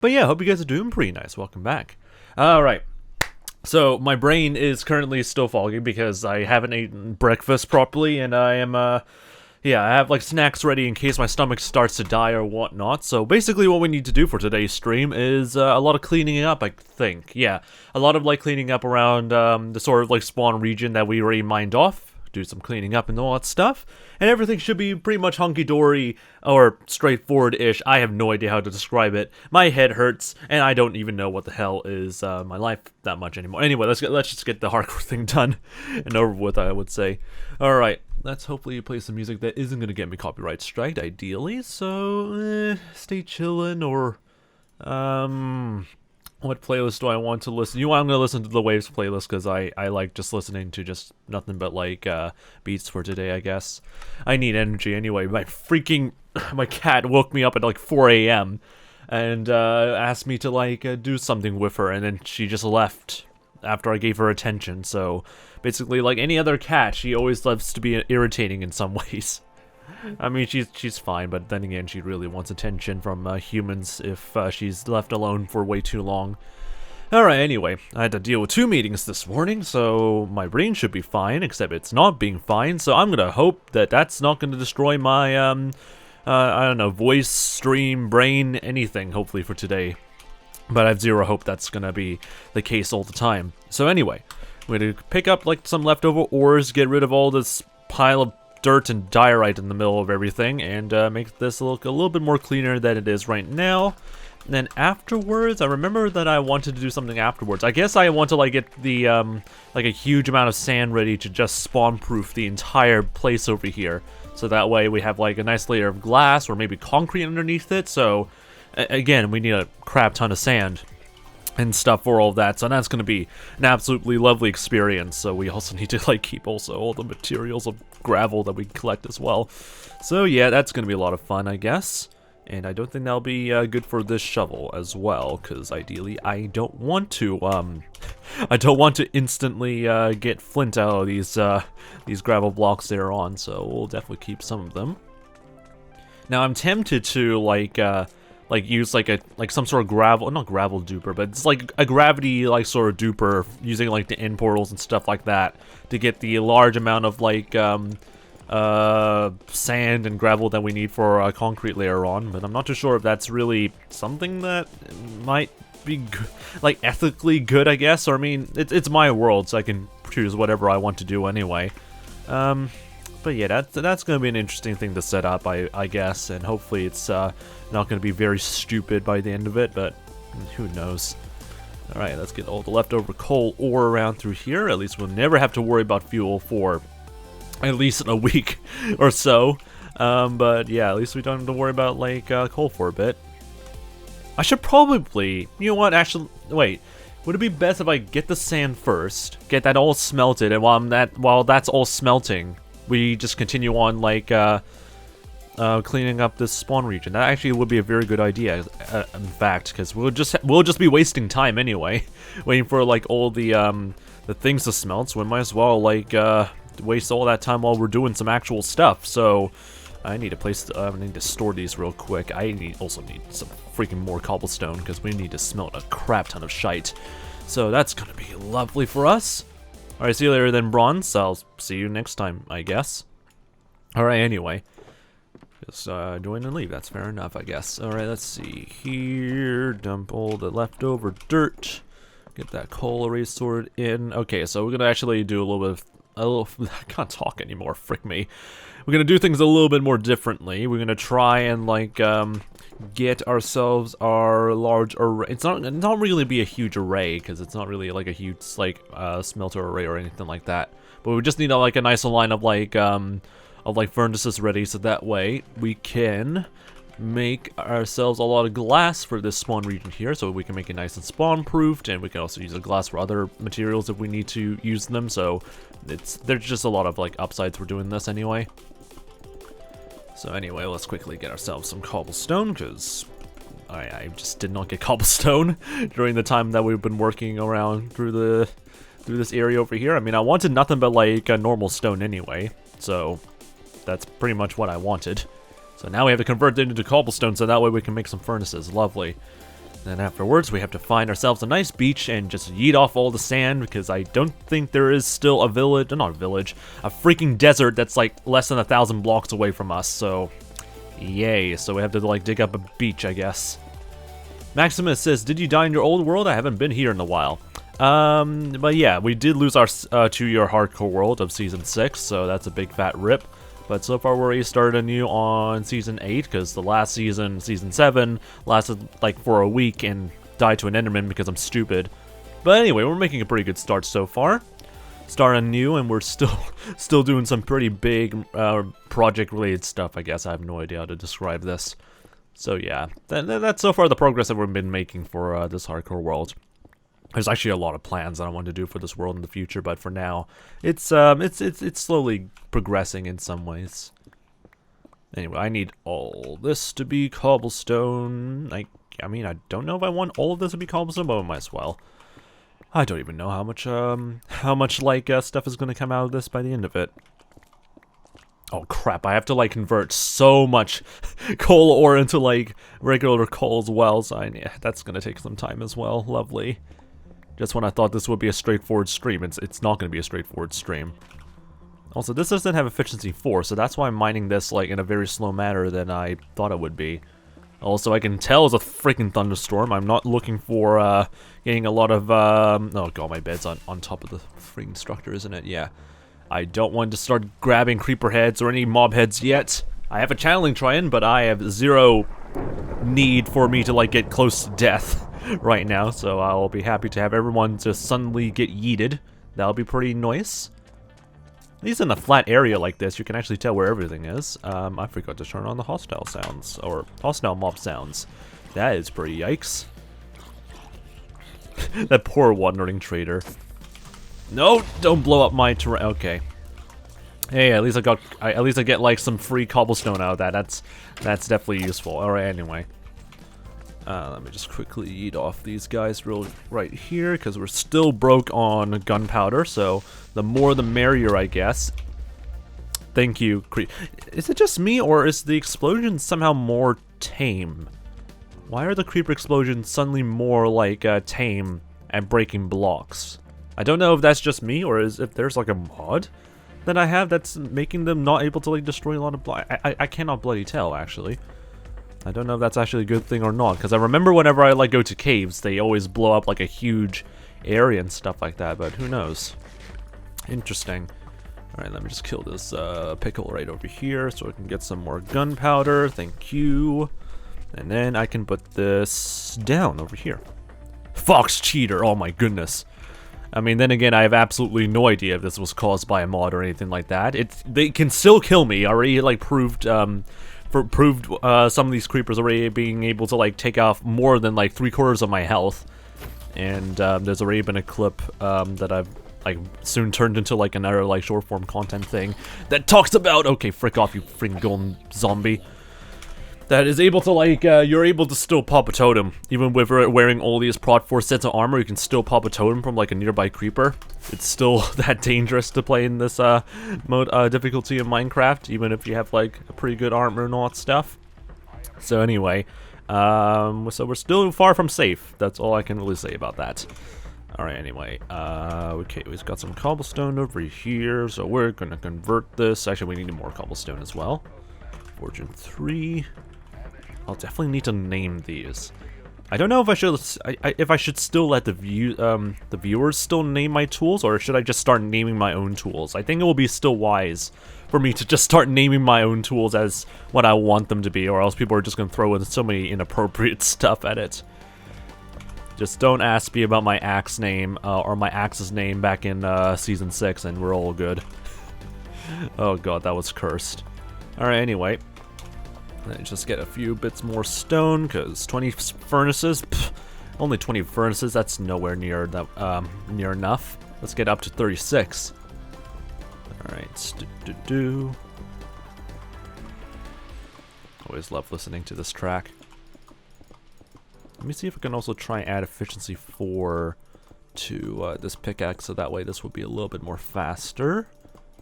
But yeah, hope you guys are doing pretty nice. Welcome back. Alright. So, my brain is currently still foggy because I haven't eaten breakfast properly, and I am, yeah, I have, like, snacks ready in case my stomach starts to die or whatnot. So, basically what we need to do for today's stream is, a lot of cleaning up, I think. Yeah, a lot of, like, cleaning up around, the sort of, like, spawn region that we already mined off. Do some cleaning up and all that stuff, and everything should be pretty much hunky-dory or straightforward-ish. I have no idea how to describe it. My head hurts, and I don't even know what the hell is my life that much anymore. Anyway, let's just get the hardcore thing done and over with, I would say. Alright, let's hopefully play some music that isn't gonna get me copyright striked, ideally, so stay chillin' or what playlist do I want to listen? I'm gonna listen to the Waves playlist because I like just listening to just nothing but like beats for today, I guess. I need energy anyway. My cat woke me up at like 4 a.m. and asked me to like do something with her, and then she just left after I gave her attention. So basically, like any other cat, she always loves to be irritating in some ways. I mean, she's fine, but then again, she really wants attention from humans if she's left alone for way too long. Alright, anyway, I had to deal with 2 meetings this morning, so my brain should be fine, except it's not being fine, so I'm gonna hope that that's not gonna destroy my, I don't know, voice, stream, brain, anything, hopefully for today. But I have zero hope that's gonna be the case all the time. So anyway, we're gonna pick up, like, some leftover ores, get rid of all this pile of dirt and diorite in the middle of everything, and make this look a little bit more cleaner than it is right now. And then afterwards, I remember that I wanted to do something afterwards. I guess I want to like get the like a huge amount of sand ready to just spawn-proof the entire place over here. So that way we have like a nice layer of glass or maybe concrete underneath it. So again, we need a crap ton of sand and stuff for all of that, so that's going to be an absolutely lovely experience. So we also need to like keep also all the materials of gravel that we collect as well. So yeah, that's going to be a lot of fun, I guess. And I don't think that'll be good for this shovel as well, because ideally I don't want to instantly get flint out of these gravel blocks they're on. So we'll definitely keep some of them. Now I'm tempted to like use like some sort of not gravel duper, but it's like a gravity like sort of duper using like the end portals and stuff like that to get the large amount of like sand and gravel that we need for a concrete layer on. But I'm not too sure if that's really something that might be like ethically good, I guess. Or I mean, it's my world, so I can choose whatever I want to do anyway. But yeah, that's going to be an interesting thing to set up, I guess, and hopefully it's not going to be very stupid by the end of it, but who knows. Alright, let's get all the leftover coal ore around through here. At least we'll never have to worry about fuel for at least a week or so. But yeah, at least we don't have to worry about, like, coal for a bit. I should probably, you know what, actually, wait. Would it be best if I get the sand first, get that all smelted, and while that's all smelting, we just continue on, like, cleaning up this spawn region? That actually would be a very good idea, in fact, because we'll just be wasting time anyway, waiting for, like, all the things to smelt, so we might as well, like, waste all that time while we're doing some actual stuff. So, I need to store these real quick. I also need some freaking more cobblestone, because we need to smelt a crap ton of shite. So that's gonna be lovely for us. Alright, see you later then, Bronze. I'll see you next time, I guess. Alright, anyway. Just join and leave. That's fair enough, I guess. Alright, let's see here. Dump all the leftover dirt. Get that coal already sorted in. Okay, so we're gonna actually do a little bit of... I can't talk anymore, frick me. We're gonna do things a little bit more differently. We're gonna try and, like, get ourselves our large array. It's not really be a huge array, because it's not really like a huge like smelter array or anything like that. But we just need like a nice line of like furnaces ready, so that way we can make ourselves a lot of glass for this spawn region here, so we can make it nice and spawn proofed, and we can also use the glass for other materials if we need to use them. So there's just a lot of like upsides for doing this anyway. So anyway, let's quickly get ourselves some cobblestone, because I just did not get cobblestone during the time that we've been working around through this area over here. I mean, I wanted nothing but like a normal stone anyway, so that's pretty much what I wanted. So now we have to convert it into cobblestone, so that way we can make some furnaces. Lovely. Then afterwards, we have to find ourselves a nice beach and just yeet off all the sand, because I don't think there is still a village, not a village, a freaking desert that's like less than 1,000 blocks away from us, so yay. So we have to like dig up a beach, I guess. Maximus says, did you die in your old world? I haven't been here in a while. But yeah, we did lose our 2-year hardcore world of Season 6, so that's a big fat rip. But so far we're already started anew on Season 8, because the last season, Season 7, lasted like for a week and died to an Enderman because I'm stupid. But anyway, we're making a pretty good start so far. Start anew, and we're still doing some pretty big project-related stuff, I guess. I have no idea how to describe this. So yeah, that's so far the progress that we've been making for this hardcore world. There's actually a lot of plans that I want to do for this world in the future, but for now, it's slowly progressing in some ways. Anyway, I need all this to be cobblestone. I mean, I don't know if I want all of this to be cobblestone, but I might as well. I don't even know how much like stuff is gonna come out of this by the end of it. Oh crap, I have to like convert so much coal ore into like regular coal as well, so yeah, that's gonna take some time as well. Lovely. Just when I thought this would be a straightforward stream, it's not gonna be a straightforward stream. Also, this doesn't have efficiency 4, so that's why I'm mining this like in a very slow manner than I thought it would be. Also, I can tell it's a freaking thunderstorm. I'm not looking for getting a lot of oh god, my bed's on top of the freaking structure, isn't it? Yeah. I don't want to start grabbing creeper heads or any mob heads yet. I have a channeling try-in, but I have zero need for me to like get close to death right now, so I'll be happy to have everyone just suddenly get yeeted. That'll be pretty nice. At least in a flat area like this, you can actually tell where everything is. I forgot to turn on the hostile sounds, or hostile mob sounds. That is pretty yikes. That poor wandering trader. No, don't blow up my terrain. Okay. Hey, at least I get like some free cobblestone out of that. That's definitely useful. All right, anyway. Let me just quickly eat off these guys right here, because we're still broke on gunpowder. So the more the merrier, I guess. Thank you. Is it just me, or is the explosion somehow more tame? Why are the creeper explosions suddenly more like tame at breaking blocks? I don't know if that's just me, or if there's like a mod that I have that's making them not able to like destroy a lot of blocks. I cannot bloody tell, actually. I don't know if that's actually a good thing or not, because I remember whenever I like go to caves, they always blow up like a huge area and stuff like that, but who knows. Interesting. Alright, let me just kill this pickle right over here so I can get some more gunpowder. Thank you. And then I can put this down over here. Fox cheater, oh my goodness. I mean, then again, I have absolutely no idea if this was caused by a mod or anything like that. They can still kill me. I already like proved some of these creepers already being able to like take off more than like 3/4 of my health. And there's already been a clip that I've like soon turned into like another like short form content thing that talks about, okay, frick off, you freaking golden zombie. That is able to like, you're able to still pop a totem. Even with wearing all these prot 4 sets of armor, you can still pop a totem from like a nearby creeper. It's still that dangerous to play in this mode difficulty in Minecraft, even if you have like a pretty good armor and all that stuff. So anyway, so we're still far from safe. That's all I can really say about that. Alright, anyway, okay, we've got some cobblestone over here, so we're gonna convert this. Actually, we need more cobblestone as well. Fortune 3. I'll definitely need to name these. I don't know if I should still let the viewers still name my tools, or should I just start naming my own tools? I think it will be still wise for me to just start naming my own tools as what I want them to be, or else people are just gonna throw in so many inappropriate stuff at it. Just don't ask me about my axe name, or my axe's name back in Season 6, and we're all good. Oh god, that was cursed. Alright, anyway. Let's just get a few bits more stone, because 20 furnaces, pff, only 20 furnaces, that's nowhere near that, near enough. Let's get up to 36. Alright, Always love listening to this track. Let me see if I can also try and add efficiency 4 to this pickaxe, so that way this will be a little bit more faster.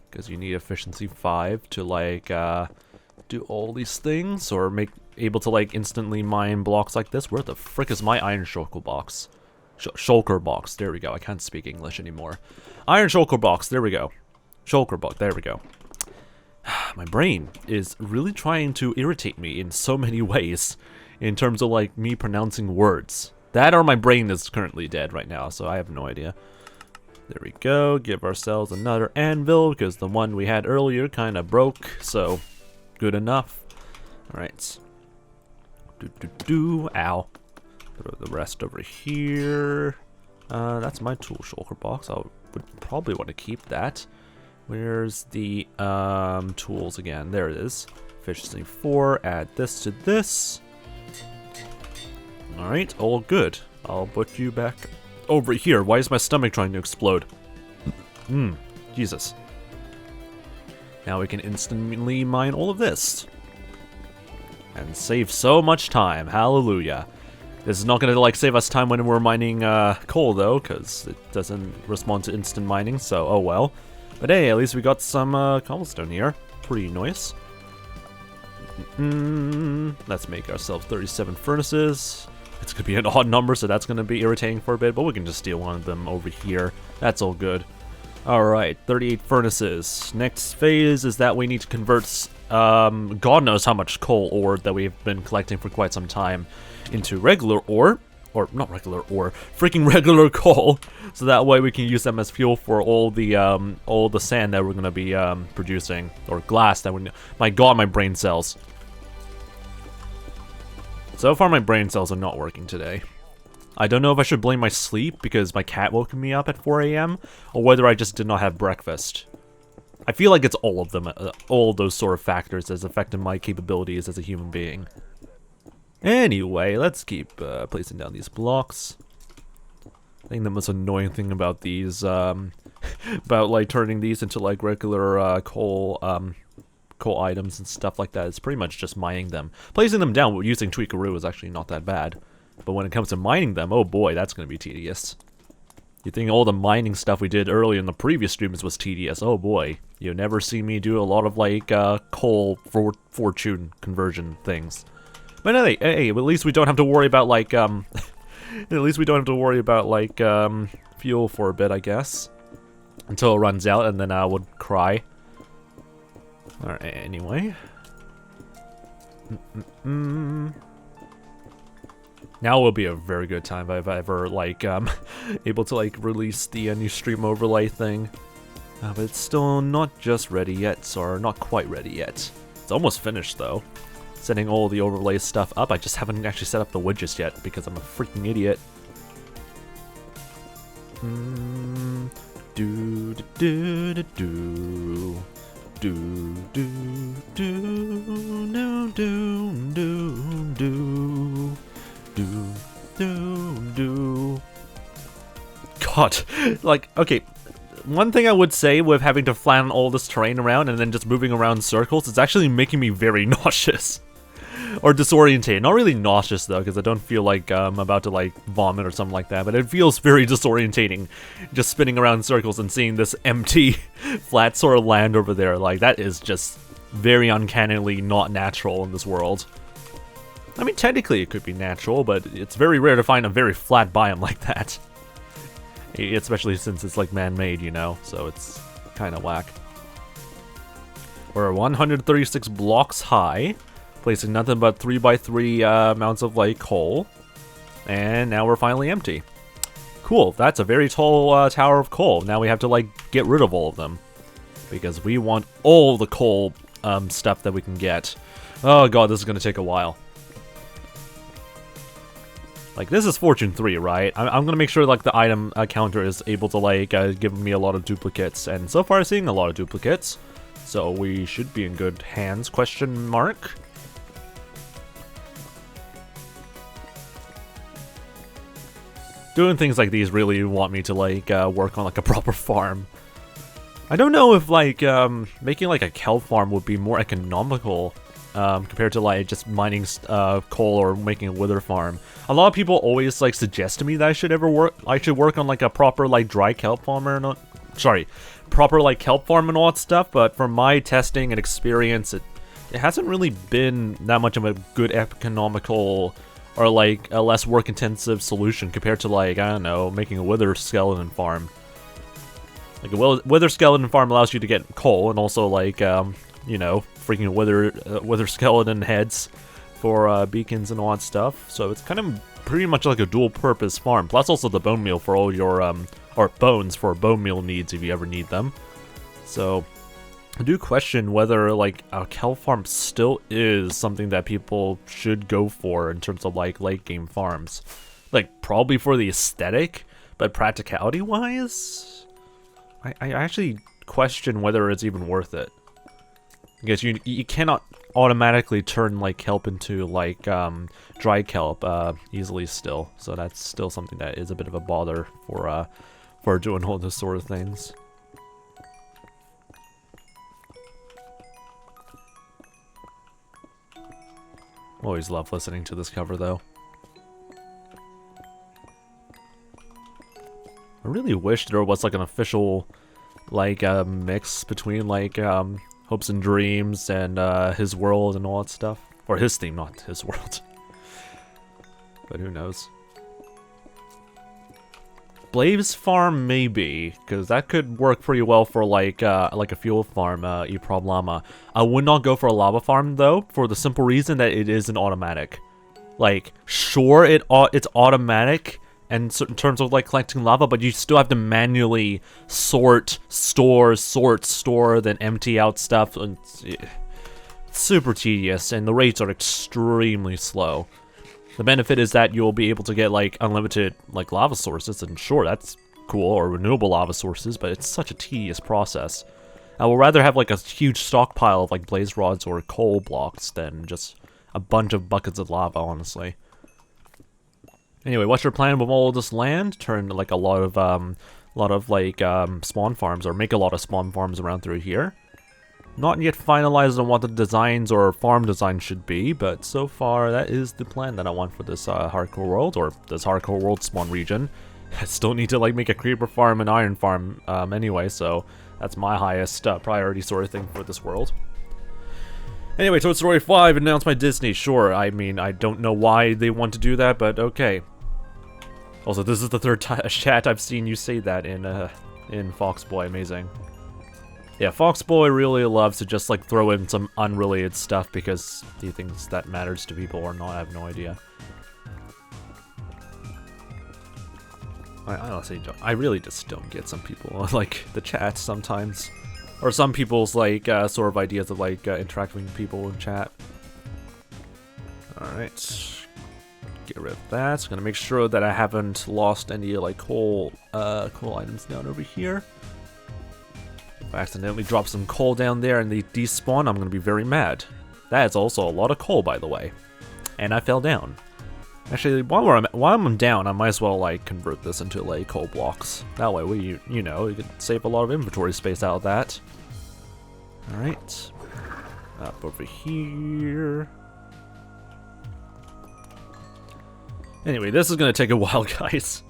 Because you need efficiency 5 to like, do all these things, or make able to like instantly mine blocks like this. Where the frick is my iron shulker box? Shulker box. There we go. I can't speak English anymore. Iron shulker box. There we go. Shulker box. There we go. My brain is really trying to irritate me in so many ways in terms of like me pronouncing words. That or my brain is currently dead right now, so I have no idea. There we go. Give ourselves another anvil because the one we had earlier kind of broke, so good enough. Alright. Ow. Put the rest over here. That's my tool shulker box. I would probably want to keep that. Where's the tools again? There it is. Efficiency 4. Add this to this. Alright, all good. I'll put you back over here. Why is my stomach trying to explode? Jesus. Now we can instantly mine all of this. And save so much time. Hallelujah. This is not going to like save us time when we're mining coal though, because it doesn't respond to instant mining, so oh well. But hey, at least we got some cobblestone here. Pretty nice. Let's make ourselves 37 furnaces. It's going to be an odd number, so that's going to be irritating for a bit, but we can just steal one of them over here. That's all good. Alright, 38 furnaces. Next phase is that we need to convert God knows how much coal ore that we've been collecting for quite some time into regular ore. Or, not regular ore, freaking regular coal. So that way we can use them as fuel for all the sand that we're going to be producing. Or glass that we're... My god, my brain cells. So far my brain cells are not working today. I don't know if I should blame my sleep because my cat woke me up at 4 AM, or whether I just did not have breakfast. I feel like it's all of them, all those sort of factors that's affected my capabilities as a human being. Anyway, let's keep placing down these blocks. I think the most annoying thing about these, about like turning these into like regular coal items and stuff like that is pretty much just mining them. Placing them down using 𝗦cie𝗰𝗶 is actually not that bad. But when it comes to mining them, oh boy, that's going to be tedious. You think all the mining stuff we did earlier in the previous streams was tedious? Oh boy, you'll never see me do a lot of like coal fortune conversion things. But hey, at least we don't have to worry about like at least we don't have to worry about like fuel for a bit, I guess, until it runs out, and then I would cry. All right, anyway. Now will be a very good time if I've ever like able to like release the new stream overlay thing. But it's still not just ready yet, or not quite ready yet. It's almost finished though. Setting all the overlay stuff up. I just haven't actually set up the widgets yet because I'm a freaking idiot. Do do do do do. Do do do do do do do do do do. God, like, okay, one thing I would say with having to flatten all this terrain around and then just moving around in circles, it's actually making me very nauseous. Or disorientated. Not really nauseous though, because I don't feel like I'm about to like vomit or something like that, but it feels very disorientating just spinning around in circles and seeing this empty flat sort of land over there. Like, that is just very uncannily not natural in this world. I mean, technically it could be natural, but it's very rare to find a very flat biome like that. Especially since it's like man-made, you know, so it's kind of whack. We're 136 blocks high, placing nothing but 3x3 amounts of like coal, and now we're finally empty. Cool, that's a very tall tower of coal. Now we have to like get rid of all of them because we want all the coal stuff that we can get. Oh god, this is gonna take a while. Like, this is Fortune 3, right? I'm gonna make sure like the item counter is able to like give me a lot of duplicates, and so far I'm seeing a lot of duplicates, so we should be in good hands, question mark. Doing things like these really want me to like work on like a proper farm. I don't know if like making like a kelp farm would be more economical compared to like just mining coal or making a wither farm. A lot of people always like suggest to me that I should work on like a proper like dry kelp farm or not. Sorry, proper like kelp farm and all that stuff. But from my testing and experience, it hasn't really been that much of a good economical or like a less work-intensive solution compared to like, I don't know, making a wither skeleton farm. Like a wither skeleton farm allows you to get coal and also like, you know, freaking wither skeleton heads for beacons and all that stuff. So it's kind of pretty much like a dual-purpose farm. Plus also the bone meal for all your or bones for bone meal needs if you ever need them. So I do question whether like a cow farm still is something that people should go for in terms of like late game farms. Like probably for the aesthetic, but practicality wise, I actually question whether it's even worth it. Because you cannot automatically turn like kelp into like dry kelp easily still, so that's still something that is a bit of a bother for doing all those sort of things. Always love listening to this cover though. I really wish there was like an official like mix between like Hopes and Dreams and his world and all that stuff. Or his theme, not his world. But who knows. 𝗦𝗶 farm maybe, because that could work pretty well for like a fuel farm, 𝗦cie𝗰𝗶𝗹. I would not go for a lava farm though, for the simple reason that it isn't automatic. Like, sure, it's automatic in certain terms of like collecting lava, but you still have to manually sort, store, then empty out stuff. And it's super tedious, and the rates are extremely slow. The benefit is that you'll be able to get like unlimited like lava sources, and sure, that's cool, or renewable lava sources, but it's such a tedious process. I would rather have like a huge stockpile of like blaze rods or coal blocks than just a bunch of buckets of lava, honestly. Anyway, what's your plan with all this land? Turn like a lot of like spawn farms, or make a lot of spawn farms around through here. Not yet finalized on what the designs or farm design should be, but so far that is the plan that I want for this hardcore world, or this hardcore world spawn region. I still need to like make a creeper farm and iron farm anyway, so that's my highest priority sort of thing for this world. Anyway, Toy Story 5 announced by Disney. Sure, I mean, I don't know why they want to do that, but okay. Also, this is the third chat I've seen you say that in 𝗦XBoy. Amazing. Yeah, 𝗦XBoy really loves to just like throw in some unrelated stuff because he thinks that matters to people or not. I have no idea. I honestly don't. I really just don't get some people like the chat sometimes, or some people's like sort of ideas of like interacting with people in chat. All right, get rid of that. I'm gonna make sure that I haven't lost any like coal items down over here. If I accidentally drop some coal down there and they despawn, I'm gonna be very mad. That is also a lot of coal, by the way. And I fell down. Actually, while I'm down, I might as well like convert this into like coal blocks. That way, you know, you could save a lot of inventory space out of that. All right, up over here. Anyway, this is gonna take a while, guys.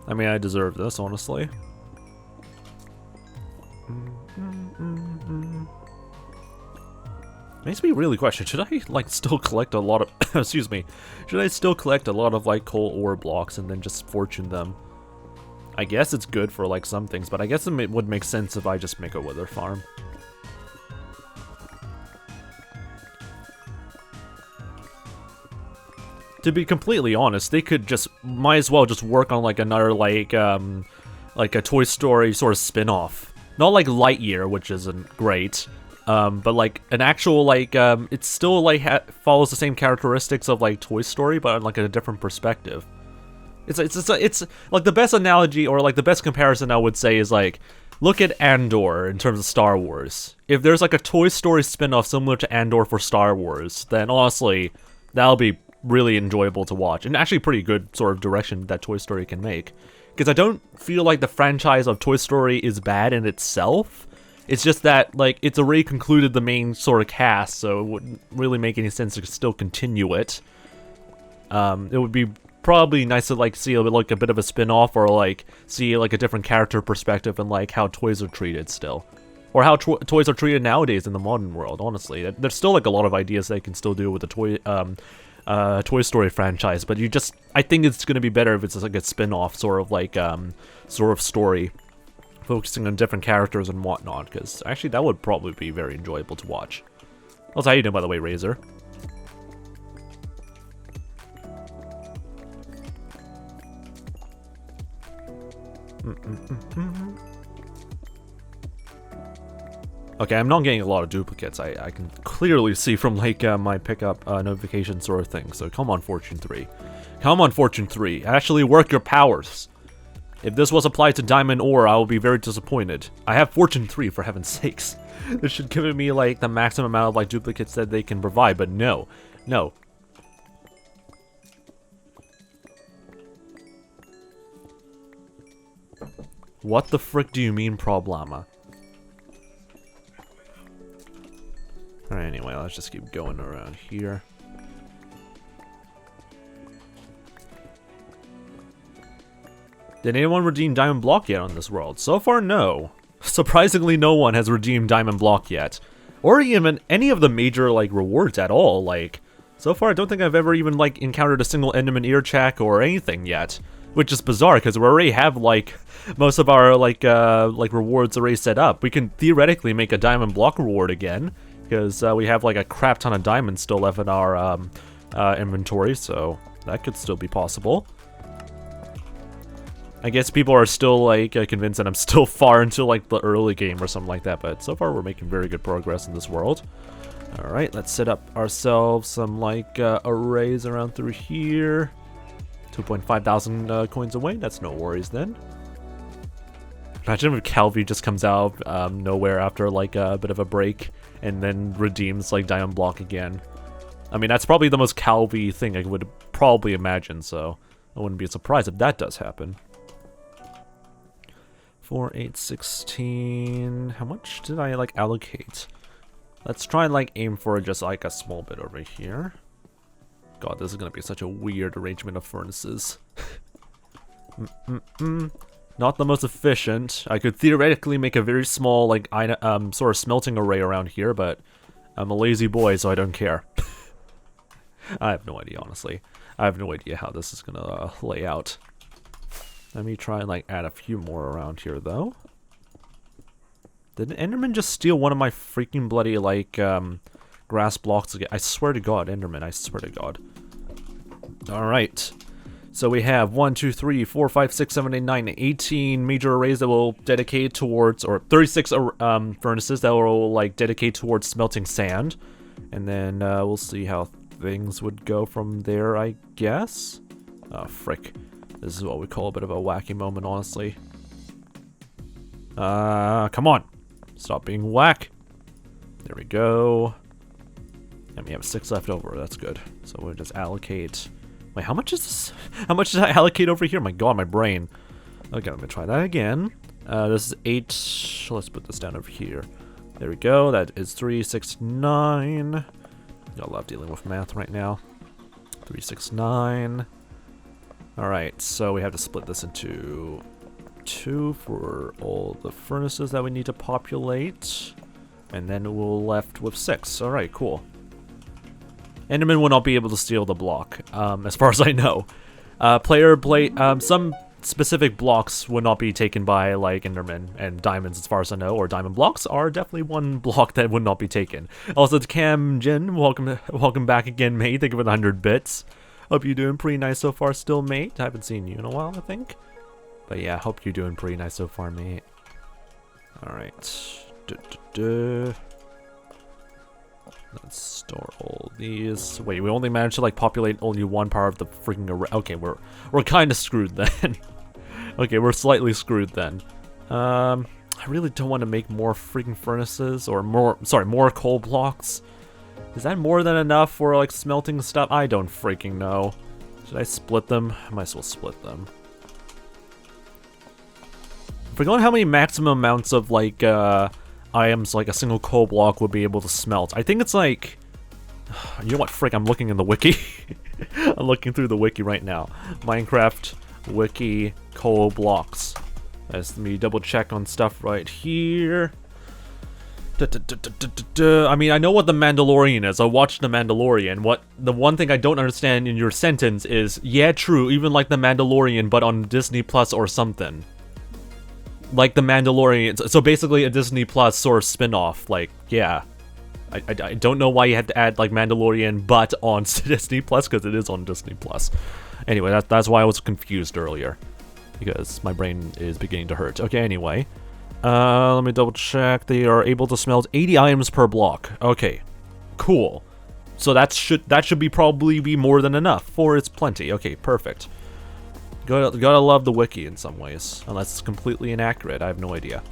I mean, I deserve this, honestly. Makes me really question, should I like still collect a lot of excuse me, should I still collect a lot of like coal ore blocks and then just fortune them? I guess it's good for like some things, but I guess it would make sense if I just make a wither farm. To be completely honest, they could just might as well just work on like another like a Toy Story sort of spin-off. Not like Lightyear, which isn't great, but like an actual like it still like follows the same characteristics of like Toy Story, but on like a different perspective. It's like the best analogy or like the best comparison I would say is like, look at Andor in terms of Star Wars. If there's like a Toy Story spin-off similar to Andor for Star Wars, then honestly, that'll be really enjoyable to watch, and actually pretty good sort of direction that Toy Story can make. Because I don't feel like the franchise of Toy Story is bad in itself. It's just that, like, it's already concluded the main sort of cast, so it wouldn't really make any sense to still continue it. It would be probably nice to, like, see a bit of a spin-off, or, like, see, like, a different character perspective and, like, how toys are treated still. Or how toys are treated nowadays in the modern world, honestly. There's still like a lot of ideas they can still do with the Toy Story franchise, but I think it's gonna be better if it's like a spin-off sort of story, focusing on different characters and whatnot, because actually that would probably be very enjoyable to watch. Also, how you doing, by the way, Razor? Okay, I'm not getting a lot of duplicates. I can clearly see from like my pickup notification sort of thing. So come on, Fortune 3. Come on, Fortune 3. Actually work your powers. If this was applied to Diamond Ore, I will be very disappointed. I have Fortune 3, for heaven's sakes. This should give me like the maximum amount of like duplicates that they can provide, but no. No. What the frick do you mean, problema? Alright, anyway, let's just keep going around here. Did anyone redeem Diamond Block yet on this world? So far, no. Surprisingly, no one has redeemed Diamond Block yet. Or even any of the major, like, rewards at all. Like, so far, I don't think I've ever even, like, encountered a single Enderman ear check or anything yet. Which is bizarre, because we already have, like, most of our, like rewards already set up. We can theoretically make a Diamond Block reward again, because we have, like, a crap ton of diamonds still left in our inventory, so that could still be possible. I guess people are still, like, convinced that I'm still far into, like, the early game or something like that, but so far we're making very good progress in this world. Alright, let's set up ourselves some, like, arrays around through here. 2,500 coins away, that's no worries then. Imagine if 𝗏𝗀 just comes out nowhere after, like, a bit of a break, and then redeems, like, Diamond Block again. I mean, that's probably the most 𝗏𝗀 thing I would probably imagine, so I wouldn't be surprised if that does happen. 4, 8, 16... How much did I, like, allocate? Let's try and, like, aim for just, like, a small bit over here. God, this is gonna be such a weird arrangement of furnaces. Not the most efficient. I could theoretically make a very small, like, sort of smelting array around here, but I'm a lazy boy, so I don't care. I have no idea, honestly. I have no idea how this is gonna lay out. Let me try and, like, add a few more around here, though. Did Enderman just steal one of my freaking bloody, like, grass blocks again? I swear to God, Enderman, I swear to God. Alright. So we have 1, 2, 3, 4, 5, 6, 7, 8, 9, 18 major arrays that will dedicate towards, or 36 furnaces that will, like, dedicate towards smelting sand. And then we'll see how things would go from there, I guess. Oh, frick. This is what we call a bit of a wacky moment, honestly. Come on. Stop being whack. There we go. And we have 6 left over. That's good. So we'll just allocate. Wait, how much is this? How much did I allocate over here? My God, my brain. Okay, let me try that again. This is 8. Let's put this down over here. There we go. That is 3, 6, 9. I love dealing with math right now. 3, 6, 9. Alright, so we have to split this into 2 for all the furnaces that we need to populate. And then we're left with 6. Alright, cool. Enderman will not be able to steal the block, as far as I know. Some specific blocks will not be taken by, like, Enderman and diamonds, as far as I know, or diamond blocks are definitely one block that would not be taken. Also, to Cam Jin, welcome back again, mate. Thank you for the 100 bits. Hope you're doing pretty nice so far still, mate. I haven't seen you in a while, I think. But yeah, hope you're doing pretty nice so far, mate. Alright. Let's store all these. Wait, we only managed to, like, populate only one part of the freaking array. Okay, we're kind of screwed then. Okay, we're slightly screwed then. I really don't want to make more freaking furnaces or more coal blocks. Is that more than enough for, like, smelting stuff? I don't freaking know. Should I split them? I might as well split them. I forgot how many maximum amounts of, like, items, like, a single coal block would be able to smelt. I think it's, like... You know what, frick, I'm looking in the wiki. I'm looking through the wiki right now. Minecraft wiki coal blocks. Let me double check on stuff right here. I mean, I know what The Mandalorian is. I watched The Mandalorian. The one thing I don't understand in your sentence is, yeah, true, even like The Mandalorian, but on Disney Plus or something. Like The Mandalorian, so basically a Disney Plus sort of spin-off, like, yeah. I don't know why you had to add, like, Mandalorian, but on Disney Plus, because it is on Disney Plus. Anyway, that's why I was confused earlier, because my brain is beginning to hurt. Okay, anyway. Let me double check. They are able to smelt 80 items per block. Okay, cool. So that should be probably be more than enough, for it's plenty. Okay, perfect. Gotta love the wiki in some ways, unless it's completely inaccurate. I have no idea.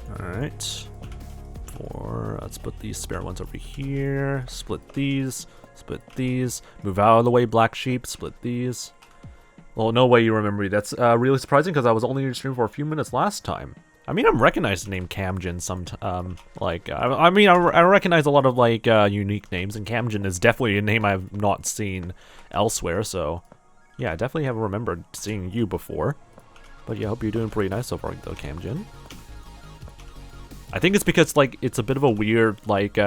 All right. Let's put these spare ones over here. Split these. Split these. Move out of the way, black sheep. Split these. Well, no way you remember me. That's really surprising because I was only in your stream for a few minutes last time. I mean, I'm recognized the name Camjin I mean, I recognize a lot of, like, unique names, and Camjin is definitely a name I've not seen elsewhere, so... Yeah, I definitely haven't remembered seeing you before. But yeah, I hope you're doing pretty nice so far, though, Camjin. I think it's because, like, it's a bit of a weird, like,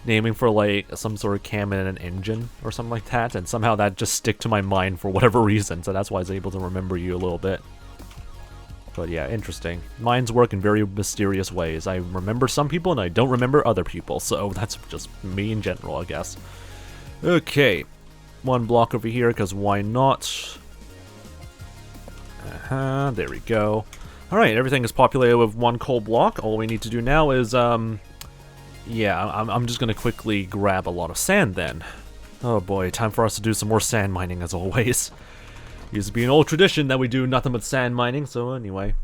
naming for, like, some sort of cam in an engine or something like that, and somehow that just stick to my mind for whatever reason, so that's why I was able to remember you a little bit. But yeah, interesting. Minds work in very mysterious ways. I remember some people and I don't remember other people, so that's just me in general, I guess. Okay. One block over here, because why not? There we go. Alright, everything is populated with one coal block. All we need to do now is, yeah, I'm just gonna quickly grab a lot of sand then. Oh boy, time for us to do some more sand mining as always. Used to be an old tradition that we do nothing but sand mining, so anyway.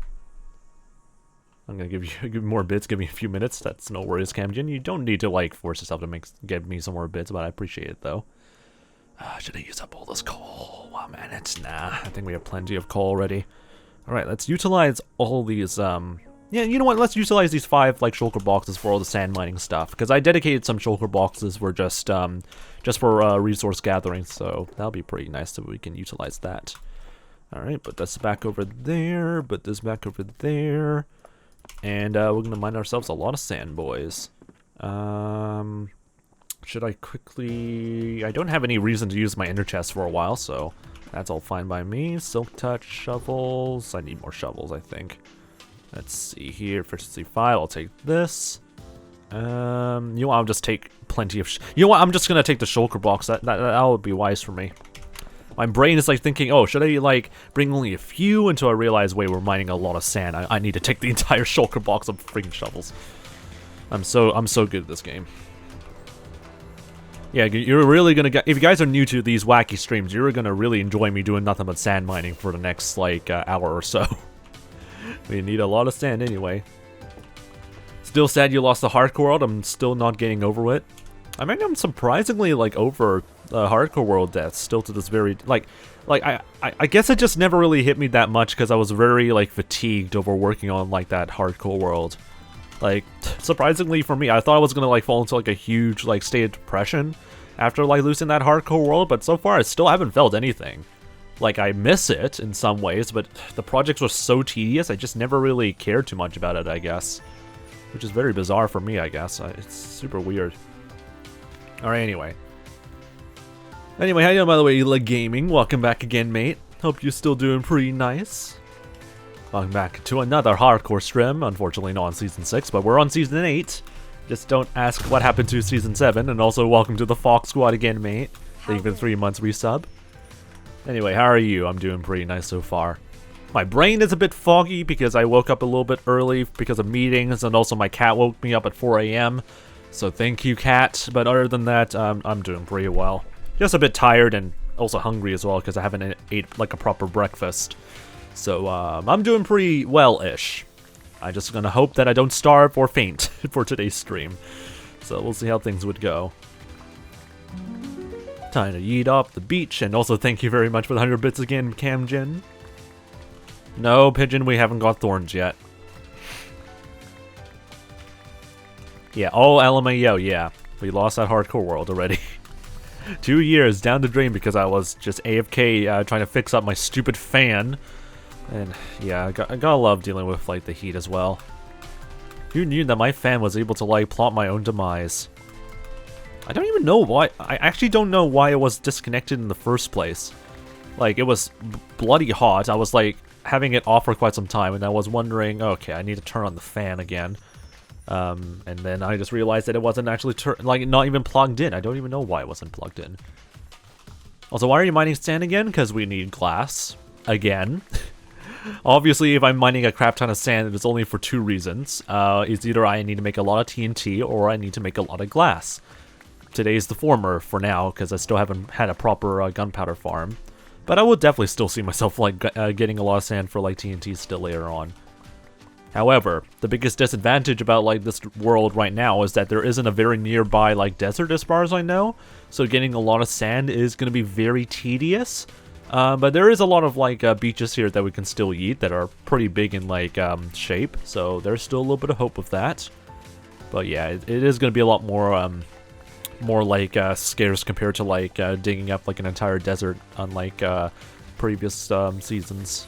I'm gonna give you more bits, give me a few minutes. That's no worries, Camjin. You don't need to, like, force yourself to give me some more bits, but I appreciate it, though. Should I use up all this coal? 1 minute? Nah, I think we have plenty of coal already. Alright, let's utilize all these, yeah, you know what, let's utilize these 5, like, shulker boxes for all the sand mining stuff, because I dedicated some shulker boxes for just for resource gathering, so that'll be pretty nice that we can utilize that. Alright, put this back over there, put this back over there, and we're gonna mine ourselves a lot of sand, boys. Should I quickly... I don't have any reason to use my ender chest for a while, so that's all fine by me. Silk touch, shovels. I need more shovels, I think. Let's see here. Efficiency 5. I'll take this. You know what? I'll just take plenty of... You know what? I'm just gonna take the shulker box. That would be wise for me. My brain is like thinking, oh, should I like bring only a few until I realize, wait, we're mining a lot of sand. I need to take the entire shulker box of freaking shovels. I'm so good at this game. Yeah, you're really gonna get, if you guys are new to these wacky streams, you're gonna really enjoy me doing nothing but sand mining for the next, like, hour or so. We need a lot of sand anyway. Still sad you lost the hardcore world. I'm still not getting over it. I mean, I'm surprisingly, like, over hardcore world deaths still to this very, I guess it just never really hit me that much because I was very, like, fatigued over working on, like, that hardcore world. Like, surprisingly for me, I thought I was gonna, like, fall into, like, a huge, like, state of depression after, like, losing that hardcore world, but so far I still haven't felt anything. Like, I miss it in some ways, but the projects were so tedious, I just never really cared too much about it, I guess. Which is very bizarre for me, I guess. It's super weird. Alright, anyway. Anyway, how you doing, by the way, Ela Gaming? Welcome back again, mate. Hope you're still doing pretty nice. Welcome back to another hardcore stream. Unfortunately not on Season 6, but we're on Season 8. Just don't ask what happened to Season 7. And also, welcome to the Fox Squad again, mate. Thank you for the 3 months resub. Anyway, how are you? I'm doing pretty nice so far. My brain is a bit foggy because I woke up a little bit early because of meetings, and also my cat woke me up at 4 AM. So thank you, cat. But other than that, I'm doing pretty well. Just a bit tired and also hungry as well because I haven't ate like a proper breakfast. So I'm doing pretty well-ish. I'm just gonna hope that I don't starve or faint for today's stream. So we'll see how things would go. Time to eat off the beach, and also thank you very much for the 100 bits again, Camjin. No, Pigeon, we haven't got thorns yet. Yeah, oh, LMAO, yeah. We lost that hardcore world already. 2 years down the drain because I was just AFK trying to fix up my stupid fan. And yeah, I gotta love dealing with, like, the heat as well. Who knew that my fan was able to, like, plot my own demise? I don't even know why. I actually don't know why it was disconnected in the first place. Like, it was bloody hot. I was, like, having it off for quite some time, and I was wondering, okay, I need to turn on the fan again. And then I just realized that it wasn't actually, like, not even plugged in. I don't even know why it wasn't plugged in. Also, why are you mining sand again? Because we need glass. Again. Obviously, if I'm mining a crap ton of sand, it's only for two reasons. It's either I need to make a lot of TNT, or I need to make a lot of glass. Today's the former for now, because I still haven't had a proper gunpowder farm. But I will definitely still see myself, like, getting a lot of sand for, like, TNT still later on. However, the biggest disadvantage about, like, this world right now is that there isn't a very nearby, like, desert as far as I know. So getting a lot of sand is going to be very tedious. But there is a lot of, like, beaches here that we can still eat that are pretty big in, like, shape. So there's still a little bit of hope with that. But yeah, it is going to be a lot more like, scarce compared to, like, digging up, like, an entire desert, unlike, previous, seasons.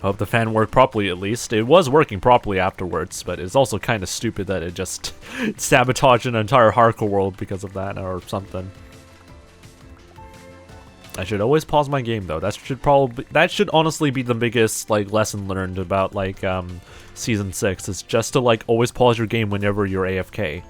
Hope the fan worked properly, at least. It was working properly afterwards, but it's also kind of stupid that it just sabotaged an entire hardcore world because of that, or something. I should always pause my game, though. That should honestly be the biggest, like, lesson learned about, like, Season 6. Is just to, like, always pause your game whenever you're AFK.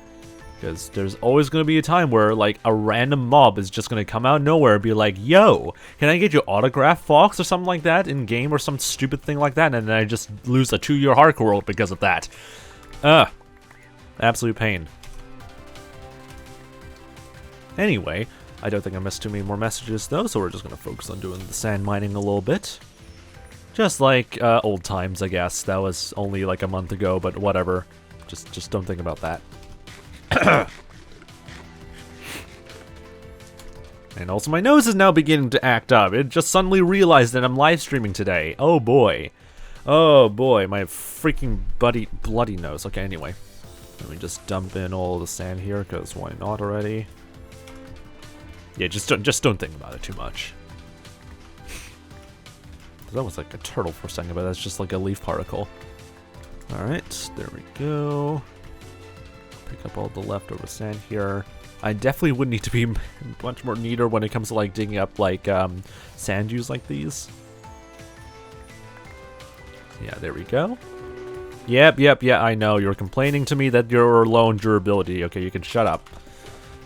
Because there's always going to be a time where, like, a random mob is just going to come out of nowhere and be like, yo, can I get your autograph, Fox, or something like that in-game, or some stupid thing like that, and then I just lose a 2-year hardcore world because of that. Absolute pain. Anyway, I don't think I missed too many more messages, though, so we're just going to focus on doing the sand mining a little bit. Just like old times, I guess. That was only like a month ago, but whatever. Just don't think about that. And also my nose is now beginning to act up. It just suddenly realized that I'm live streaming today. Oh boy. Oh boy, my freaking bloody nose. Okay, anyway. Let me just dump in all the sand here, because why not already? Yeah, just don't think about it too much. That was like a turtle for a second, but that's just like a leaf particle. Alright, there we go. Pick up all the leftover sand here. I definitely would need to be much more neater when it comes to, like, digging up, like, sand dunes like these. Yeah, there we go. Yep, yeah, I know. You're complaining to me that you're low on durability. Okay, you can shut up.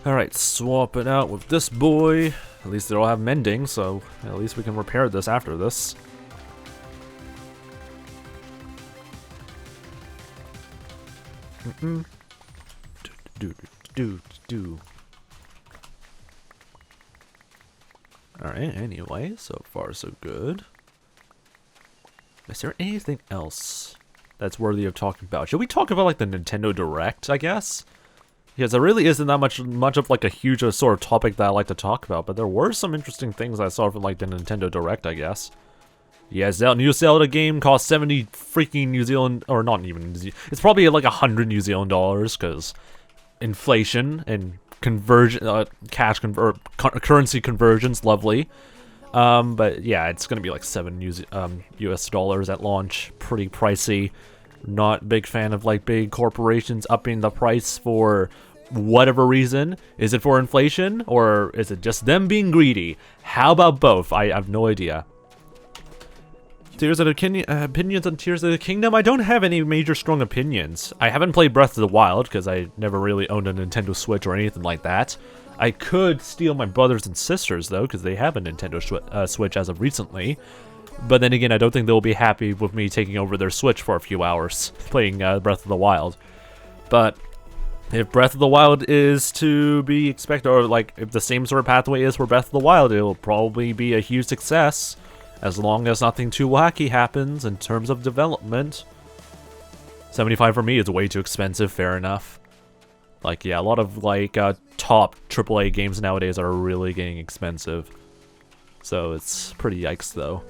Alright, swap it out with this boy. At least they'll have mending, so at least we can repair this after this. Alright, anyway, so far so good. Is there anything else that's worthy of talking about? Should we talk about, like, the Nintendo Direct, I guess? Because there really isn't that much of, like, a huge sort of topic that I like to talk about, but there were some interesting things I saw from, like, the Nintendo Direct, I guess. Yeah, new Zelda game costs 70 freaking New Zealand, or not even, it's probably like 100 New Zealand dollars, because inflation and conversion, currency conversions, lovely. But yeah, it's gonna be like 7 US dollars at launch, pretty pricey. Not a big fan of, like, big corporations upping the price for whatever reason. Is it for inflation, or is it just them being greedy? How about both? I have no idea. Opinions on Tears of the Kingdom? I don't have any major strong opinions. I haven't played Breath of the Wild, because I never really owned a Nintendo Switch or anything like that. I could steal my brothers and sisters, though, because they have a Nintendo Switch as of recently. But then again, I don't think they'll be happy with me taking over their Switch for a few hours, playing Breath of the Wild. But if Breath of the Wild is to be expected, or, like, if the same sort of pathway is for Breath of the Wild, it will probably be a huge success. As long as nothing too wacky happens in terms of development. 75 for me is way too expensive, fair enough. Like, yeah, a lot of, like, top AAA games nowadays are really getting expensive. So it's pretty yikes, though.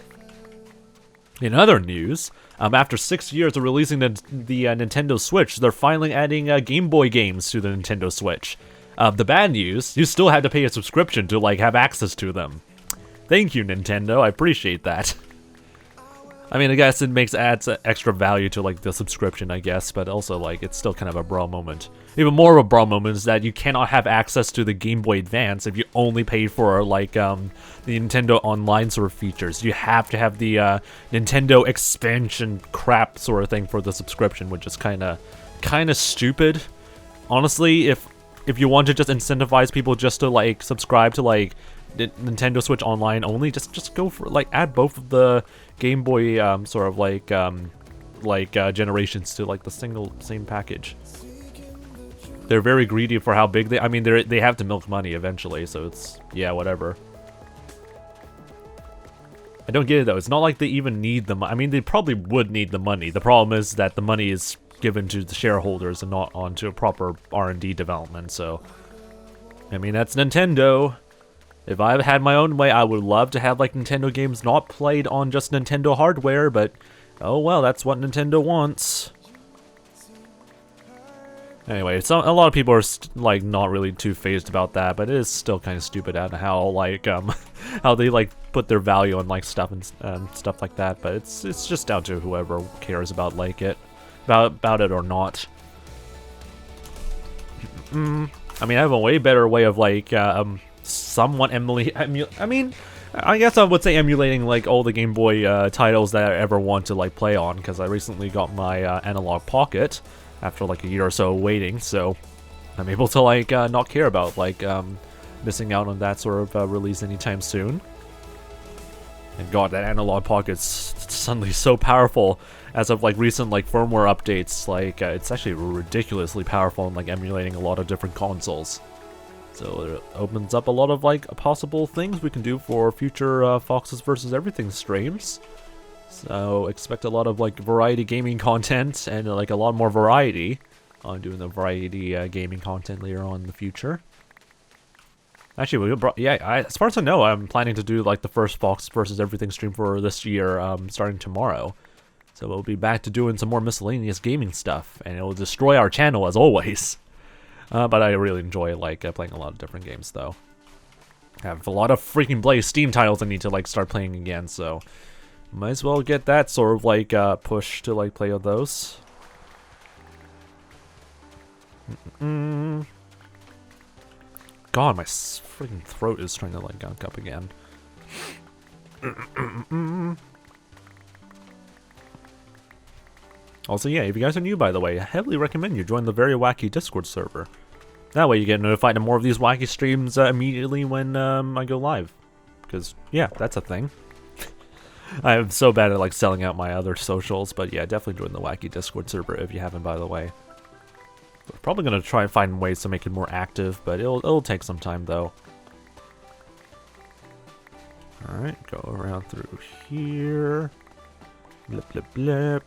In other news, after 6 years of releasing the Nintendo Switch, they're finally adding Game Boy games to the Nintendo Switch. The bad news, you still have to pay a subscription to, like, have access to them. Thank you, Nintendo. I appreciate that. I mean, I guess it adds extra value to like the subscription, I guess, but also like it's still kind of a bra moment. Even more of a bra moment is that you cannot have access to the Game Boy Advance if you only pay for like the Nintendo Online sort of features. You have to have the Nintendo expansion crap sort of thing for the subscription, which is kind of stupid. Honestly, if you want to just incentivize people just to like subscribe to like Nintendo Switch Online only, just go for like add both of the Game Boy sort of like generations to like the same package. They're very greedy for how big I mean they have to milk money eventually, so it's yeah, whatever. I don't get it though. It's not like they even need the money. I mean, they probably would need the money. The problem is that the money is given to the shareholders and not onto a proper R&D development. So I mean, that's Nintendo. If I had my own way, I would love to have like Nintendo games not played on just Nintendo hardware, but oh well, that's what Nintendo wants. Anyway, a lot of people are like not really too phased about that, but it is still kind of stupid at how like how they like put their value on like stuff and stuff like that. But it's just down to whoever cares about like it, about it or not. I mean, I have a way better way of like somewhat I guess I would say emulating like all the Game Boy titles that I ever want to like play on, because I recently got my Analog Pocket after like a year or so waiting, so I'm able to like not care about like missing out on that sort of release anytime soon. And god, that Analog Pocket's suddenly so powerful as of like recent like firmware updates. Like it's actually ridiculously powerful in like emulating a lot of different consoles. So it opens up a lot of like possible things we can do for future Foxes vs. Everything streams. So expect a lot of like variety gaming content and like a lot more variety on doing the variety gaming content later on in the future. Actually, as far as I know, I'm planning to do like the first Fox vs. Everything stream for this year, starting tomorrow. So we'll be back to doing some more miscellaneous gaming stuff, and it will destroy our channel as always. But I really enjoy like playing a lot of different games though. I have a lot of freaking Blaze Steam titles I need to like start playing again, so might as well get that sort of like push to like play on those. God, my freaking throat is trying to like gunk up again. Also, yeah, if you guys are new, by the way, I heavily recommend you join the Very Wacky Discord server. That way you get notified of more of these wacky streams immediately when I go live. Because, yeah, that's a thing. I'm so bad at like selling out my other socials, but yeah, definitely join the Wacky Discord server if you haven't, by the way. We're probably going to try and find ways to make it more active, but it'll take some time, though. Alright, go around through here. Blip, blip, blip.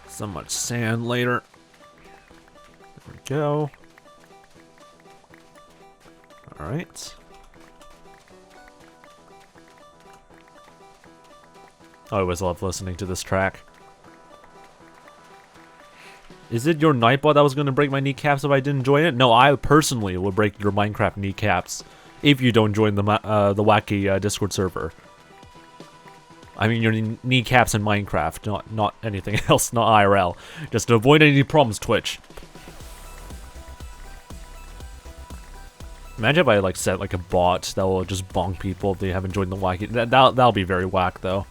So much sand later. There we go. Alright. I always love listening to this track. Is it your Nightbot that was going to break my kneecaps if I didn't join it? No, I personally will break your Minecraft kneecaps if you don't join the Wacky Discord server. I mean your kneecaps in Minecraft, not anything else, not IRL. Just to avoid any problems, Twitch. Imagine if I like set like a bot that will just bonk people if they haven't joined the Wacky. That'll be very whack though.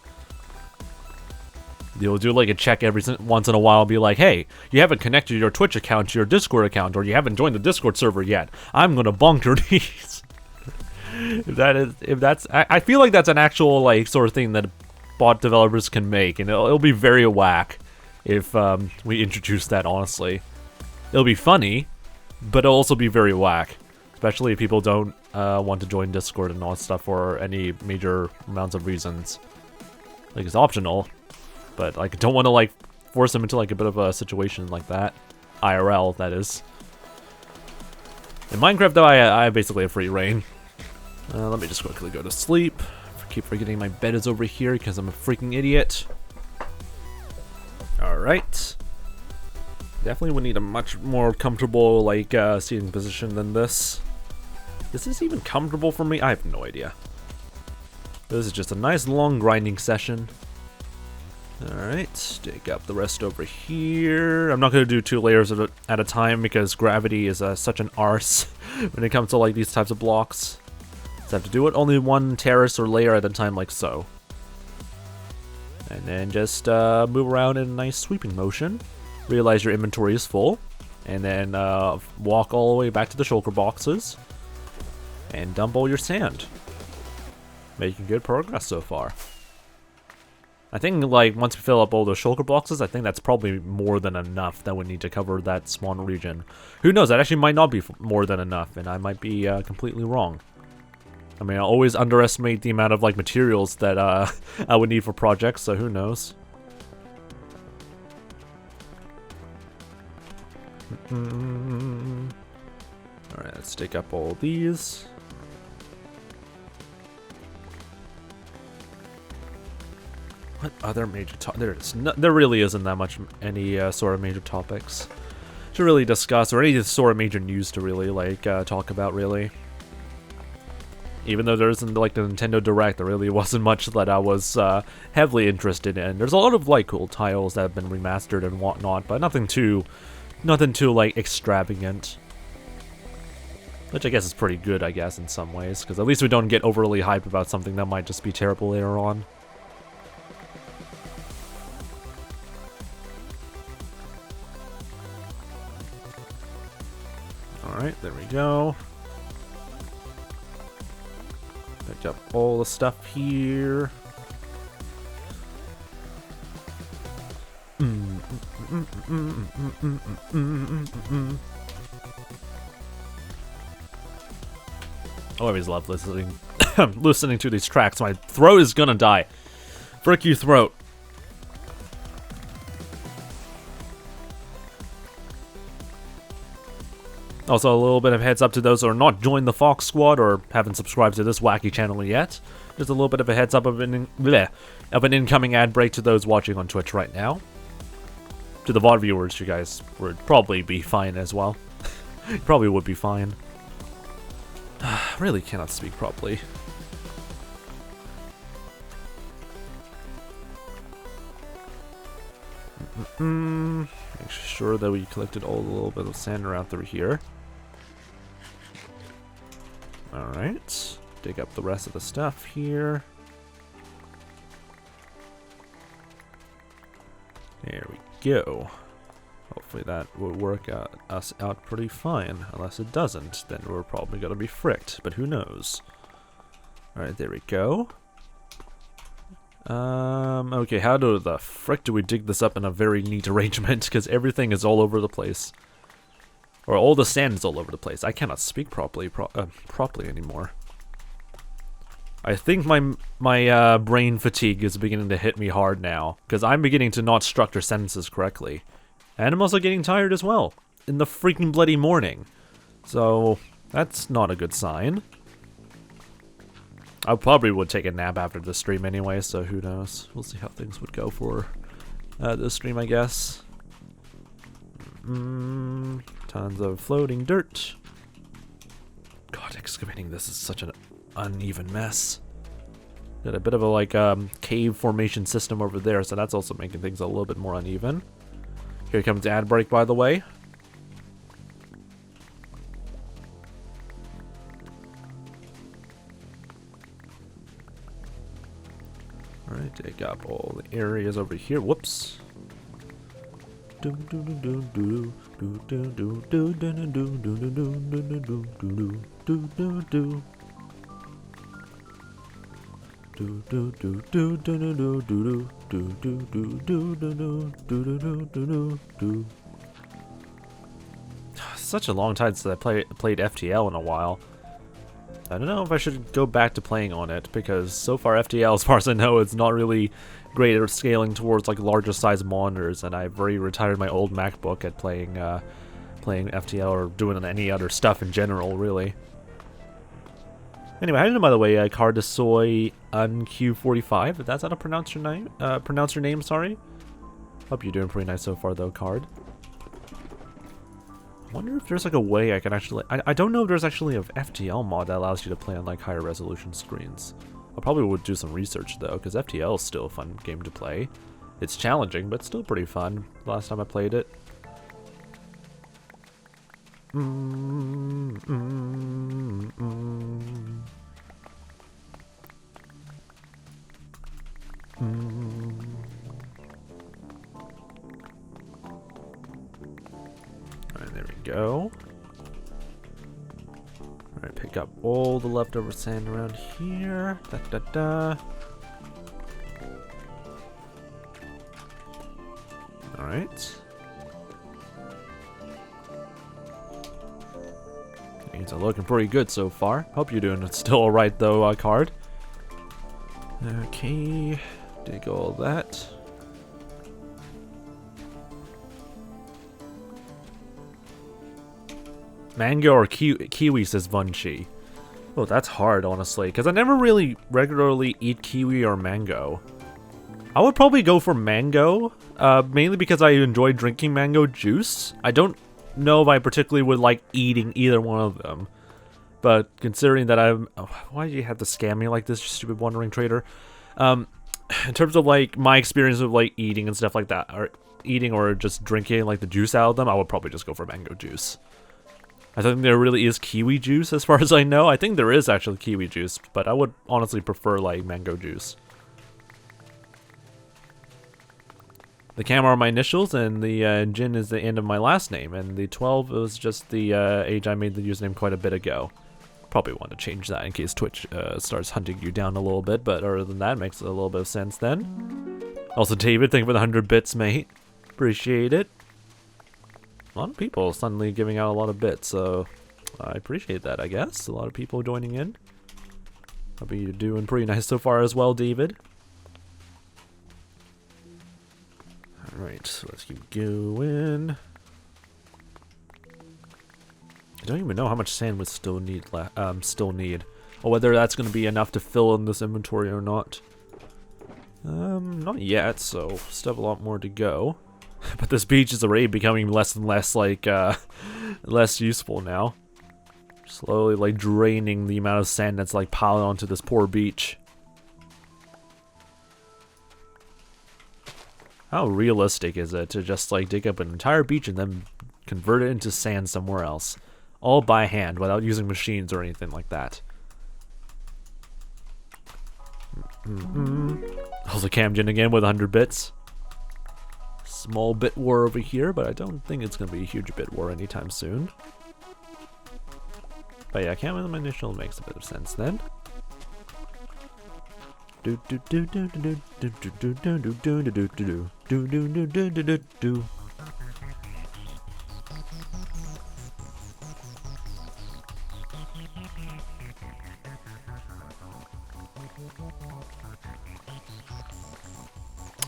You'll do like a check once in a while and be like, hey, you haven't connected your Twitch account to your Discord account, or you haven't joined the Discord server yet. I'm gonna bonk your knees. I feel like that's an actual like sort of thing that bot developers can make, and it'll be very whack if we introduce that, honestly. It'll be funny, but it'll also be very whack. Especially if people don't want to join Discord and all that stuff for any major amounts of reasons. Like, it's optional. But like, I don't want to like force them into like a bit of a situation like that. IRL, that is. In Minecraft, though, I have basically a free reign. Let me just quickly go to sleep. I keep forgetting my bed is over here because I'm a freaking idiot. Alright. Definitely would need a much more comfortable like seating position than this. Is this even comfortable for me? I have no idea. This is just a nice long grinding session. Alright, dig up the rest over here. I'm not going to do 2 layers at a time because gravity is such an arse when it comes to like these types of blocks. So I have to do it only 1 terrace or layer at a time like so. And then just move around in a nice sweeping motion. Realize your inventory is full. And then walk all the way back to the shulker boxes. And dump all your sand. Making good progress so far. I think, like, once we fill up all the shulker boxes, I think that's probably more than enough that we need to cover that spawn region. Who knows, that actually might not be more than enough, and I might be completely wrong. I mean, I always underestimate the amount of, like, materials that I would need for projects, so who knows. Alright, let's dig up all these. What other major there it is. No, there really isn't that much any sort of major topics to really discuss, or any sort of major news to really like talk about, really. Even though there isn't like the Nintendo Direct, there really wasn't much that I was heavily interested in. There's a lot of like cool titles that have been remastered and whatnot, but nothing too like extravagant. Which I guess is pretty good, I guess, in some ways, because at least we don't get overly hyped about something that might just be terrible later on. Alright, there we go. Picked up all the stuff here. I always love listening to these tracks. My throat is gonna die. Frick you, throat. Also, a little bit of heads up to those who are not joined the Fox Squad or haven't subscribed to this wacky channel yet. Just a little bit of a heads up of an incoming ad break to those watching on Twitch right now. To the VOD viewers, you guys would probably be fine as well. You probably would be fine. Really cannot speak properly. Make sure that we collected all the little bit of sand around through here. Alright. Dig up the rest of the stuff here. There we go. Hopefully that will work us out pretty fine. Unless it doesn't, then we're probably gonna be fricked, but who knows. Alright, there we go. Okay, how the frick do we dig this up in a very neat arrangement? Because everything is all over the place. Or all the sand is all over the place. I cannot speak properly anymore. I think my brain fatigue is beginning to hit me hard now. Because I'm beginning to not structure sentences correctly. And I'm also getting tired as well. In the freaking bloody morning. So, that's not a good sign. I probably would take a nap after the stream anyway, so who knows. We'll see how things would go for this stream, I guess. Tons of floating dirt. God, excavating this is such an uneven mess. Got a bit of a like cave formation system over there, so that's also making things a little bit more uneven. Here comes the ad break, by the way. Alright, dig up all the areas over here. Whoops. Such a long time since I played FTL in a while. I don't know if I should go back to playing on it, because so far FTL, as far as I know, it's not really great at scaling towards like larger size monitors, and I've already retired my old MacBook at playing FTL or doing any other stuff in general, really. Anyway, I don't know, by the way, 𝗦cie𝗰𝗶𝗹, if that's how to pronounce your name, sorry. Hope you're doing pretty nice so far, though, Card. I wonder if there's like a way I can actually... I don't know if there's actually an FTL mod that allows you to play on like higher resolution screens. I probably would do some research though, because FTL is still a fun game to play. It's challenging, but still pretty fun. Last time I played it. Alright, there we go. Alright, pick up all the leftover sand around here. Da da da. Alright. Things are looking pretty good so far. Hope you're doing still alright though, card. Okay. Dig all that. Mango or kiwi, says 𝗦cie. Oh, that's hard, honestly, because I never really regularly eat kiwi or mango. I would probably go for mango, mainly because I enjoy drinking mango juice. I don't know if I particularly would like eating either one of them. But considering that I'm... Oh, why do you have to scam me like this, you stupid wandering trader? In terms of like my experience of like eating and stuff like that, or eating or just drinking like the juice out of them, I would probably just go for mango juice. I think there really is kiwi juice as far as I know. I think there is actually kiwi juice, but I would honestly prefer like mango juice. The Cam are my initials, and the Jin is the end of my last name, and the 12 was just the age I made the username quite a bit ago. Probably want to change that in case Twitch starts hunting you down a little bit, but other than that, it makes a little bit of sense then. Also, David, thank you for the 100 bits, mate. Appreciate it. A lot of people suddenly giving out a lot of bits, so I appreciate that, I guess. A lot of people joining in. Hope you're doing pretty nice so far as well, David. Alright, so let's keep going. I don't even know how much sand we still need, or whether that's going to be enough to fill in this inventory or not. Not yet, so still have a lot more to go. But this beach is already becoming less and less, like, less useful now. Slowly, like, draining the amount of sand that's, like, piling onto this poor beach. How realistic is it to just, like, dig up an entire beach and then convert it into sand somewhere else? All by hand, without using machines or anything like that. Also, Camjin again with 100 bits. Small bit war over here, but I don't think it's going to be a huge bit war anytime soon. But yeah, Cam with my initial makes a bit of sense then.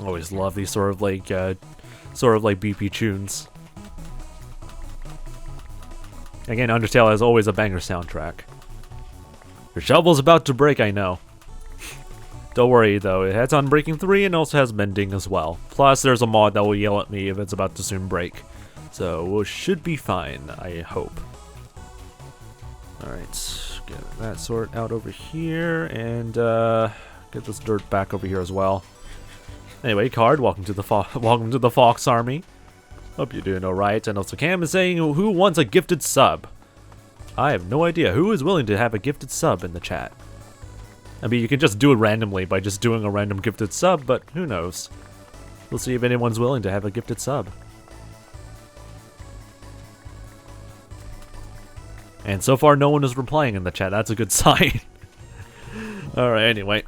Always love these sort of like BP tunes. Again, Undertale has always a banger soundtrack. Your shovel's about to break, I know. Don't worry though, it has Unbreaking 3 and also has Mending as well. Plus there's a mod that will yell at me if it's about to soon break. So we should be fine, I hope. Alright, get that sort out over here and get this dirt back over here as well. Anyway, Card, welcome to the Fox Army. Hope you're doing alright. And also Cam is saying, who wants a gifted sub? I have no idea. Who is willing to have a gifted sub in the chat? I mean, you can just do it randomly by just doing a random gifted sub, but who knows? We'll see if anyone's willing to have a gifted sub. And so far, no one is replying in the chat. That's a good sign. Alright, anyway.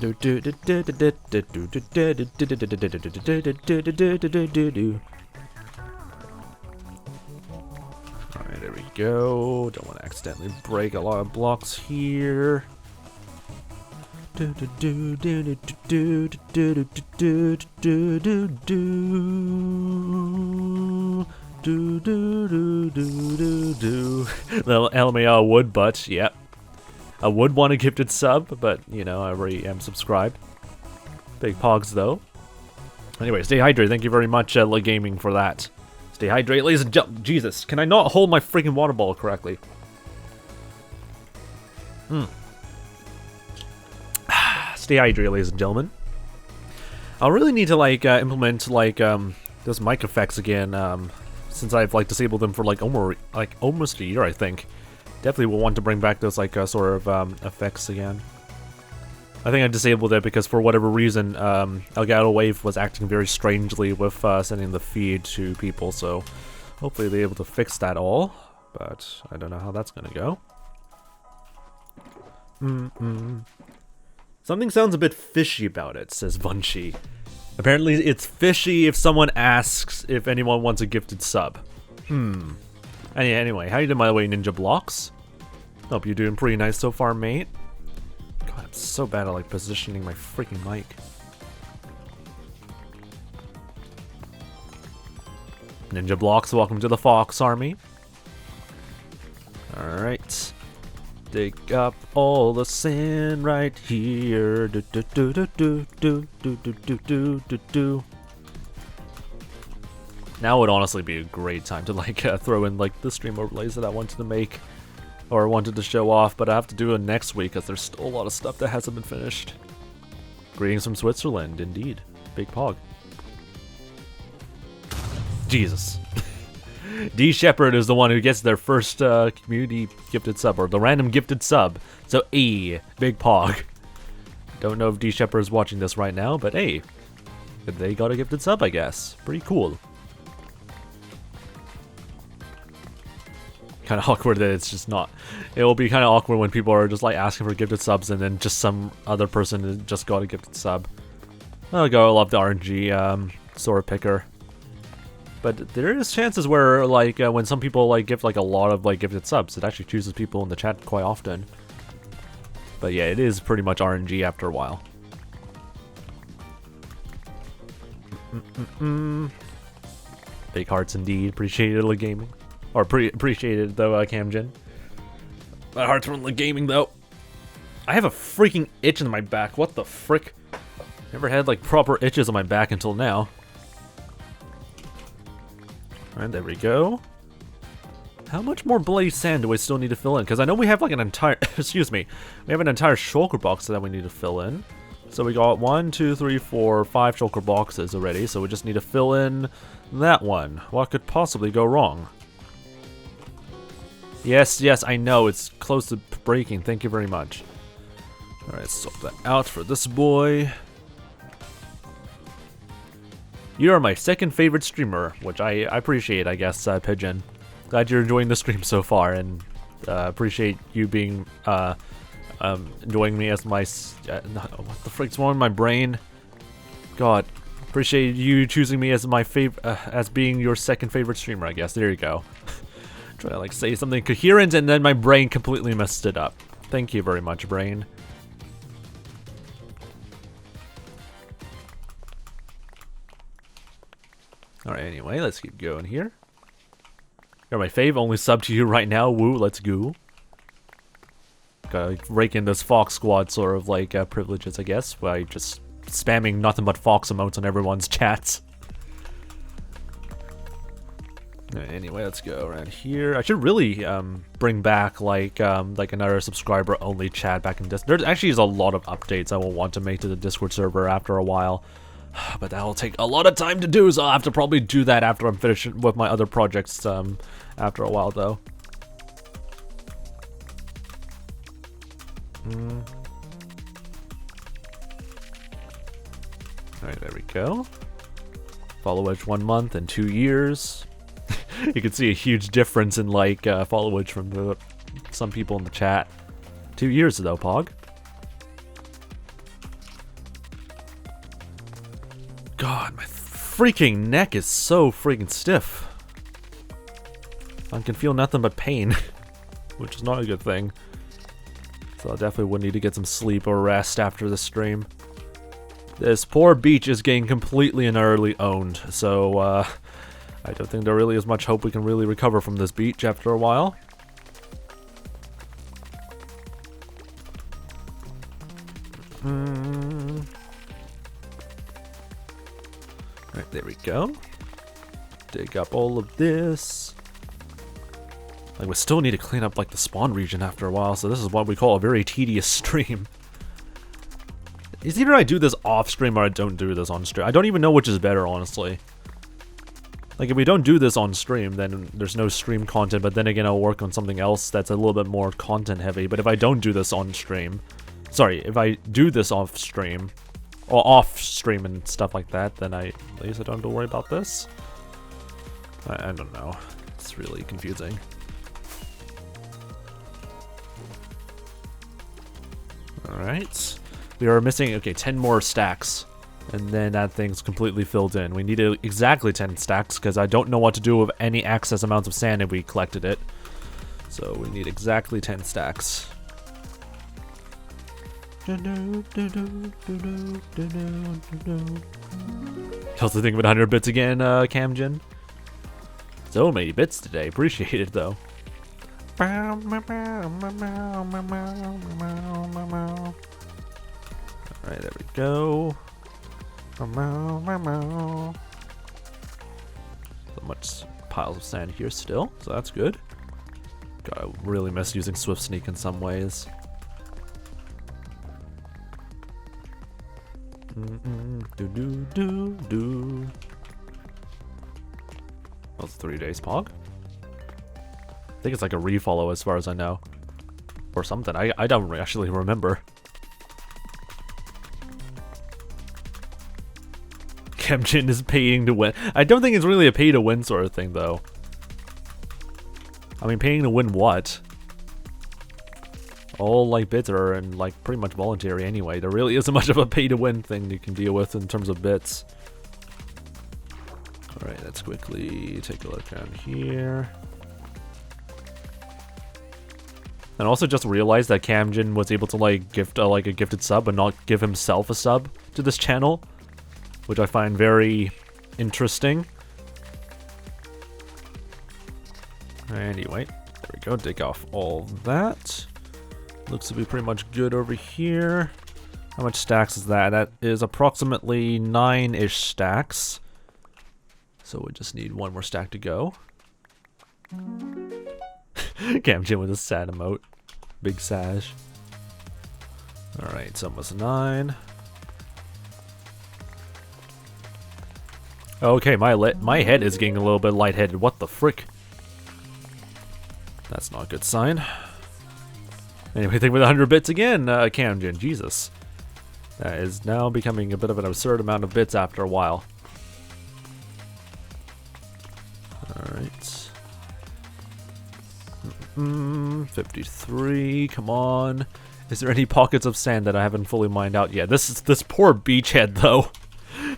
Alright, there we go. Don't want to accidentally break a lot of blocks here. Little LMAO would, but yep. I would want a gifted sub, but you know, I already am subscribed. Big pogs though. Anyway, stay hydrated. Thank you very much, Gaming, for that. Stay hydrated, ladies and gentlemen. Jesus, can I not hold my freaking water bottle correctly? stay hydrated, ladies and gentlemen. I'll really need to like implement like those mic effects again, since I've like disabled them for like almost a year, I think. Definitely will want to bring back those like sort of effects again. I think I disabled it because for whatever reason, Elgato Wave was acting very strangely with sending the feed to people, so hopefully they're able to fix that all, but I don't know how that's gonna go. Something sounds a bit fishy about it, says 𝗦cie. Apparently it's fishy if someone asks if anyone wants a gifted sub. Anyway, how you doing, by the way, Ninja Blocks? Hope you're doing pretty nice so far, mate. God, I'm so bad at like positioning my freaking mic. Ninja Blocks, welcome to the Fox Army. Alright. Dig up all the sand right here. Do do do do do do do do do do do do. Now would honestly be a great time to like throw in like the stream overlays that I wanted to make or wanted to show off, but I have to do it next week because there's still a lot of stuff that hasn't been finished. Greetings from Switzerland, indeed. Big Pog. Jesus. 𝗦cie𝗰𝗶 is the one who gets their first community gifted sub, or the random gifted sub. So, Big Pog. Don't know if 𝗦cie𝗰𝗶 is watching this right now, but hey, they got a gifted sub, I guess. Pretty cool. Kind of awkward that it's just not. It will be kind of awkward when people are just like asking for gifted subs and then just some other person just got a gifted sub. I'll go, I love the RNG sword picker. But there is chances where, like, when some people, like, give, like, a lot of, like, gifted subs, it actually chooses people in the chat quite often. But yeah, it is pretty much RNG after a while. Big hearts indeed. Appreciated the gaming. Or appreciated, though, Camjin. My hearts from the gaming, though. I have a freaking itch in my back. What the frick? Never had, like, proper itches on my back until now. Alright, there we go. How much more bloody sand do I still need to fill in? Because I know we have like an entire, excuse me, we have an entire shulker box that we need to fill in. So we got 1, 2, 3, 4, 5 shulker boxes already, so we just need to fill in that one. What could possibly go wrong? Yes, yes, I know, it's close to breaking, thank you very much. Alright, swap that out for this boy. You are my second favorite streamer, which I appreciate, I guess, Pigeon. Glad you're enjoying the stream so far, and appreciate you being enjoying me as my. What the frick's wrong with my brain? God, appreciate you choosing me as my favorite, as being your second favorite streamer. I guess there you go. Try to like say something coherent, and then my brain completely messed it up. Thank you very much, brain. Alright, anyway, let's keep going here. You're my fave, only sub to you right now. Woo, let's go. Gotta like, rake in this Fox Squad sort of like privileges, I guess, by just spamming nothing but Fox emotes on everyone's chats. Anyway, let's go around here. I should really bring back like another subscriber only chat back in Discord. There actually is a lot of updates I will want to make to the Discord server after a while. But that will take a lot of time to do, so I'll have to probably do that after I'm finished with my other projects after a while, though. Alright, there we go. Followage 1 month and 2 years. You can see a huge difference in, like, followage from some people in the chat. 2 years, though, Pog. God, my freaking neck is so freaking stiff. I can feel nothing but pain, which is not a good thing. So I definitely would need to get some sleep or rest after this stream. This poor beach is getting completely and utterly owned, so I don't think there really is much hope we can really recover from this beach after a while. Right, there we go. Dig up all of this. Like, we still need to clean up, like, the spawn region after a while, so this is what we call a very tedious stream. It's either I do this off stream or I don't do this on stream. I don't even know which is better, honestly. Like, if we don't do this on stream, then there's no stream content, but then again, I'll work on something else that's a little bit more content heavy. But if I don't do this on stream, sorry, if I do this off stream, or off stream and stuff like that, then at least I don't have to worry about this. I don't know. It's really confusing. Alright. We are missing, okay, 10 more stacks. And then that thing's completely filled in. We need exactly 10 stacks because I don't know what to do with any excess amounts of sand if we collected it. So we need exactly 10 stacks. How's the thing with 100 bits again, Camjin? So many bits today. Appreciate it, though. Alright, there we go. So much piles of sand here still, so that's good. God, I really miss using Swift Sneak in some ways. That was 3 days, Pog. I think it's like a refollow as far as I know. Or something. I don't actually remember. Kemjin is paying to win. I don't think it's really a pay to win sort of thing, though. I mean, paying to win what? All, like, bits are and like pretty much voluntary anyway. There really isn't much of a pay to win thing you can deal with in terms of bits. Alright, let's quickly take a look down here. And also just realized that Camjin was able to like gift like a gifted sub and not give himself a sub to this channel, which I find very interesting. Anyway, there we go. Take off all that. Looks to be pretty much good over here. How much stacks is that? That is approximately 9-ish stacks. So we just need one more stack to go. Camjin with a sad emote. Big sash. Alright, it's almost 9. Okay, my head is getting a little bit lightheaded. What the frick? That's not a good sign. Anyway, think with 100 bits again, Camjin. Jesus. That is now becoming a bit of an absurd amount of bits after a while. Alright. 53, come on. Is there any pockets of sand that I haven't fully mined out yet? This poor beachhead, though.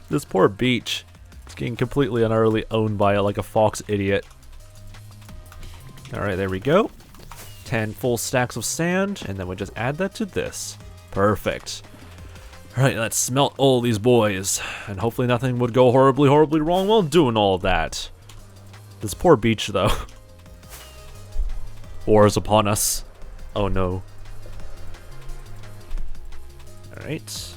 This poor beach. It's getting completely and utterly owned by like a fox idiot. Alright, there we go. 10 full stacks of sand, and then we just add that to this. Perfect. Alright, let's smelt all these boys. And hopefully nothing would go horribly, horribly wrong while doing all of that. This poor beach, though. War is upon us. Oh no. Alright.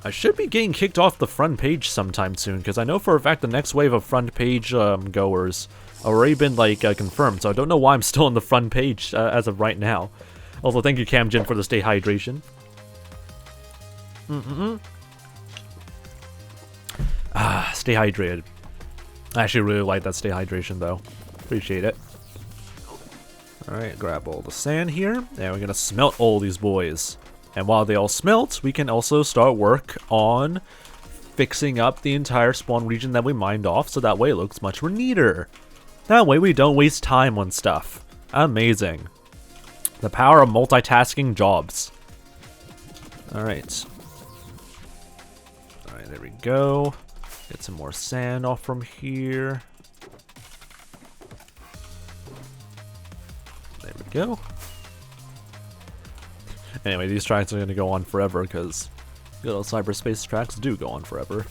I should be getting kicked off the front page sometime soon, because I know for a fact the next wave of front page goers have already been like confirmed, so I don't know why I'm still on the front page as of right now. Also, thank you Camjin for the stay hydration. Stay hydrated. I actually really like that stay hydration though. Appreciate it. Alright, grab all the sand here, and we're gonna smelt all these boys. And while they all smelt, we can also start work on fixing up the entire spawn region that we mined off, so that way it looks much more neater. That way we don't waste time on stuff. Amazing. The power of multitasking jobs. Alright. Alright, there we go. Get some more sand off from here. There we go. Anyway, these tracks are going to go on forever because good old cyberspace tracks do go on forever.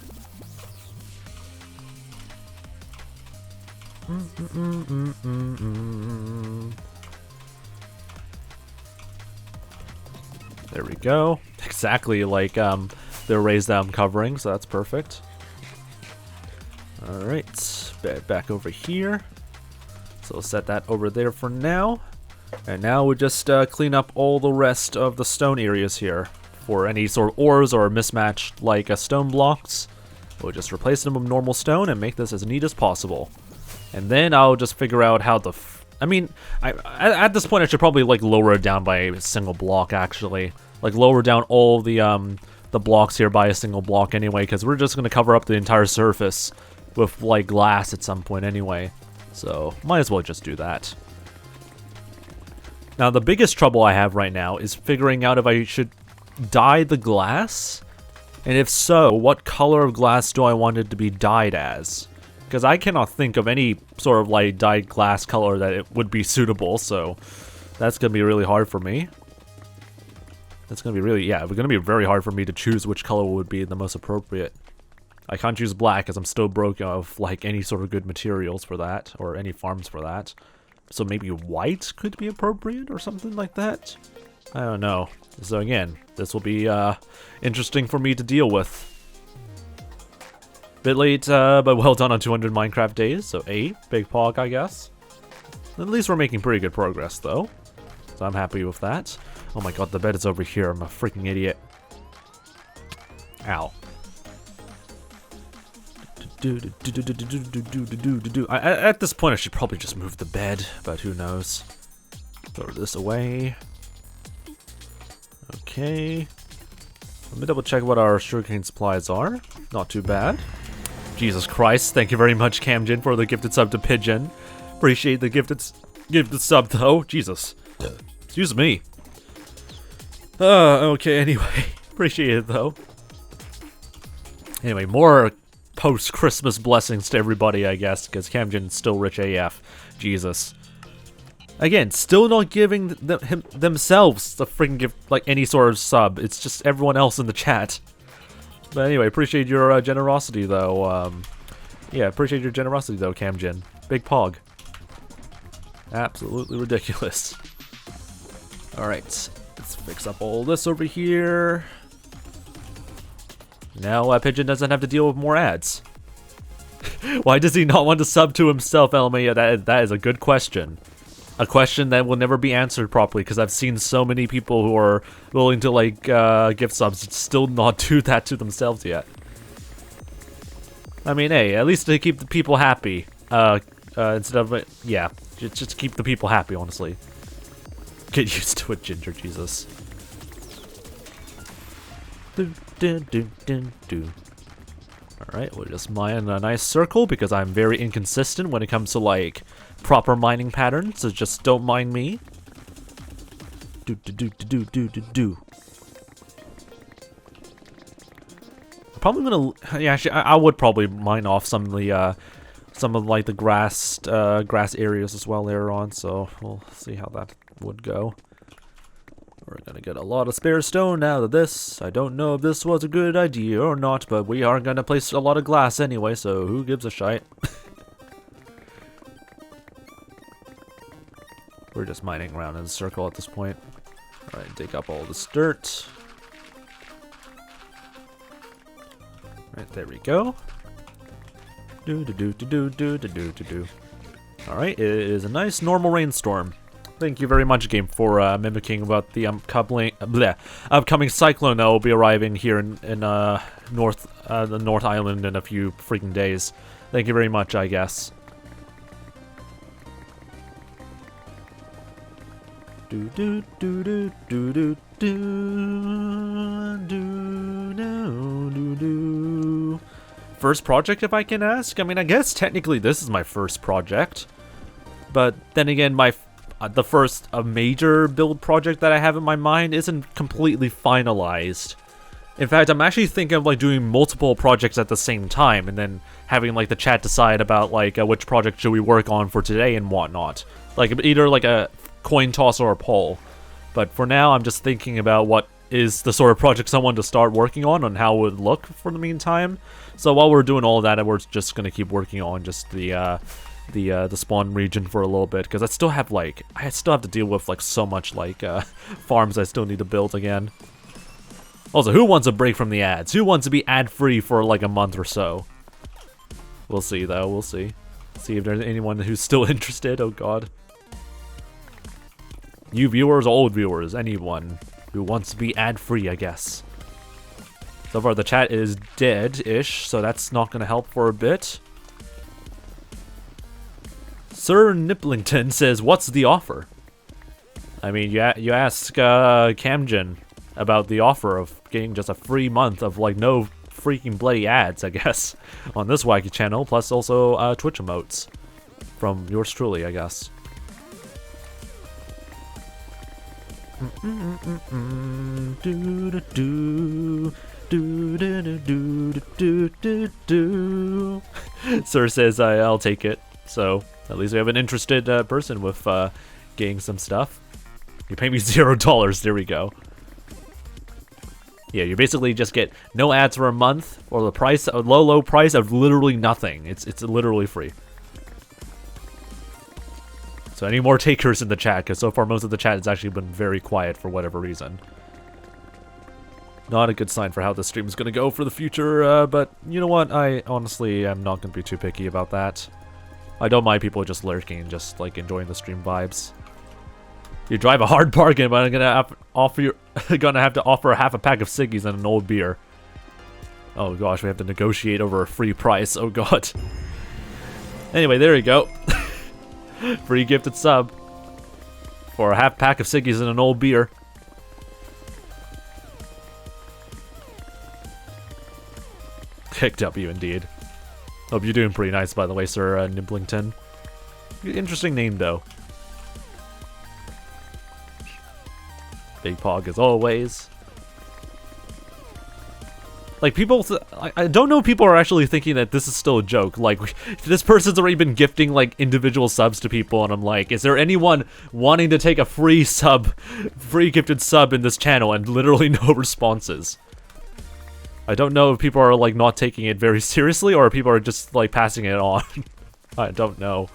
There we go. Exactly like the arrays that I'm covering, so that's perfect. Alright, back over here. So we'll set that over there for now. And now we just clean up all the rest of the stone areas here for any sort of ores or mismatched like stone blocks. We'll just replace them with normal stone and make this as neat as possible. And then I'll just figure out how the... I mean, at this point I should probably like lower it down by a single block actually. Like lower down all the blocks here by a single block anyway, because we're just going to cover up the entire surface with like glass at some point anyway. So might as well just do that. Now the biggest trouble I have right now is figuring out if I should dye the glass, and if so, what color of glass do I want it to be dyed as? Because I cannot think of any sort of like dyed glass color that it would be suitable, so that's going to be really hard for me. That's going to be really, yeah, it's going to be very hard for me to choose which color would be the most appropriate. I can't choose black because I'm still broke of like any sort of good materials for that, or any farms for that. So maybe white could be appropriate or something like that? I don't know. So again, this will be interesting for me to deal with. Bit late, but well done on 200 Minecraft days, so big pog, I guess. At least we're making pretty good progress, though. So I'm happy with that. Oh my god, the bed is over here. I'm a freaking idiot. Ow. At this point, I should probably just move the bed, but who knows. Throw this away. Okay. Let me double check what our sugarcane supplies are. Not too bad. Jesus Christ, thank you very much, Camjin, for the gifted sub to Pigeon. Appreciate the gifted sub, though. Jesus. Excuse me. Okay, anyway. Appreciate it, though. Anyway, more post-Christmas blessings to everybody, I guess, because Camjin's still rich AF. Jesus. Again, still not giving themselves the freaking gift, like any sort of sub. It's just everyone else in the chat. But anyway, appreciate your generosity, though. Yeah, appreciate your generosity, though, Camjin. Big pog. Absolutely ridiculous. Alright, let's fix up all this over here. Now Pigeon doesn't have to deal with more ads. Why does he not want to sub to himself, LMA? That is a good question. A question that will never be answered properly, because I've seen so many people who are willing to like gift subs still not do that to themselves yet. I mean, hey, at least to keep the people happy. Instead of yeah, just keep the people happy. Honestly, get used to it, Ginger. Jesus. Alright, we'll just mine a nice circle because I'm very inconsistent when it comes to like proper mining patterns, so just don't mind me. Probably gonna, yeah, actually, I would probably mine off some of the grass areas as well later on, so we'll see how that would go. We're gonna get a lot of spare stone out of this. I don't know if this was a good idea or not, but we are gonna place a lot of glass anyway, so who gives a shite? We're just mining around in a circle at this point. Alright, dig up all this dirt. Right, there we go. Alright, it is a nice normal rainstorm. Thank you very much, game, for mimicking about the upcoming cyclone that will be arriving here in the North Island in a few freaking days. Thank you very much, I guess. First project, if I can ask? I mean, I guess technically this is my first project, but then again, the first major build project that I have in my mind isn't completely finalized. In fact, I'm actually thinking of like doing multiple projects at the same time, and then having like the chat decide about like which project should we work on for today and whatnot. Like either like a coin toss or a poll. But for now, I'm just thinking about what is the sort of projects I want to start working on and how it would look for the meantime. So while we're doing all that, we're just gonna keep working on just the spawn region for a little bit, because I still have to deal with like so much like farms I still need to build again. Also, who wants a break from the ads? Who wants to be ad free for like a month or so? We'll see though. We'll see. See if there's anyone who's still interested. Oh god. New viewers, old viewers, anyone. who wants to be ad-free, I guess. So far, the chat is dead-ish, so that's not going to help for a bit. Sir Nipplington says, what's the offer? I mean, you ask Camgen about the offer of getting just a free month of, like, no freaking bloody ads, I guess, on this wacky channel, plus also Twitch emotes from yours truly, I guess. Sir says I'll take it, so at least we have an interested person with getting some stuff. You pay me $0, there we go. Yeah, you basically just get no ads for a month, or the price, a low price of literally nothing. It's literally free. So any more takers in the chat, because so far most of the chat has actually been very quiet for whatever reason. Not a good sign for how this stream is going to go for the future, but you know what? I honestly am not going to be too picky about that. I don't mind people just lurking and just like enjoying the stream vibes. You drive a hard bargain, but I'm gonna have to offer half a pack of ciggies and an old beer. Oh gosh, we have to negotiate over a free price. Oh god. Anyway, there you go. Free gifted sub for a half pack of ciggies and an old beer. FHW indeed. Hope you're doing pretty nice, by the way, Sir Nibblington. Interesting name, though. Big Pog as always. Like, people... I don't know if people are actually thinking that this is still a joke. Like, this person's already been gifting, like, individual subs to people, and I'm like, is there anyone wanting to take a free gifted sub in this channel, and literally no responses? I don't know if people are, like, not taking it very seriously, or if people are just, like, passing it on. I don't know.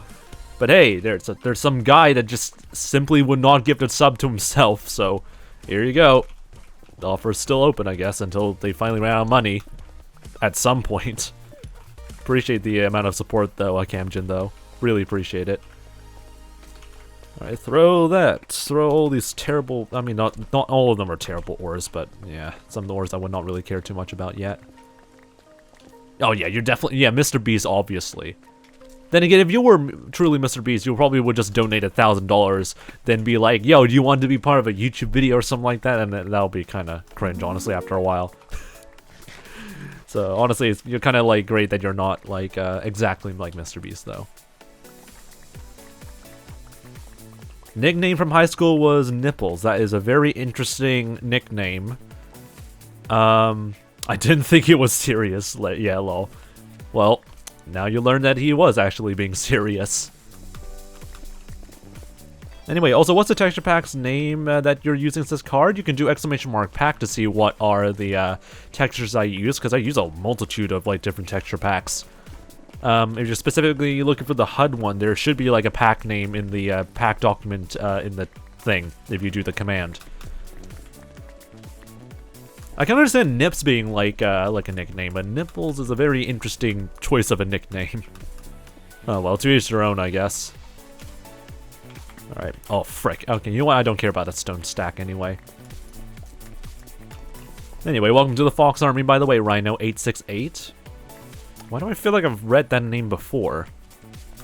But hey, there's some guy that just simply would not gift a sub to himself, so here you go. The offer is still open, I guess, until they finally run out of money at some point. Appreciate the amount of support, though, Camgen, though. Really appreciate it. Alright, throw that. Throw all these terrible... I mean, not all of them are terrible ores, but yeah, some of the ores I would not really care too much about yet. Oh yeah, you're definitely... Yeah, Mr. Beast, obviously. Then again, if you were truly Mr. Beast, you probably would just donate $1,000, then be like, yo, do you want to be part of a YouTube video or something like that? And that'll be kind of cringe, honestly, after a while. So, honestly, you're kind of, like, great that you're not, like, exactly like Mr. Beast, though. Nickname from high school was Nipples. That is a very interesting nickname. I didn't think it was serious. Yeah, lol. Well... Now you learn that he was actually being serious. Anyway, also, what's the texture pack's name that you're using as this card? You can do !pack to see what are the textures I use, because I use a multitude of like different texture packs. If you're specifically looking for the HUD one, there should be like a pack name in the pack document in the thing, if you do the command. I can understand Nips being like a nickname, but Nipples is a very interesting choice of a nickname. Oh well, to each their own, I guess. Alright. Oh, frick. Okay, you know what? I don't care about that stone stack anyway. Anyway, welcome to the Fox Army, by the way, Rhino868. Why do I feel like I've read that name before?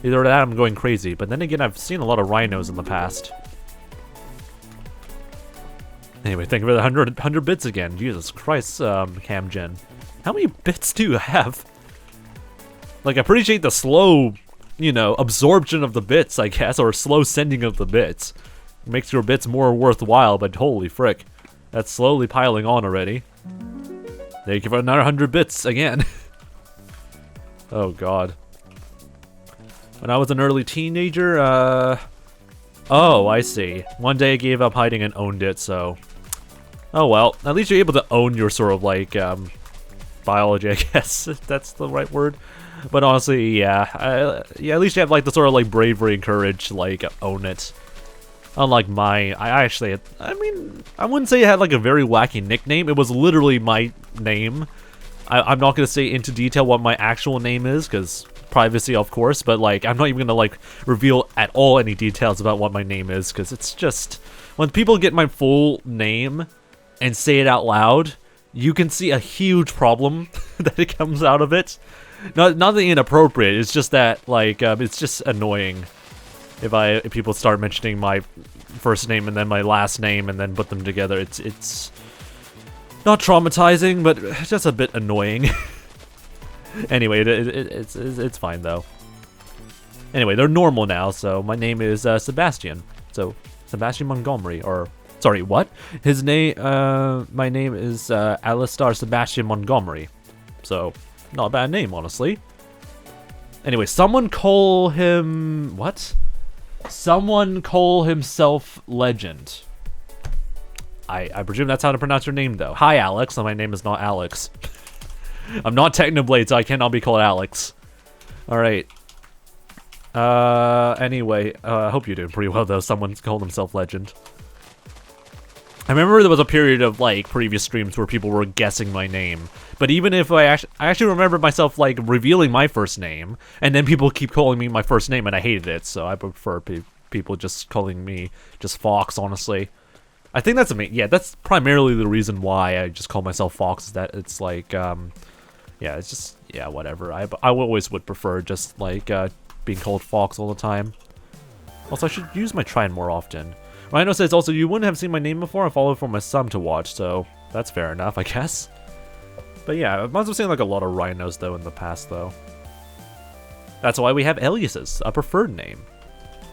Either that or I'm going crazy, but then again, I've seen a lot of rhinos in the past. Anyway, thank you for the 100 bits again. Jesus Christ, Camgen. How many bits do you have? Like, I appreciate the slow, you know, absorption of the bits, I guess, or slow sending of the bits. It makes your bits more worthwhile, but holy frick. That's slowly piling on already. Thank you for another 100 bits again. Oh, God. When I was an early teenager, oh, I see. One day I gave up hiding and owned it, so... Oh well, at least you're able to own your sort of like, biology, I guess, if that's the right word. But honestly, yeah, yeah, at least you have like the sort of like bravery and courage to like own it. Unlike mine, I actually had, I mean, I wouldn't say it had like a very wacky nickname. It was literally my name. I'm not going to say into detail what my actual name is, because privacy, of course, but like, I'm not even going to like reveal at all any details about what my name is, because it's just, when people get my full name, and say it out loud, you can see a huge problem that it comes out of it. Nothing inappropriate. It's just that, like, it's just annoying if people start mentioning my first name and then my last name and then put them together. It's not traumatizing, but just a bit annoying. Anyway, it's fine though. Anyway, they're normal now. So my name is Sebastian. So Sebastian Montgomery, or sorry, what? His name? My name is Alistair Sebastian Montgomery. So not a bad name, honestly. Anyway, someone call him what? Someone call himself Legend. I presume that's how to pronounce your name, though. Hi, Alex. My name is not Alex. I'm not Technoblade, so I cannot be called Alex. Alright. Anyway, I hope you're doing pretty well, though. Someone's called himself Legend. I remember there was a period of, like, previous streams where people were guessing my name. But even if I actually remember myself, like, revealing my first name, and then people keep calling me my first name, and I hated it, so I prefer people just calling me just Fox, honestly. I think that's yeah, that's primarily the reason why I just call myself Fox, is that it's like, yeah, it's just, yeah, whatever. I always would prefer just, like, being called Fox all the time. Also, I should use my Trine more often. Rhino says also, you wouldn't have seen my name before, I followed for my son to watch, so that's fair enough, I guess. But yeah, I've also seen like a lot of Rhinos though in the past though. That's why we have aliases, a preferred name.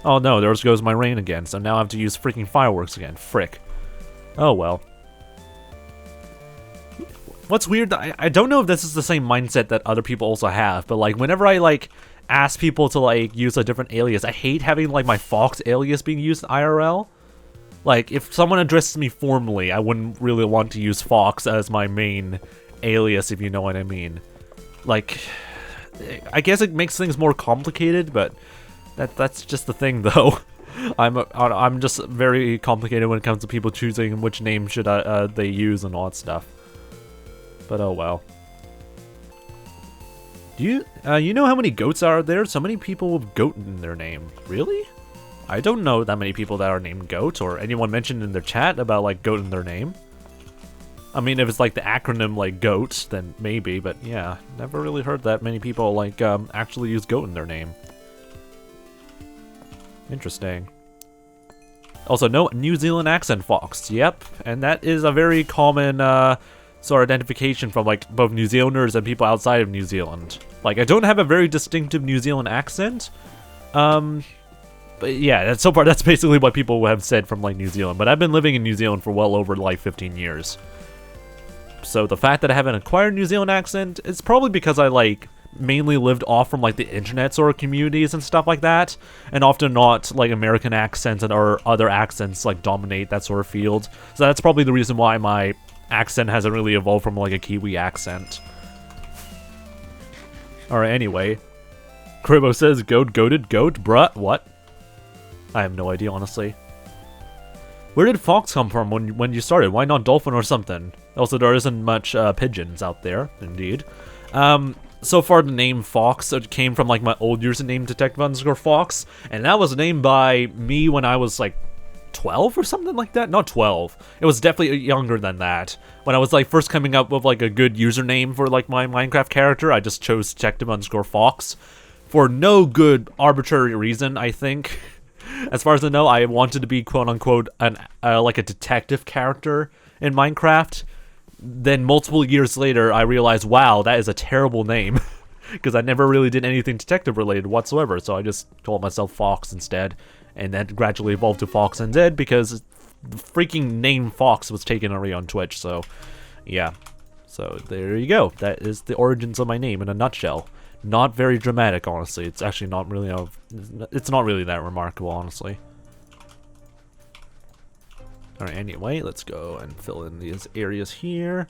Oh no, there goes my rain again, so now I have to use freaking fireworks again, frick. Oh well. What's weird, I don't know if this is the same mindset that other people also have, but like whenever I like ask people to like use a different alias, I hate having like my Fox alias being used IRL. Like, if someone addresses me formally, I wouldn't really want to use Fox as my main alias, if you know what I mean. Like, I guess it makes things more complicated, but that's just the thing, though. I'm just very complicated when it comes to people choosing which name should they use and all that stuff. But oh well. Do you know how many goats are there? So many people with goat in their name. Really? I don't know that many people that are named Goat, or anyone mentioned in their chat about, like, Goat in their name. I mean, if it's, like, the acronym, like, GOAT, then maybe, but yeah, never really heard that many people, like, actually use Goat in their name. Interesting. Also, no New Zealand accent Fox. Yep, and that is a very common, sort of identification from, like, both New Zealanders and people outside of New Zealand. Like, I don't have a very distinctive New Zealand accent, but yeah, so far that's basically what people have said from like New Zealand. But I've been living in New Zealand for well over like 15 years. So the fact that I haven't acquired New Zealand accent is probably because I like mainly lived off from like the internet sort of communities and stuff like that. And often not like American accents or other accents like dominate that sort of field. So that's probably the reason why my accent hasn't really evolved from like a Kiwi accent. Alright, anyway. 𝗦cie𝗰𝗶𝗹 says, goated, goat, bruh, what? I have no idea, honestly. Where did Fox come from when you started? Why not dolphin or something? Also, there isn't much pigeons out there, indeed. So far, the name Fox came from like my old username _Fox, and that was named by me when I was like 12 or something like that. Not 12. It was definitely younger than that. When I was like first coming up with like a good username for like my Minecraft character, I just chose _Fox for no good arbitrary reason, I think. As far as I know, I wanted to be quote-unquote like a detective character in Minecraft. Then multiple years later, I realized, wow, that is a terrible name. Because I never really did anything detective-related whatsoever, so I just called myself Fox instead. And then gradually evolved to FoxNZ because the freaking name Fox was taken already on Twitch, so yeah. So there you go. That is the origins of my name in a nutshell. Not very dramatic, honestly. It's actually not really it's not really that remarkable, honestly. Alright, anyway, let's go and fill in these areas here.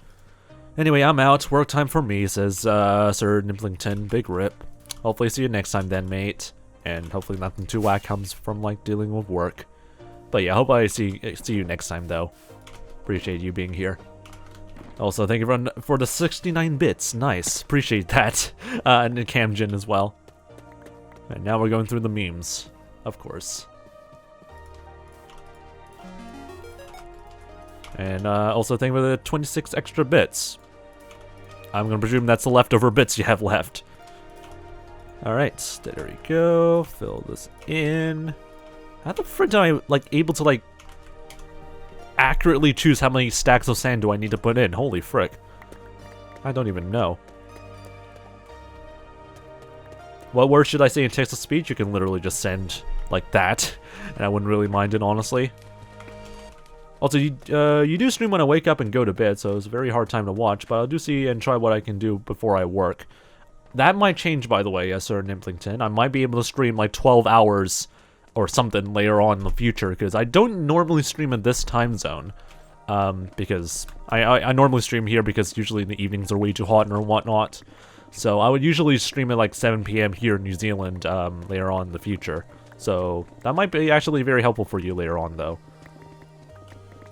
Anyway, I'm out. Work time for me, says Sir Nimplington. Big rip. Hopefully see you next time then, mate. And hopefully nothing too whack comes from, like, dealing with work. But yeah, hope I see you next time, though. Appreciate you being here. Also, thank you for the 69 bits. Nice. Appreciate that. And Camjin as well. And now we're going through the memes. Of course. And also thank you for the 26 extra bits. I'm gonna presume that's the leftover bits you have left. Alright, there we go. Fill this in. How the frick am I, like, able to, like, accurately choose how many stacks of sand do I need to put in? Holy frick. I don't even know. What word should I say in text-to-speech? You can literally just send like that, and I wouldn't really mind it, honestly. Also, you do stream when I wake up and go to bed, so it's a very hard time to watch, but I'll do see and try what I can do before I work. That might change, by the way, Sir Nimplington. I might be able to stream like 12 hours or something later on in the future, because I don't normally stream in this time zone. Because I normally stream here because usually the evenings are way too hot and whatnot. So I would usually stream at like 7 p.m. here in New Zealand later on in the future. So that might be actually very helpful for you later on, though.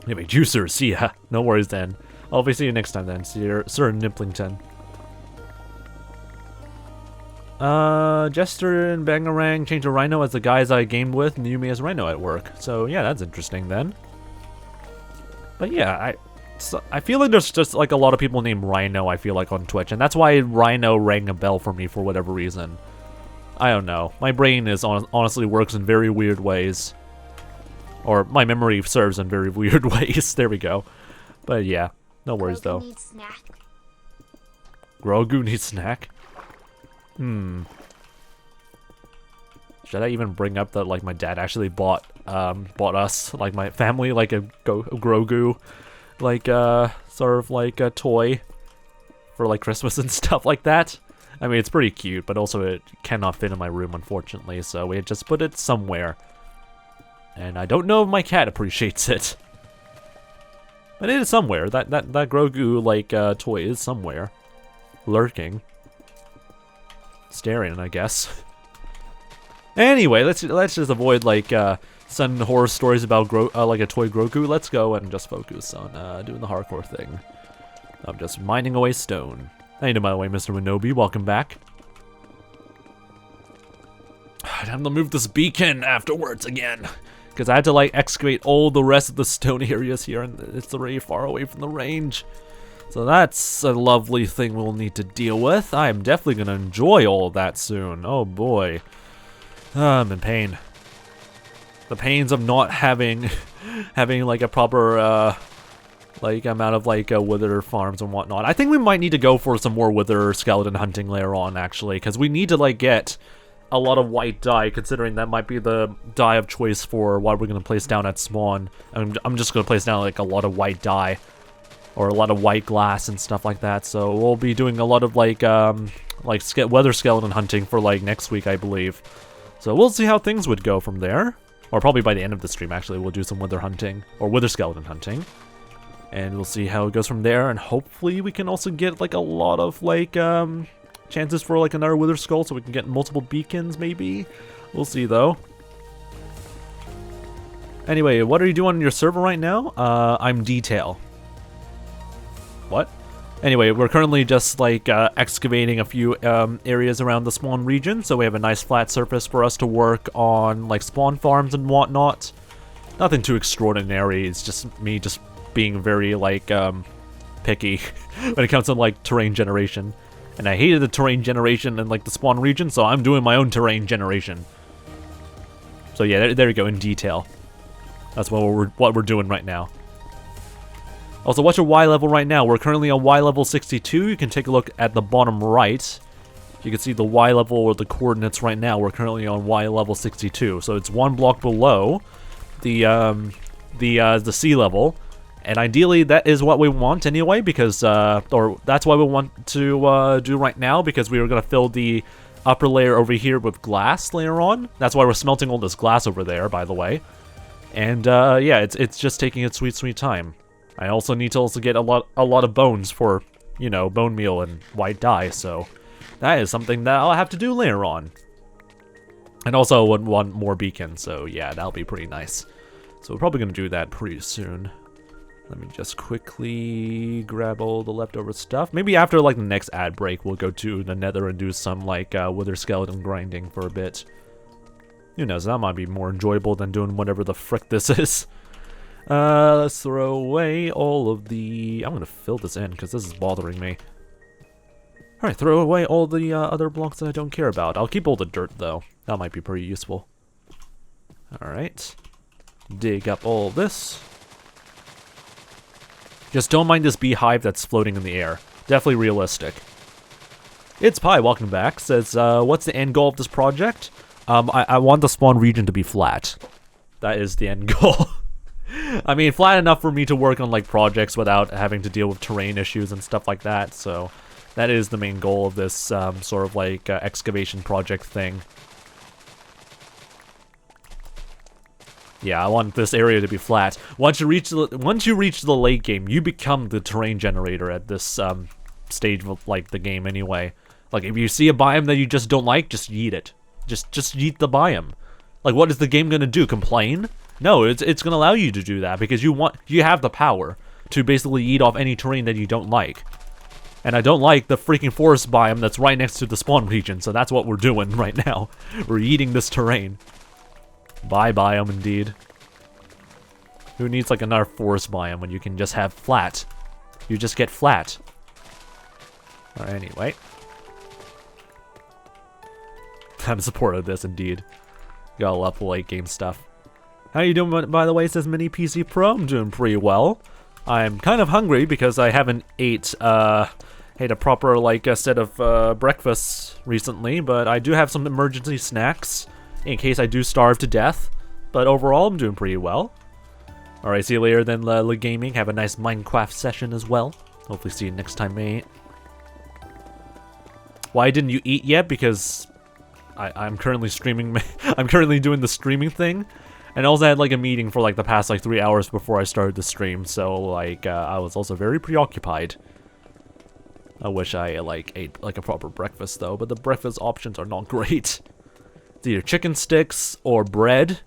Anyway, juicer, see ya. No worries then. I'll be see you next time then, Sir Nimplington. Jester and Bangarang changed to Rhino as the guys I gamed with knew me as Rhino at work. So yeah, that's interesting then. But yeah, I feel like there's just like a lot of people named Rhino, I feel like, on Twitch, and that's why Rhino rang a bell for me for whatever reason. I don't know. My brain is honestly works in very weird ways. Or my memory serves in very weird ways. There we go. But yeah, no worries though. Needs snack. Grogu needs snack? Should I even bring up that like my dad actually bought us, like my family, like a Grogu, like sort of like a toy for like Christmas and stuff like that? I mean, it's pretty cute, but also it cannot fit in my room, unfortunately, so we just put it somewhere. And I don't know if my cat appreciates it. But it is somewhere. That Grogu like toy is somewhere. Lurking. Staring, I guess. Anyway, let's just avoid like some horror stories about like a toy Grogu. Let's go and just focus on doing the hardcore thing. I'm just mining away stone. How you doing, by the way, Mr. Winobi? Welcome back. Time to move this beacon afterwards again, because I had to like excavate all the rest of the stone areas here, and it's already far away from the range. So that's a lovely thing we'll need to deal with. I am definitely gonna enjoy all of that soon. Oh boy. I'm in pain. The pains of not having like a proper like amount of like wither farms and whatnot. I think we might need to go for some more wither skeleton hunting later on, actually, because we need to like get a lot of white dye, considering that might be the dye of choice for what we're gonna place down at spawn. I'm just gonna place down like a lot of white dye, or a lot of white glass and stuff like that. So we'll be doing a lot of like wither skeleton hunting for like next week, I believe. So we'll see how things would go from there. Or probably by the end of the stream, actually, we'll do some wither hunting, or wither skeleton hunting. And we'll see how it goes from there, and hopefully we can also get like a lot of like chances for like another wither skull, so we can get multiple beacons maybe. We'll see though. Anyway, what are you doing on your server right now? I'm detail. What? Anyway, we're currently just like excavating a few areas around the spawn region, so we have a nice flat surface for us to work on like spawn farms and whatnot. Nothing too extraordinary, it's just me just being very like picky when it comes to like terrain generation. And I hated the terrain generation in like the spawn region, so I'm doing my own terrain generation. So yeah, there you go, in detail. That's what we're doing right now. Also, what's your Y level right now? We're currently on Y level 62. You can take a look at the bottom right. You can see the Y level or the coordinates right now. We're currently on Y level 62. So it's one block below the sea level. And ideally, that is what we want anyway, because, or that's what we want to do right now, because we were going to fill the upper layer over here with glass later on. That's why we're smelting all this glass over there, by the way. And, yeah, it's just taking its sweet, sweet time. I also need to get a lot of bones for, you know, bone meal and white dye, so that is something that I'll have to do later on. And also I would want more beacons, so yeah, that'll be pretty nice. So we're probably going to do that pretty soon. Let me just quickly grab all the leftover stuff. Maybe after like the next ad break, we'll go to the nether and do some like wither skeleton grinding for a bit. Who knows, that might be more enjoyable than doing whatever the frick this is. Let's throw away all of the... I'm gonna fill this in because this is bothering me. Alright, throw away all the other blocks that I don't care about. I'll keep all the dirt though. That might be pretty useful. Alright. Dig up all this. Just don't mind this beehive that's floating in the air. Definitely realistic. It's Pi, welcome back. Says, what's the end goal of this project? I want the spawn region to be flat. That is the end goal. I mean, flat enough for me to work on, like, projects without having to deal with terrain issues and stuff like that, so... That is the main goal of this, sort of, like, excavation project thing. Yeah, I want this area to be flat. Once you reach the late game, you become the terrain generator at this, stage of, like, the game anyway. Like, if you see a biome that you just don't like, just yeet it. Just yeet the biome. Like, what is the game gonna do? Complain? No, it's gonna allow you to do that because you have the power to basically eat off any terrain that you don't like. And I don't like the freaking forest biome that's right next to the spawn region, so that's what we're doing right now. We're eating this terrain. Bye biome indeed. Who needs like another forest biome when you can just have flat? You just get flat. Alright, anyway. I'm supportive of this indeed. Gotta love the late game stuff. How you doing, by the way, says Mini PC Pro? I'm doing pretty well. I'm kind of hungry because I haven't ate a proper, like, set of breakfasts recently, but I do have some emergency snacks in case I do starve to death. But overall, I'm doing pretty well. Alright, see you later then, Gaming. Have a nice Minecraft session as well. Hopefully see you next time, mate. Why didn't you eat yet? Because I'm currently streaming. I'm currently doing the streaming thing. And also I had like a meeting for like the past like 3 hours before I started the stream, so like I was also very preoccupied. I wish I like ate like a proper breakfast though, but the breakfast options are not great. It's either chicken sticks or bread.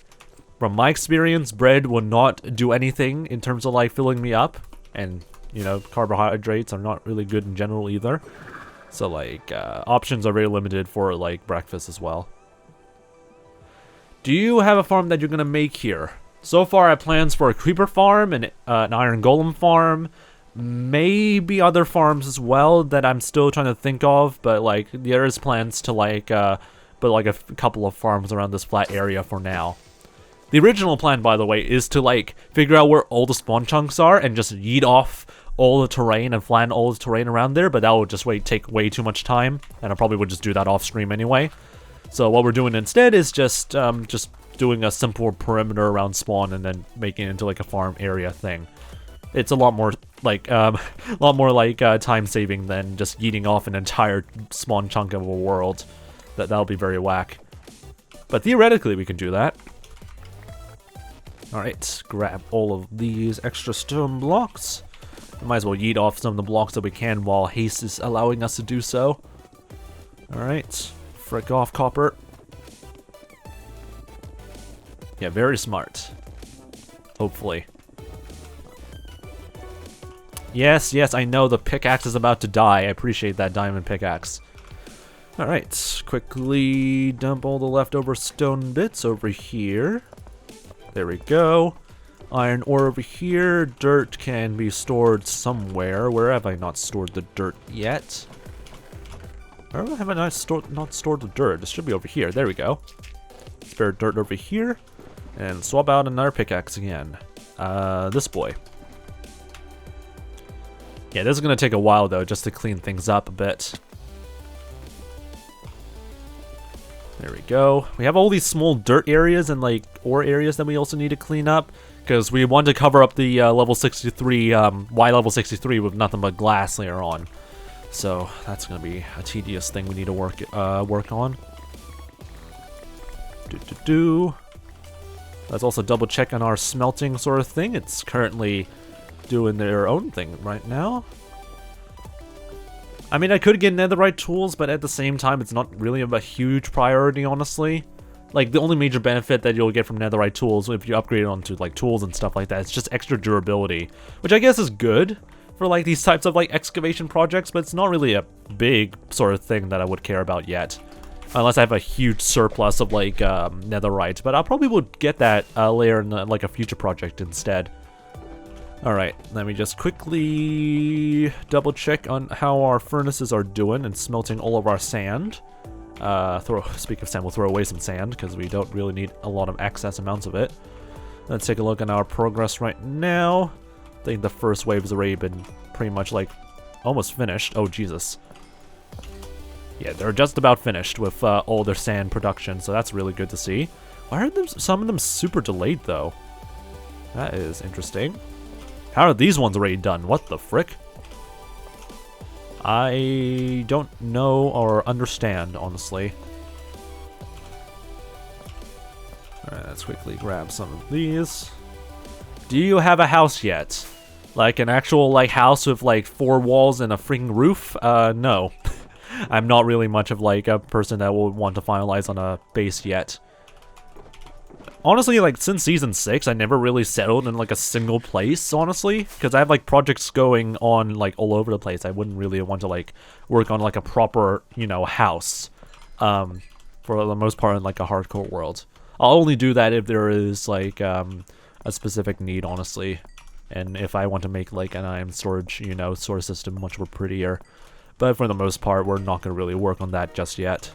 From my experience, bread will not do anything in terms of like filling me up, and you know, carbohydrates are not really good in general either. So like options are very limited for like breakfast as well. Do you have a farm that you're gonna make here? So far, I have plans for a creeper farm and an iron golem farm, maybe other farms as well that I'm still trying to think of. But like, there is plans to like put like a couple of farms around this flat area for now. The original plan, by the way, is to like figure out where all the spawn chunks are and just yeet off all the terrain and flatten all the terrain around there. But that would just take way too much time, and I probably would just do that off stream anyway. So what we're doing instead is just doing a simple perimeter around spawn and then making it into like a farm area thing. It's a lot more like time saving than just eating off an entire spawn chunk of a world. That'll be very whack. But theoretically we can do that. Alright, grab all of these extra stone blocks. We might as well yeet off some of the blocks that we can while haste is allowing us to do so. Alright. Frick off, copper. Yeah, very smart. Hopefully. Yes, I know the pickaxe is about to die. I appreciate that diamond pickaxe. Alright, quickly dump all the leftover stone bits over here. There we go. Iron ore over here. Dirt can be stored somewhere. Where have I not stored the dirt yet? Where have I not stored the dirt? This should be over here. There we go. Spare dirt over here. And swap out another pickaxe again. This boy. Yeah, this is going to take a while, though, just to clean things up a bit. There we go. We have all these small dirt areas and, like, ore areas that we also need to clean up. Because we want to cover up the level 63, Y level 63 with nothing but glass later on. So that's gonna be a tedious thing we need to work on. Let's also double check on our smelting sort of thing. It's currently doing their own thing right now. I mean, I could get netherite tools, but at the same time, it's not really a huge priority, honestly. Like, the only major benefit that you'll get from netherite tools, if you upgrade it onto, like, tools and stuff like that, it's just extra durability. Which I guess is good for, like, these types of, like, excavation projects, but it's not really a big sort of thing that I would care about yet. Unless I have a huge surplus of, like, netherite. But I probably would get that later in, like, a future project instead. Alright, let me just quickly double check on how our furnaces are doing and smelting all of our sand. Speak of sand, we'll throw away some sand because we don't really need a lot of excess amounts of it. Let's take a look at our progress right now. I think the first wave has already been pretty much like almost finished. Oh, Jesus. Yeah, they're just about finished with all their sand production, so that's really good to see. Why are some of them super delayed, though? That is interesting. How are these ones already done? What the frick? I don't know or understand, honestly. Alright, let's quickly grab some of these. Do you have a house yet? Like an actual like house with like 4 walls and a freaking roof? No. I'm not really much of like a person that will want to finalize on a base yet. Honestly, like, since Season 6, I never really settled in, like, a single place, honestly. Because I have, like, projects going on, like, all over the place. I wouldn't really want to, like, work on, like, a proper, you know, house. For the most part in, like, a hardcore world. I'll only do that if there is, like, a specific need, honestly. And if I want to make, like, an item storage, you know, storage system much more prettier. But for the most part, we're not going to really work on that just yet.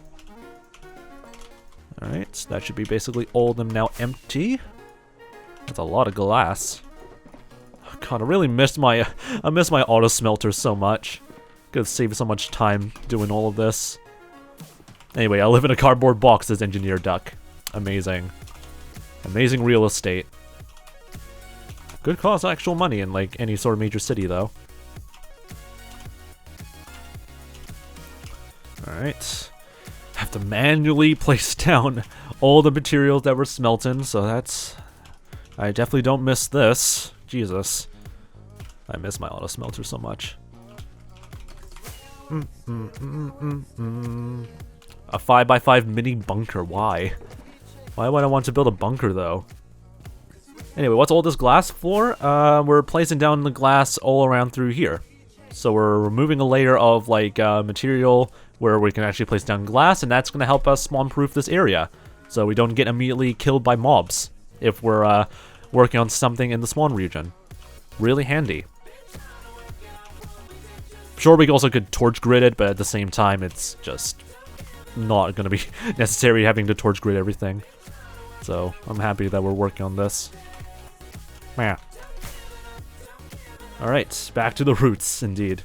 Alright, so that should be basically all of them now empty. That's a lot of glass. Oh, God, I really missed my auto smelter so much. Could save so much time doing all of this. Anyway, I live in a cardboard box as Engineer Duck. Amazing. Amazing real estate. Could cost actual money in like any sort of major city though. Alright. Have to manually place down all the materials that we're smelting, so that's... I definitely don't miss this. Jesus. I miss my auto smelter so much. A 5x5 mini bunker, why? Why would I want to build a bunker though? Anyway, what's all this glass for? We're placing down the glass all around through here. So we're removing a layer of like material where we can actually place down glass, and that's going to help us spawn-proof this area. So we don't get immediately killed by mobs if we're working on something in the spawn region. Really handy. Sure, we also could torch grid it, but at the same time, it's just not going to be necessary having to torch grid everything. So I'm happy that we're working on this. Yeah. Alright, back to the roots, indeed.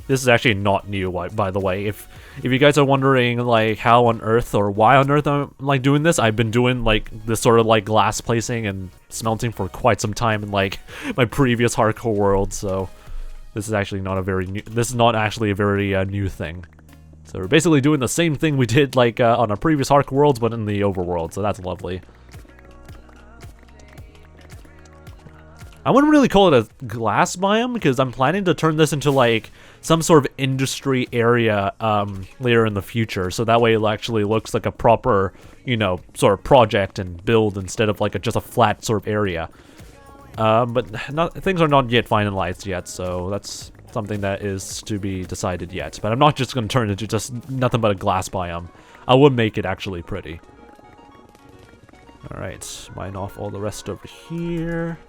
This is actually not new, by the way. If you guys are wondering, like, how on earth or why on earth I'm, like, doing this, I've been doing, like, this sort of, like, glass placing and smelting for quite some time in, like, my previous hardcore world, so this is actually not a very new... This is not actually a very new thing. So we're basically doing the same thing we did, like, on our previous hardcore worlds, but in the overworld, so that's lovely. I wouldn't really call it a glass biome, because I'm planning to turn this into, like, some sort of industry area later in the future, so that way it actually looks like a proper, you know, sort of project and build instead of, like, just a flat sort of area. But things are not yet finalized yet, so that's something that is to be decided yet. But I'm not just going to turn it into just nothing but a glass biome. I would make it actually pretty. Alright, mine off all the rest over here.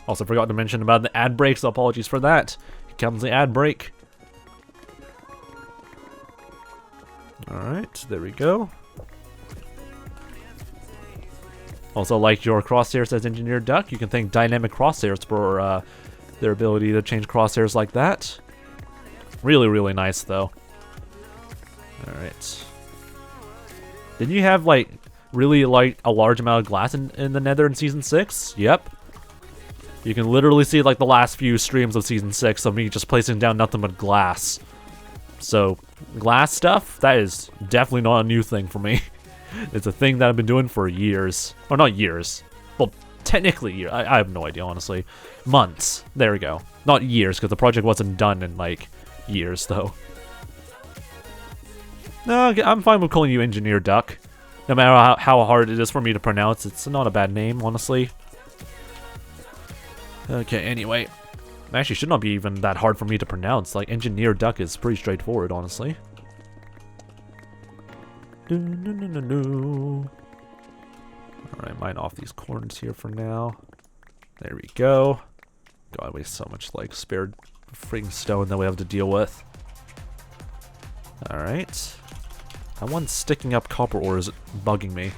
Also forgot to mention about the ad break, so apologies for that. Here comes the ad break. Alright, there we go. Also, like your crosshairs as Engineer Duck, you can thank Dynamic Crosshairs for their ability to change crosshairs like that. Really, really nice, though. Alright. Didn't you have, like, really, like, a large amount of glass in the Nether in Season 6? Yep. You can literally see, like, the last few streams of Season 6 of me just placing down nothing but glass. So, glass stuff, that is definitely not a new thing for me. It's a thing that I've been doing for years. Or not years. Well, technically years. I have no idea, honestly. Months. There we go. Not years, because the project wasn't done in, like, years, though. No, I'm fine with calling you Engineer Duck. No matter how hard it is for me to pronounce, it's not a bad name, honestly. Okay, anyway. Actually, should not be even that hard for me to pronounce. Like, Engineer Duck is pretty straightforward, honestly. Alright, Mine off these corners here for now. There we go. God, I waste so much like spared freaking stone that we have to deal with. Alright. That one sticking up copper ore is bugging me.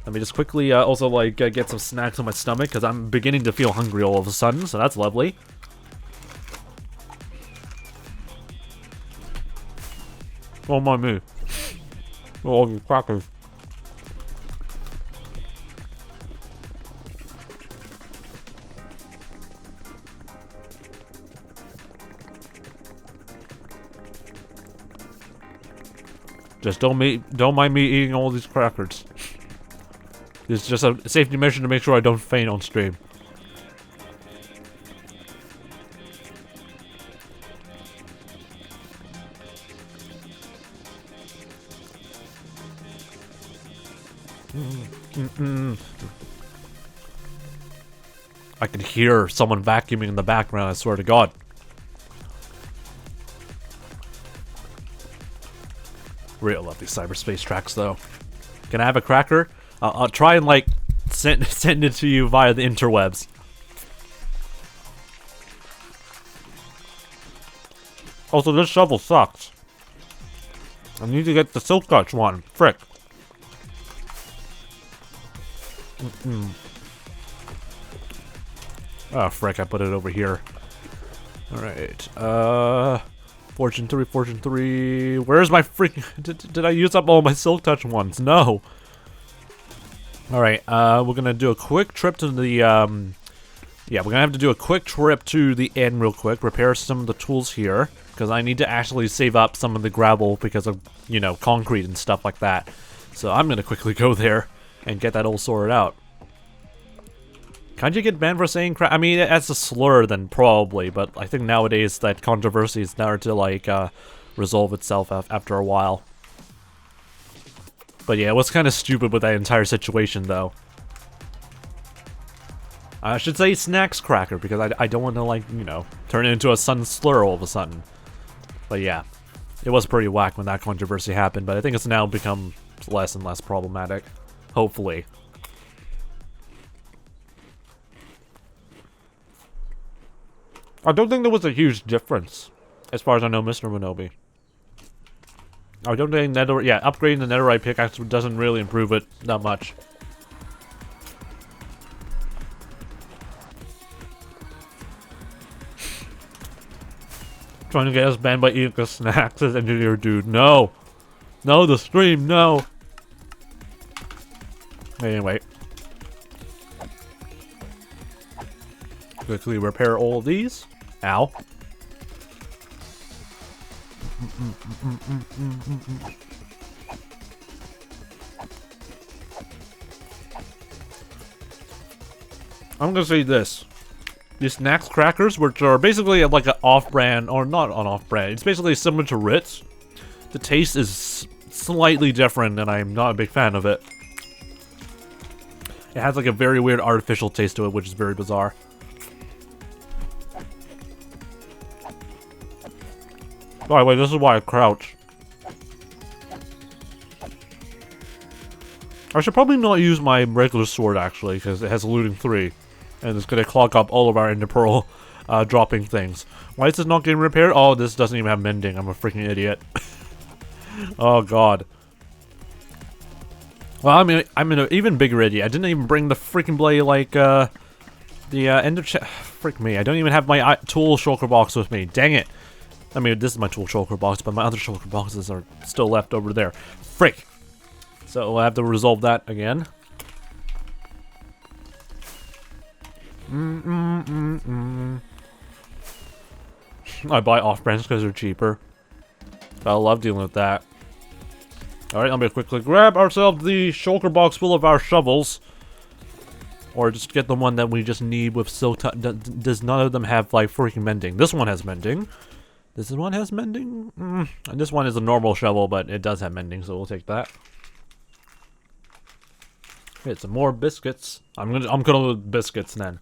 Let me just quickly also like get some snacks on my stomach because I'm beginning to feel hungry all of a sudden, so that's lovely. Oh my me. All these crackers. Just don't mind me eating all these crackers. It's just a safety measure to make sure I don't faint on stream. I can hear someone vacuuming in the background, I swear to God. Real love these cyberspace tracks, though. Can I have a cracker? I'll try and, like, send it to you via the interwebs. Also, this shovel sucks. I need to get the silk touch one. Frick. Oh, frick, I put it over here. Alright, Fortune 3, Fortune 3... Where's my freaking... Did I use up all my silk touch ones? No! Alright, we're gonna do a quick trip to the, yeah, we're gonna have to do a quick trip to the inn real quick, repair some of the tools here, because I need to actually save up some of the gravel because of, you know, concrete and stuff like that. So I'm gonna quickly go there and get that all sorted out. Can't you get banned for saying crap? I mean, as a slur, then probably, but I think nowadays that controversy is starting to, like, resolve itself after a while. But yeah, it was kind of stupid with that entire situation, though. I should say snacks cracker, because I don't want to, like, you know, turn it into a sudden slur all of a sudden. But yeah, it was pretty whack when that controversy happened, but I think it's now become less and less problematic. Hopefully. I don't think there was a huge difference, as far as I know, Mr. Minobi. I don't think upgrading the netherite pickaxe doesn't really improve it that much. Trying to get us banned by eating the snacks as engineer dude. No! No, the stream, no! Anyway. Quickly repair all of these. Ow. I'm gonna say this. These snacks crackers, which are basically like an off-brand, or not an off-brand, it's basically similar to Ritz. The taste is slightly different, and I'm not a big fan of it. It has like a very weird artificial taste to it, which is very bizarre. By the way, this is why I crouch. I should probably not use my regular sword, actually, because it has looting 3. And it's going to clog up all of our ender pearl dropping things. Why is this not getting repaired? Oh, this doesn't even have mending. I'm a freaking idiot. Oh, God. Well, I'm an even bigger idiot. I didn't even bring the freaking blade, like, the ender frick me. I don't even have my tool shulker box with me. Dang it. I mean, this is my tool shulker box, but my other shulker boxes are still left over there. Frick! So we'll have to resolve that again. I buy off-brands because they're cheaper. I love dealing with that. Alright, let me quickly grab ourselves the shulker box full of our shovels. Or just get the one that we just need with silk. Does none of them have, like, freaking mending? This one has mending. This one has mending? And this one is a normal shovel, but it does have mending, so we'll take that. Get some more biscuits. I'm gonna with biscuits then.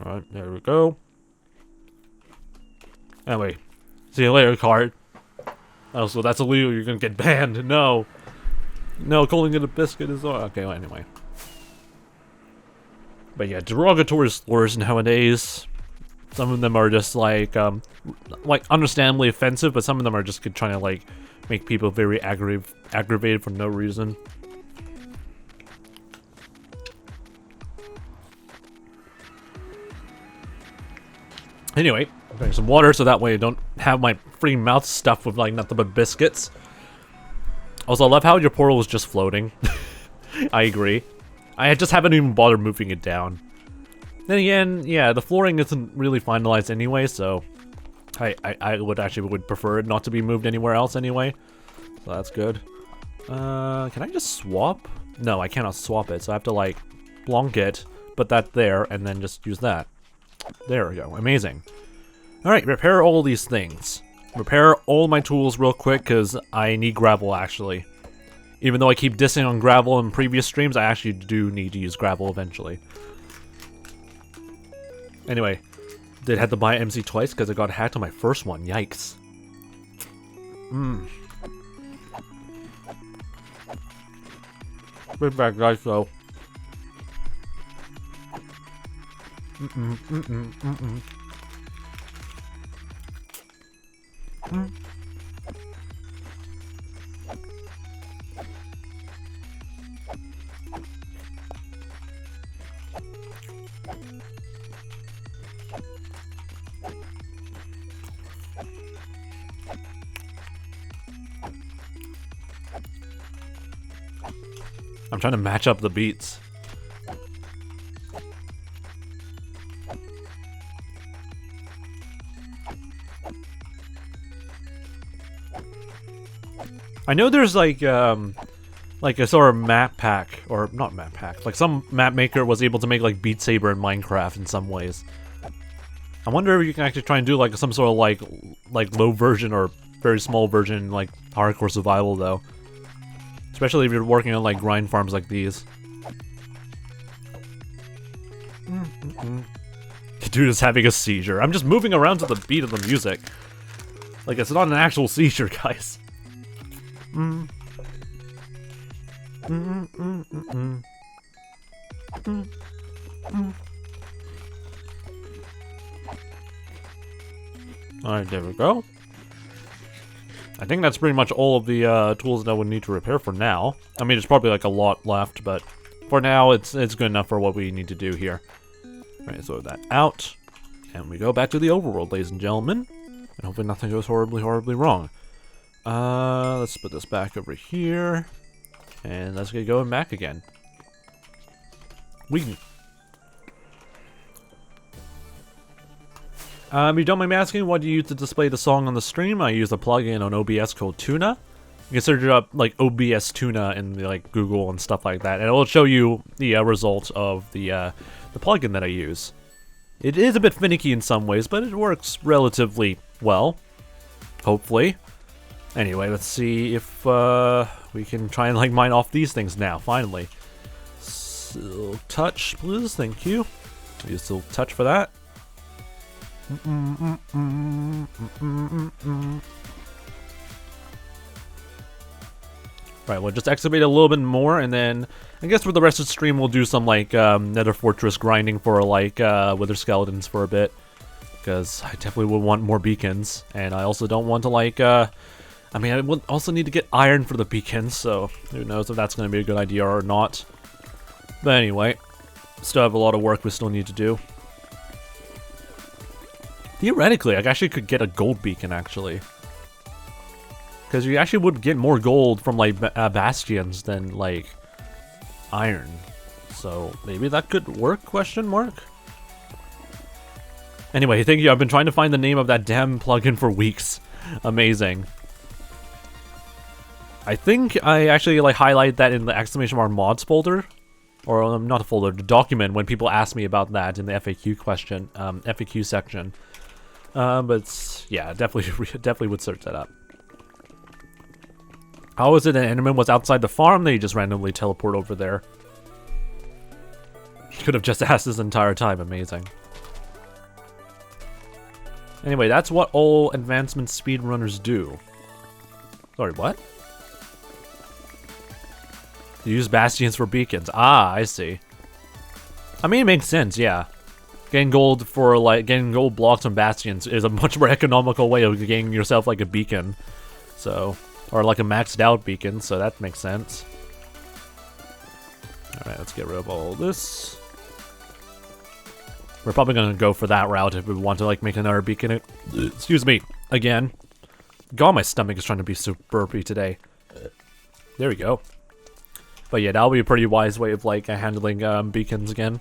Alright, there we go. Anyway, see you later, card. Oh, so that's illegal. You're gonna get banned. No. No, calling it a biscuit is... Okay, well, anyway. But yeah, derogatory slurs nowadays. Some of them are just like understandably offensive, but some of them are just trying to like make people very aggravated for no reason. Anyway, I'm getting some water so that way I don't have my freaking mouth stuffed with like nothing but biscuits. Also, I love how your portal was just floating. I agree. I just haven't even bothered moving it down. Then again, yeah, the flooring isn't really finalized anyway, so I would prefer it not to be moved anywhere else anyway. So that's good. Can I just swap? No, I cannot swap it, so I have to like blonk it, put that there, and then just use that. There we go. Amazing. Alright, repair all these things. Repair all my tools real quick, because I need gravel, actually. Even though I keep dissing on gravel in previous streams, I actually do need to use gravel eventually. Anyway, did have to buy MC twice because I got hacked on my first one. Yikes. Big bad guys, though. I'm trying to match up the beats. I know there's like a sort of map pack, or not map pack, like some map maker was able to make like Beat Saber in Minecraft in some ways. I wonder if you can actually try and do like some sort of like low version or very small version like hardcore survival though. Especially if you're working on like grind farms like these. The dude is having a seizure. I'm just moving around to the beat of the music. Like it's not an actual seizure, guys. Alright, there we go. I think that's pretty much all of the tools that I would need to repair for now. I mean, there's probably like a lot left, but for now, it's good enough for what we need to do here. Alright, so that out. And we go back to the overworld, ladies and gentlemen. And hopefully nothing goes horribly, horribly wrong. Let's put this back over here. And let's get going back again. You don't mind me asking, what do you use to display the song on the stream? I use a plugin on OBS called Tuna. You can search it up like OBS Tuna in the, like Google and stuff like that, and it will show you the result of the plugin that I use. It is a bit finicky in some ways, but it works relatively well. Hopefully. Anyway, let's see if we can try and like mine off these things now. Finally. Silk touch, please. Thank you. Use silk touch for that. Right, we'll just excavate a little bit more, and then I guess for the rest of the stream we'll do some like Nether Fortress grinding for like Wither Skeletons for a bit, because I definitely would want more beacons, and I also don't want to like I mean, I would also need to get iron for the beacons, so who knows if that's going to be a good idea or not. But anyway, still have a lot of work we still need to do. Theoretically, I actually could get a gold beacon, actually. Because you actually would get more gold from, like, bastions than, like, iron. So, maybe that could work, question mark? Anyway, thank you. I've been trying to find the name of that damn plugin for weeks. Amazing. I think I actually, like, highlight that in the exclamation mark mods folder. Or, not a folder, the document when people ask me about that in the FAQ question, FAQ section. But yeah, definitely would search that up. How is it an Enderman was outside the farm? They just randomly teleport over there. Could have just asked this entire time. Amazing. Anyway, that's what all advancement speedrunners do. Sorry, what? You use bastions for beacons. Ah, I see. I mean, it makes sense, yeah. Getting gold for, like, getting gold blocks on bastions is a much more economical way of getting yourself, like, a beacon. So, or like a maxed out beacon, so that makes sense. Alright, let's get rid of all this. We're probably gonna go for that route if we want to, like, make another beacon. Excuse me, again. God, my stomach is trying to be super burpy today. There we go. But yeah, that'll be a pretty wise way of, like, handling beacons again.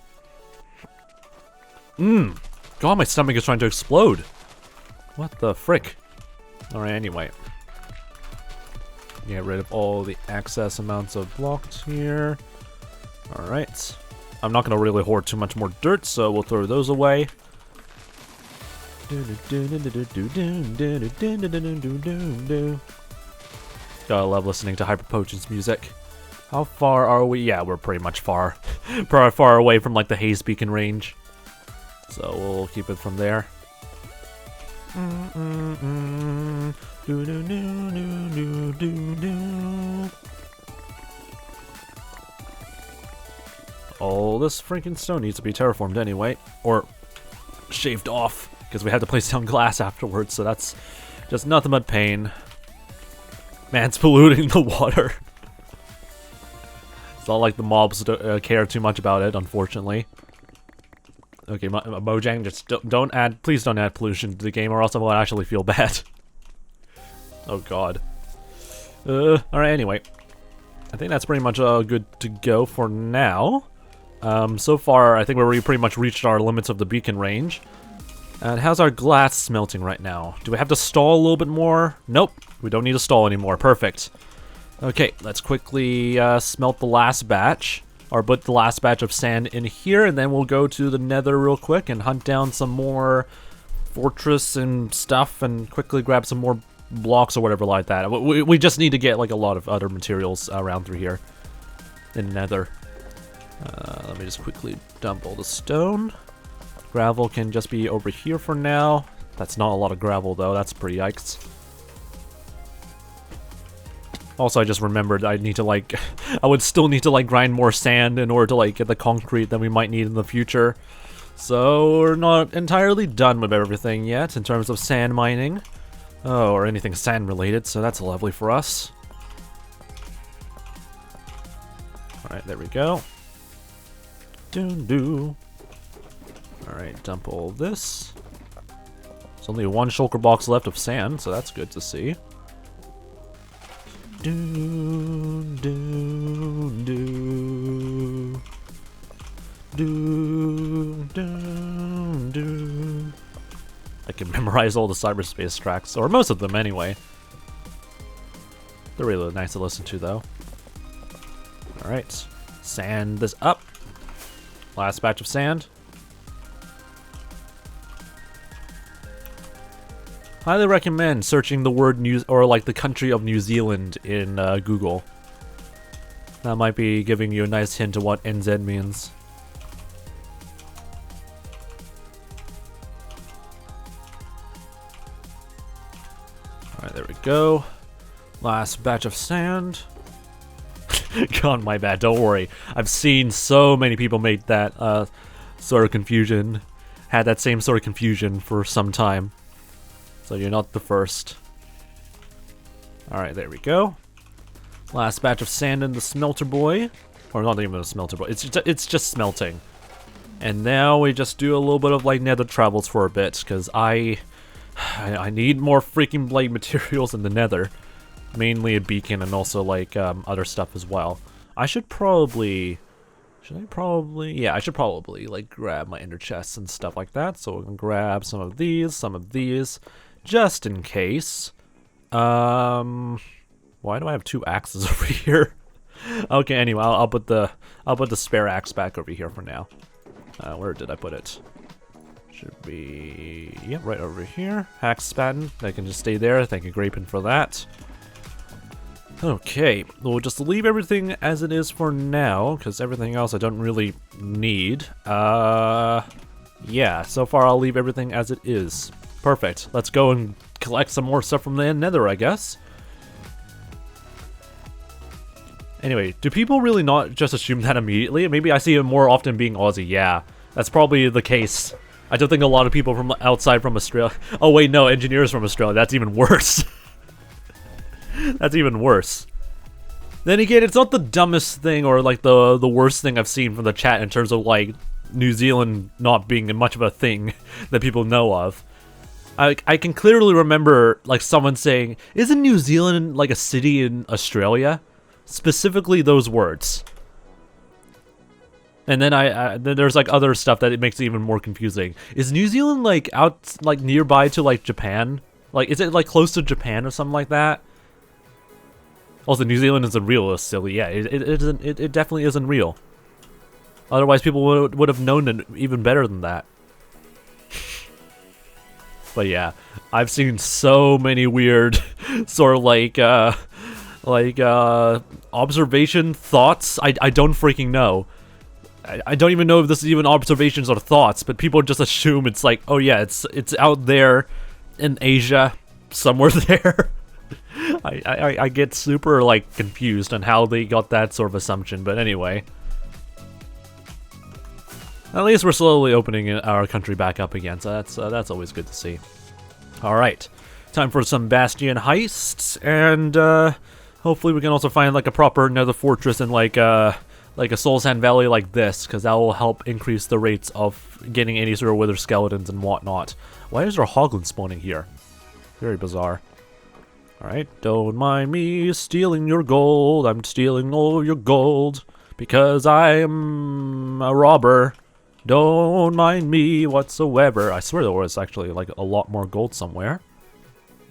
God, my stomach is trying to explode. What the frick? Alright, anyway. Get rid of all the excess amounts of blocks here. Alright. I'm not going to really hoard too much more dirt, so we'll throw those away. Gotta love listening to 𝗦cie𝗰𝗶𝗹 music. How far are we? Yeah, we're pretty much far. far away from, like, the haze beacon range. So we'll keep it from there. All this freaking stone needs to be terraformed anyway, or shaved off, because we had to place down glass afterwards, so that's just nothing but pain. Man, it's polluting the water. It's not like the mobs care too much about it, unfortunately. Okay, Mojang, just don't add, please don't add pollution to the game, or else I will actually feel bad. Oh god. Alright, anyway. I think that's pretty much good to go for now. So far, I think we've pretty much reached our limits of the beacon range. And how's our glass smelting right now? Do we have to stall a little bit more? Nope, we don't need to stall anymore. Perfect. Okay, let's quickly smelt the last batch. Or put the last batch of sand in here, and then we'll go to the nether real quick and hunt down some more fortress and stuff and quickly grab some more blocks or whatever like that. We just need to get, like, a lot of other materials around through here in nether. Let me just quickly dump all the stone. Gravel can just be over here for now. That's not a lot of gravel, though. That's pretty yikes. Also, I just remembered I need to, like, I would still need to, like, grind more sand in order to, like, get the concrete that we might need in the future. So, we're not entirely done with everything yet in terms of sand mining. Oh, or anything sand related, so that's lovely for us. Alright, there we go. Doo-doo. Alright, dump all this. There's only one shulker box left of sand, so that's good to see. Do, do, do. Do, do, do. I can memorize all the cyberspace tracks, or most of them anyway. They're really nice to listen to, though. Alright, sand this up. Last batch of sand. Highly recommend searching the word New or like the country of New Zealand in Google. That might be giving you a nice hint of what NZ means. Alright, there we go. Last batch of sand. God, my bad, don't worry. I've seen so many people make that sort of confusion. Had that same sort of confusion for some time. So you're not the first. Alright, there we go. Last batch of sand in the smelter boy. Or not even a smelter boy. It's just smelting. And now we just do a little bit of like nether travels for a bit, because I need more freaking blade materials in the nether. Mainly a beacon and also like other stuff as well. I should probably like grab my ender chests and stuff like that. So we can grab some of these, just in case. Why do I have two axes over here? Okay, anyway, I'll put the spare axe back over here for now. Where did I put it? Should be, yeah, right over here. Axe spatten, that can just stay there. Thank you, Grapin, for that. Okay, we'll just leave everything as it is for now, because everything else I don't really need. Yeah, so far I'll leave everything as it is. Perfect. Let's go and collect some more stuff from the nether, I guess. Anyway, do people really not just assume that immediately? Maybe I see it more often being Aussie. Yeah, that's probably the case. I don't think a lot of people from outside from Australia... Oh wait, no, engineers from Australia. That's even worse. That's even worse. Then again, it's not the dumbest thing or like the worst thing I've seen from the chat in terms of like New Zealand not being much of a thing that people know of. I can clearly remember like someone saying, "Isn't New Zealand like a city in Australia?" Specifically those words. And then then there's like other stuff that it makes it even more confusing. Is New Zealand like out like nearby to like Japan? Like is it like close to Japan or something like that? Also, New Zealand isn't real, it's silly. Yeah, it definitely isn't real. Otherwise, people would have known it even better than that. But yeah, I've seen so many weird sort of like observation thoughts. I don't freaking know. I don't even know if this is even observations or thoughts, but people just assume it's like, oh yeah, it's out there in Asia, somewhere there. I get super like confused on how they got that sort of assumption, but anyway. At least we're slowly opening our country back up again, so that's always good to see. Alright, time for some Bastion heists, and hopefully we can also find like a proper nether fortress in like a soul sand valley like this, because that will help increase the rates of getting any sort of wither skeletons and whatnot. Why is there a hoglin spawning here? Very bizarre. Alright, don't mind me stealing your gold. I'm stealing all your gold because I am a robber. Don't mind me whatsoever. I swear there was actually like a lot more gold somewhere.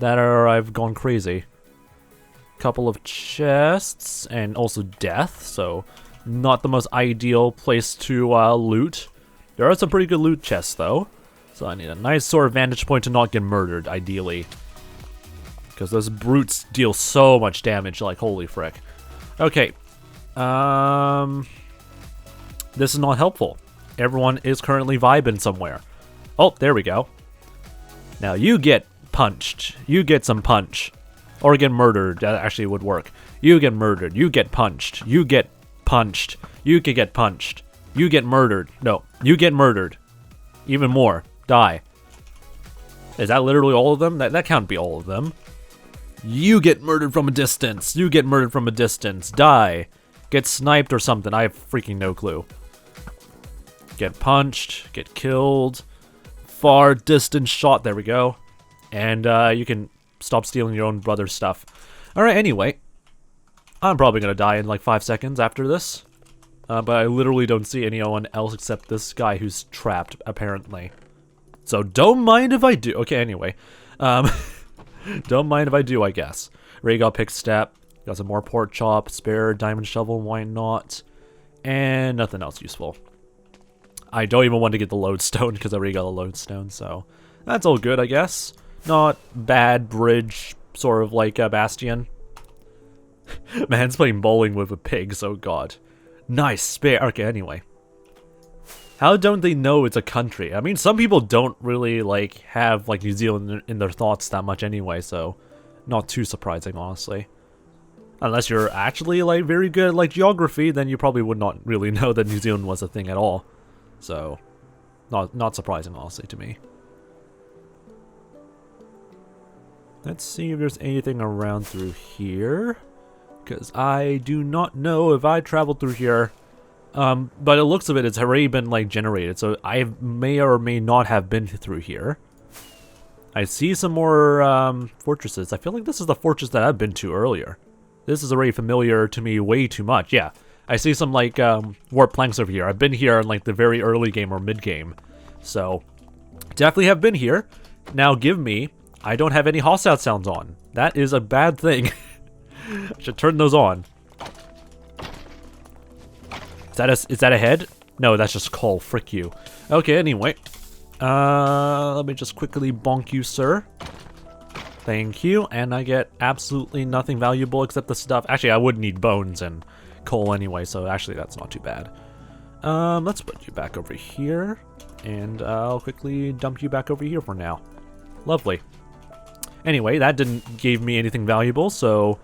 That or I've gone crazy. Couple of chests and also death, so not the most ideal place to loot. There are some pretty good loot chests though, so I need a nice sort of vantage point to not get murdered, ideally. Because those brutes deal so much damage, like holy frick. Okay. This is not helpful. Everyone is currently vibing somewhere. Oh, there we go. Now you get punched. You get some punch. Or get murdered. That actually would work. You get murdered. You get punched. You get punched. You can get punched. You get murdered. No, you get murdered. Even more. Die. Is that literally all of them? That can't be all of them. You get murdered from a distance. You get murdered from a distance. Die. Get sniped or something. I have freaking no clue. Get punched. Get killed. Far distance shot. There we go. And you can stop stealing your own brother's stuff. Alright, anyway. I'm probably going to die in like 5 seconds after this. But I literally don't see anyone else except this guy who's trapped, apparently. So don't mind if I do. Okay, anyway. Don't mind if I do, I guess. Ray got pick step. Got some more pork chop, spare diamond shovel, why not? And nothing else useful. I don't even want to get the lodestone because I already got a lodestone, so that's all good, I guess. Not bad bridge, sort of like a Bastion. Man's playing bowling with a pig, so god. Nice spare. Okay, anyway. How don't they know it's a country? I mean, some people don't really, like, have, like, New Zealand in their thoughts that much anyway, so not too surprising, honestly. Unless you're actually, like, very good at, like, geography, then you probably would not really know that New Zealand was a thing at all. So, not surprising, honestly, to me. Let's see if there's anything around through here. Because I do not know if I traveled through here. But it looks of it, it's already been, like, generated. So I may or may not have been through here. I see some more fortresses. I feel like this is the fortress that I've been to earlier. This is already familiar to me way too much. Yeah, I see some, like, warp planks over here. I've been here in, like, the very early game or mid-game. So, definitely have been here. Now give me... I don't have any hostile sounds on. That is a bad thing. I should turn those on. Is that a head? No, that's just call. Frick you. Okay, anyway. Let me just quickly bonk you, sir. Thank you. And I get absolutely nothing valuable except the stuff. Actually, I would need bones and coal anyway, so actually that's not too bad. Let's put you back over here. And I'll quickly dump you back over here for now. Lovely. Anyway, that didn't give me anything valuable, so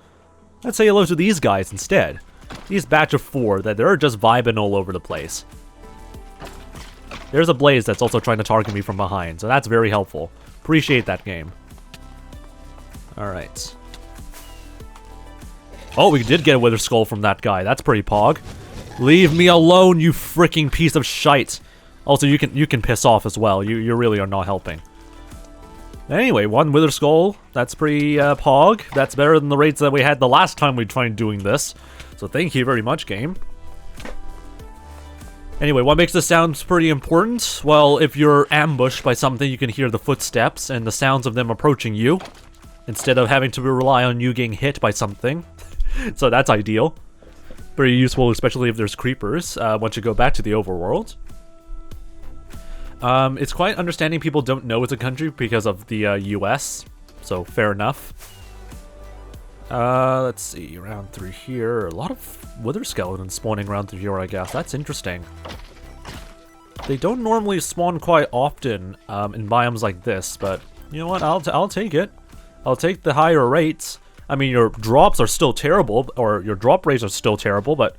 let's say hello to these guys instead. these batch of 4 that they're just vibing all over the place. There's a Blaze that's also trying to target me from behind, so that's very helpful. Appreciate that game. Alright. Oh, we did get a Wither Skull from that guy. That's pretty pog. Leave me alone, you freaking piece of shite. Also, you can piss off as well. You really are not helping. Anyway, 1 Wither Skull. That's pretty pog. That's better than the rates that we had the last time we tried doing this. So thank you very much, game. Anyway, what makes this sound pretty important? Well, if you're ambushed by something, you can hear the footsteps and the sounds of them approaching you, instead of having to rely on you getting hit by something. So that's ideal. Very useful, especially if there's creepers, once you go back to the overworld. It's quite understanding people don't know it's a country because of the US, so fair enough. Let's see, around through here, a lot of wither skeletons spawning around through here, I guess. That's interesting. They don't normally spawn quite often in biomes like this, but you know what, I'll take it. I'll take the higher rates. I mean, your drops are still terrible, or your drop rates are still terrible, but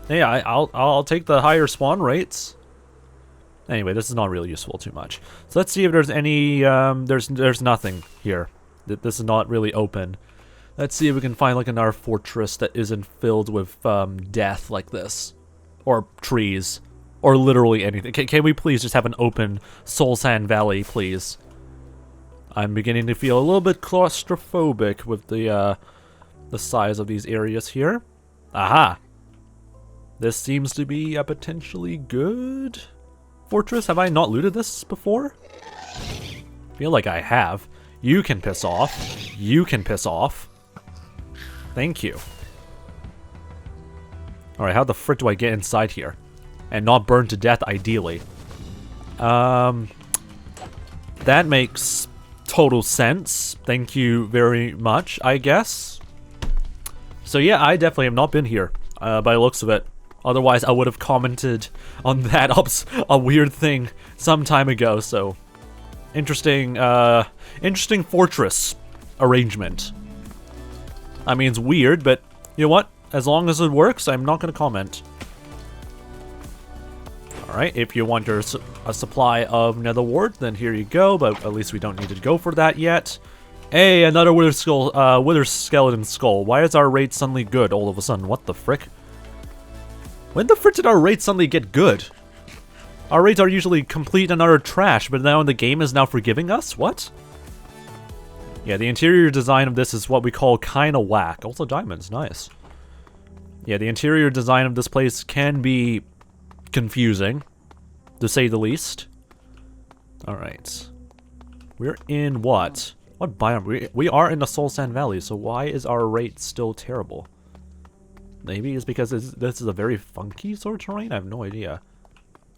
yeah, I'll take the higher spawn rates. Anyway, this is not really useful too much. So let's see if there's any, there's nothing here. This is not really open. Let's see if we can find like another fortress that isn't filled with death like this. Or trees. Or literally anything. Can we please just have an open 𝗦cie𝗰𝗶 Valley, please? I'm beginning to feel a little bit claustrophobic with the size of these areas here. Aha! This seems to be a potentially good fortress. Have I not looted this before? I feel like I have. You can piss off. You can piss off. Thank you. Alright, how the frick do I get inside here? And not burn to death, ideally. That makes total sense. Thank you very much, I guess. So yeah, I definitely have not been here, by the looks of it. Otherwise, I would have commented on that a weird thing some time ago, so... Interesting, interesting fortress arrangement. I mean, it's weird, but you know what? As long as it works, I'm not going to comment. Alright, if you want a supply of nether wart, then here you go, but at least we don't need to go for that yet. Hey, another wither skeleton skull. Why is our rate suddenly good all of a sudden? What the frick? When the frick did our rate suddenly get good? Our rates are usually complete and utter trash, but now the game is now forgiving us? What? Yeah, the interior design of this is what we call kinda whack. Also diamonds, nice. Yeah, the interior design of this place can be confusing, to say the least. Alright. We're in what? What biome? We are in the 𝗦cie𝗰𝗶 Valley, so why is our rate still terrible? Maybe it's because this is a very funky sort of terrain? I have no idea.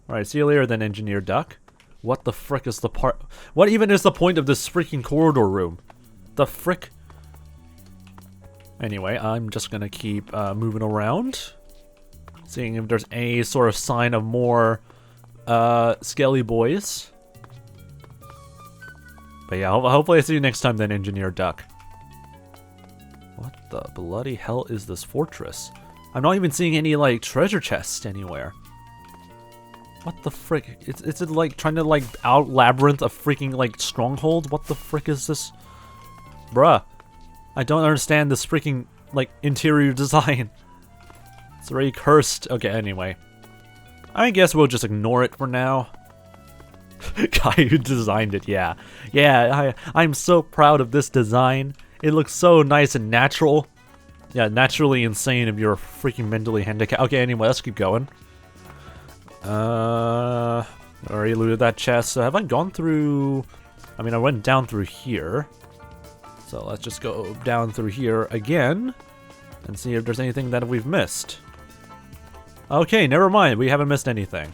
Alright, see you later then, Engineer Duck. What the frick is the part? What even is the point of this freaking corridor room? The frick? Anyway, I'm just gonna keep moving around. Seeing if there's any sort of sign of more skelly boys. But yeah, hopefully I see you next time then, Engineer Duck. What the bloody hell is this fortress? I'm not even seeing any, like, treasure chests anywhere. What the frick? Is it like trying to like out labyrinth a freaking like stronghold? What the frick is this? Bruh. I don't understand this freaking like interior design. It's very cursed. Okay, anyway. I guess we'll just ignore it for now. Guy who designed it, yeah. Yeah, I'm so proud of this design. It looks so nice and natural. Yeah, naturally insane if you're freaking mentally handicapped. Okay, anyway, let's keep going. Already looted that chest. So have I gone through... I mean, I went down through here. So let's just go down through here again. And see if there's anything that we've missed. Okay, never mind. We haven't missed anything.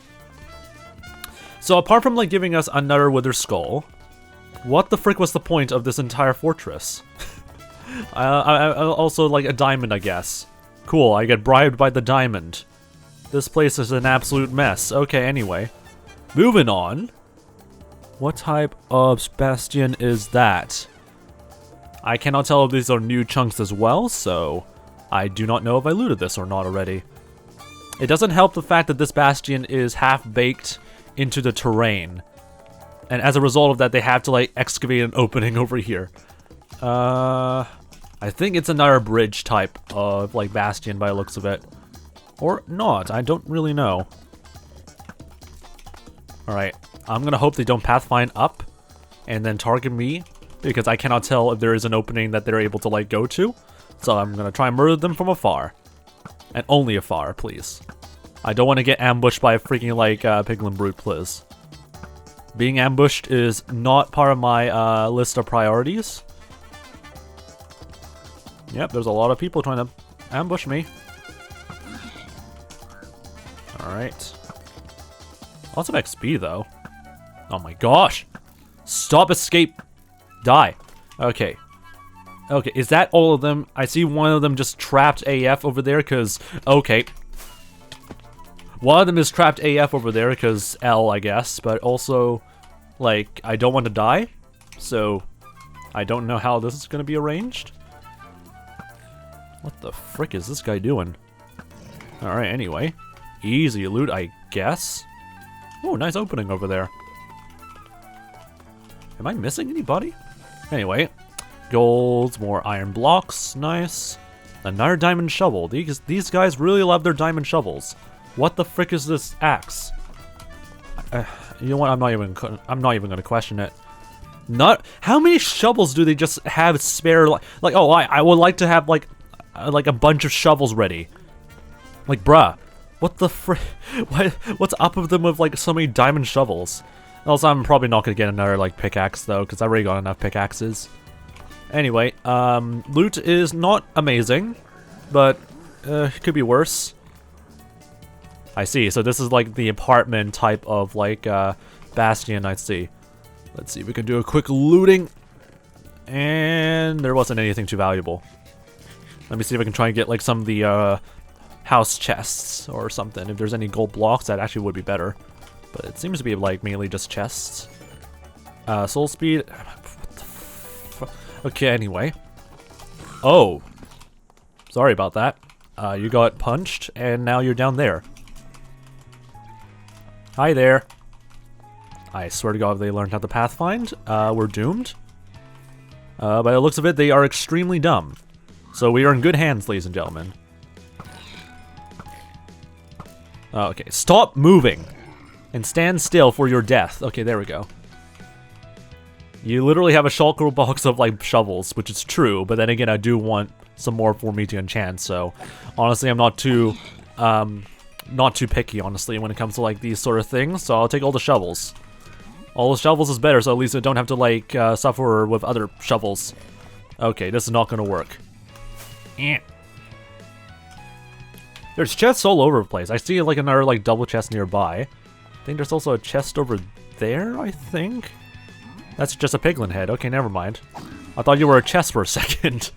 So apart from like giving us another wither skull, what the frick was the point of this entire fortress? I also like a diamond, I guess. Cool, I get bribed by the diamond. This place is an absolute mess. Okay, anyway. Moving on. What type of bastion is that? I cannot tell if these are new chunks as well, so I do not know if I looted this or not already. It doesn't help the fact that this bastion is half-baked into the terrain. And as a result of that, they have to, like, excavate an opening over here. I think it's another bridge type of, like, bastion by the looks of it. Or not, I don't really know. Alright, I'm gonna hope they don't pathfind up and then target me, because I cannot tell if there is an opening that they're able to, like, go to. So I'm gonna try and murder them from afar. And only afar, please. I don't want to get ambushed by a freaking, like, piglin brute, please. Being ambushed is not part of my list of priorities. Yep, there's a lot of people trying to ambush me. Alright. Lots of XP, though. Oh my gosh! Stop, escape, die. Okay. Okay, is that all of them? I see one of them just trapped AF over there, because... Okay. One of them is trapped AF over there, because L, I guess. But also, like, I don't want to die. So, I don't know how this is going to be arranged. What the frick is this guy doing? Alright, anyway. Easy loot, I guess. Oh, nice opening over there. Am I missing anybody? Anyway. Golds, more iron blocks, nice. Another diamond shovel. These guys really love their diamond shovels. What the frick is this axe? You know what? I'm not even gonna question it. How many shovels do they just have spare? Like oh, I would like to have like a bunch of shovels ready. Like bruh, what the frick? What's up with them with like so many diamond shovels? Also, I'm probably not gonna get another like pickaxe though, because I already got enough pickaxes. Anyway, loot is not amazing, but it could be worse. I see, so this is like the apartment type of like bastion, I see. Let's see if we can do a quick looting. And there wasn't anything too valuable. Let me see if I can try and get like some of the house chests or something. If there's any gold blocks, that actually would be better. But it seems to be like mainly just chests. Soul speed. Okay, anyway. Oh. Sorry about that. You got punched, and now you're down there. Hi there. I swear to God, if they learned how to pathfind, we're doomed. By the looks of it, they are extremely dumb. So we are in good hands, ladies and gentlemen. Okay, stop moving. And stand still for your death. Okay, there we go. You literally have a shulker box of, like, shovels, which is true, but then again, I do want some more for me to enchant, so honestly, I'm not too picky, honestly, when it comes to, like, these sort of things, so I'll take all the shovels. All the shovels is better, so at least I don't have to, like, suffer with other shovels. Okay, this is not gonna work. There's chests all over the place. I see, like, another, like, double chest nearby. I think there's also a chest over there, I think? That's just a piglin head. Okay, never mind. I thought you were a chest for a second.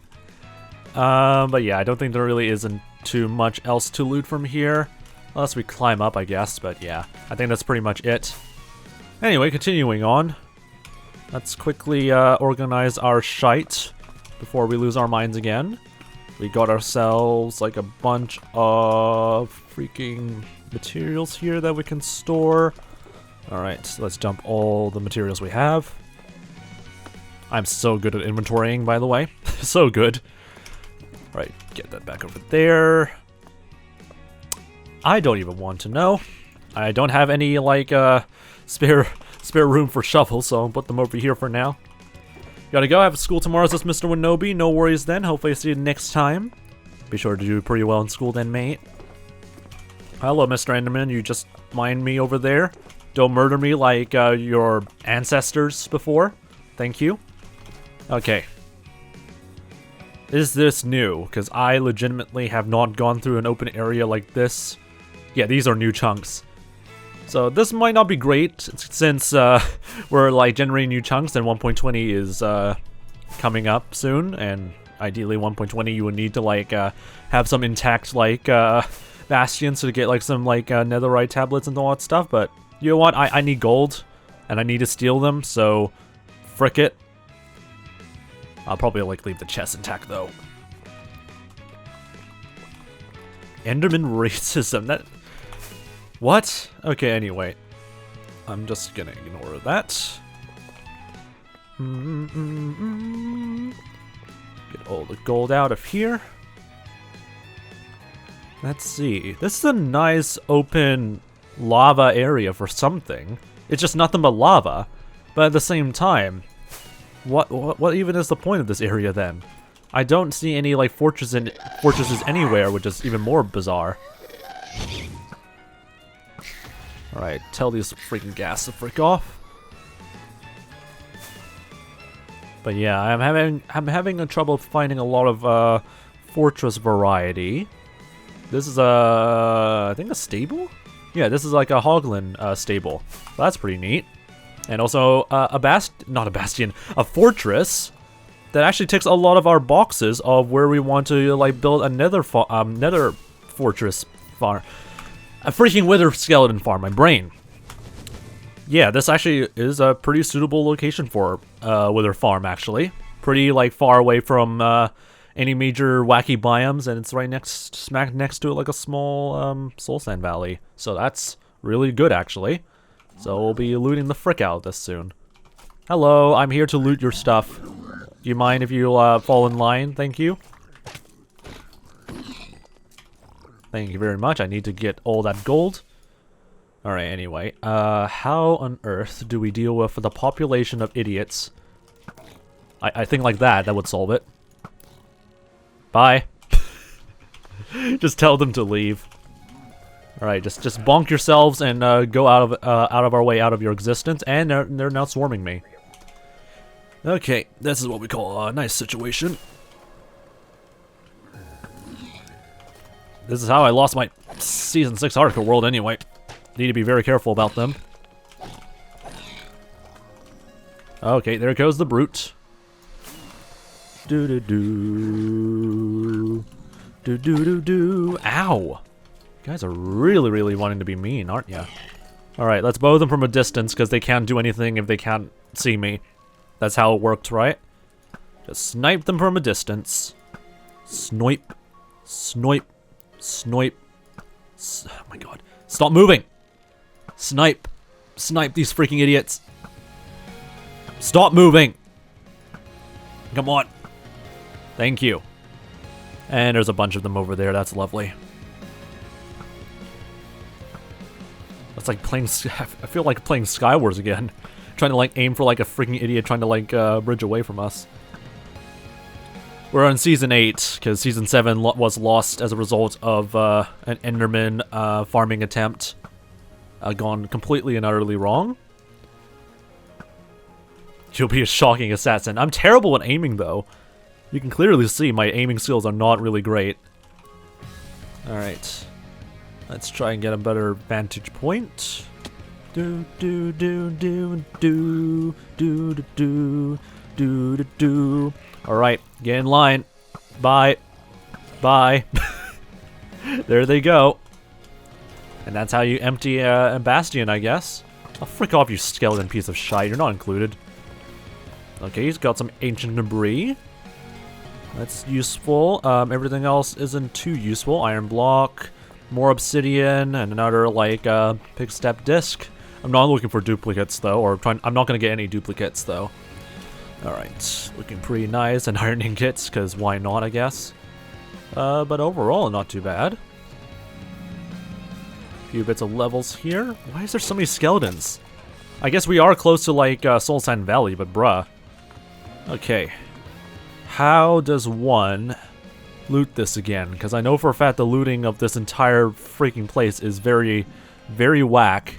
But yeah, I don't think there really isn't too much else to loot from here. Unless we climb up, I guess. But yeah, I think that's pretty much it. Anyway, continuing on. Let's quickly organize our shite before we lose our minds again. We got ourselves like a bunch of freaking materials here that we can store. Alright, so let's dump all the materials we have. I'm so good at inventorying, by the way. So good. Alright, get that back over there. I don't even want to know. I don't have any, like, spare room for shovels, so I'll put them over here for now. Gotta go, I have school tomorrow, so Mr. 𝗦cie. No worries then, hopefully I see you next time. Be sure to do pretty well in school then, mate. Hello, Mr. Enderman, you just mind me over there? Don't murder me like your ancestors before. Thank you. Okay. Is this new? Because I legitimately have not gone through an open area like this. Yeah, these are new chunks. So this might not be great since we're like generating new chunks and 1.20 is coming up soon. And ideally 1.20 you would need to like have some intact like bastions to get like some like netherite tablets and all that stuff. But you know what? I need gold, and I need to steal them, so frick it. I'll probably like leave the chest intact though. Enderman racism. That... What? Okay, anyway. I'm just gonna ignore that. Get all the gold out of here. Let's see. This is a nice open lava area for something. It's just nothing but lava. But at the same time, what even is the point of this area then? I don't see any like fortresses anywhere, which is even more bizarre. Alright, tell these freaking gas to frick off. But yeah, I'm having a trouble finding a lot of fortress variety. This is I think a stable? Yeah, this is like a Hoglin stable. That's pretty neat. And also a fortress that actually ticks a lot of our boxes of where we want to like build a nether fortress farm. A freaking wither skeleton farm, my brain. Yeah, this actually is a pretty suitable location for wither farm, actually. Pretty like far away from any major wacky biomes, and it's right smack next to it like a small soul sand valley. So that's really good, actually. So we'll be looting the frick out of this soon. Hello, I'm here to loot your stuff. Do you mind if you fall in line? Thank you. Thank you very much. I need to get all that gold. Alright, anyway. How on earth do we deal with the population of idiots? I think like that would solve it. Bye. Just tell them to leave. Alright, just bonk yourselves and go out of our way, out of your existence. And they're now swarming me. Okay, this is what we call a nice situation. This is how I lost my Season 6 article world anyway. Need to be very careful about them. Okay, there goes the brute. Do-do-do. Do-do-do-do. Ow! You guys are really wanting to be mean, aren't you? Alright, let's bow them from a distance because they can't do anything if they can't see me. That's how it worked, right? Just snipe them from a distance. Snipe. Snipe. Snipe. Oh my god. Stop moving! Snipe. Snipe these freaking idiots. Stop moving! Come on. Thank you. And there's a bunch of them over there. That's lovely. That's like playing... I feel like playing Skywars again. Trying to like aim for like a freaking idiot trying to like bridge away from us. We're on Season 8, because Season 7 was lost as a result of an Enderman farming attempt. Gone completely and utterly wrong. You'll be a shocking assassin. I'm terrible at aiming, though. You can clearly see my aiming skills are not really great. Alright. Let's try and get a better vantage point. Do do do do do do do do do do. Alright, get in line. Bye. Bye. There they go. And that's how you empty a bastion, I guess. Oh, frick off, you skeleton piece of shite. You're not included. Okay, he's got some ancient debris. That's useful. Everything else isn't too useful. Iron block, more obsidian, and another, like, pig step disc. I'm not looking for duplicates, though, I'm not going to get any duplicates, though. Alright, looking pretty nice, and iron ingots, because why not, I guess. But overall, not too bad. A few bits of levels here. Why is there so many skeletons? I guess we are close to, like, Soul Sand Valley, but bruh. Okay. How does one loot this again? Because I know for a fact the looting of this entire freaking place is very, very whack.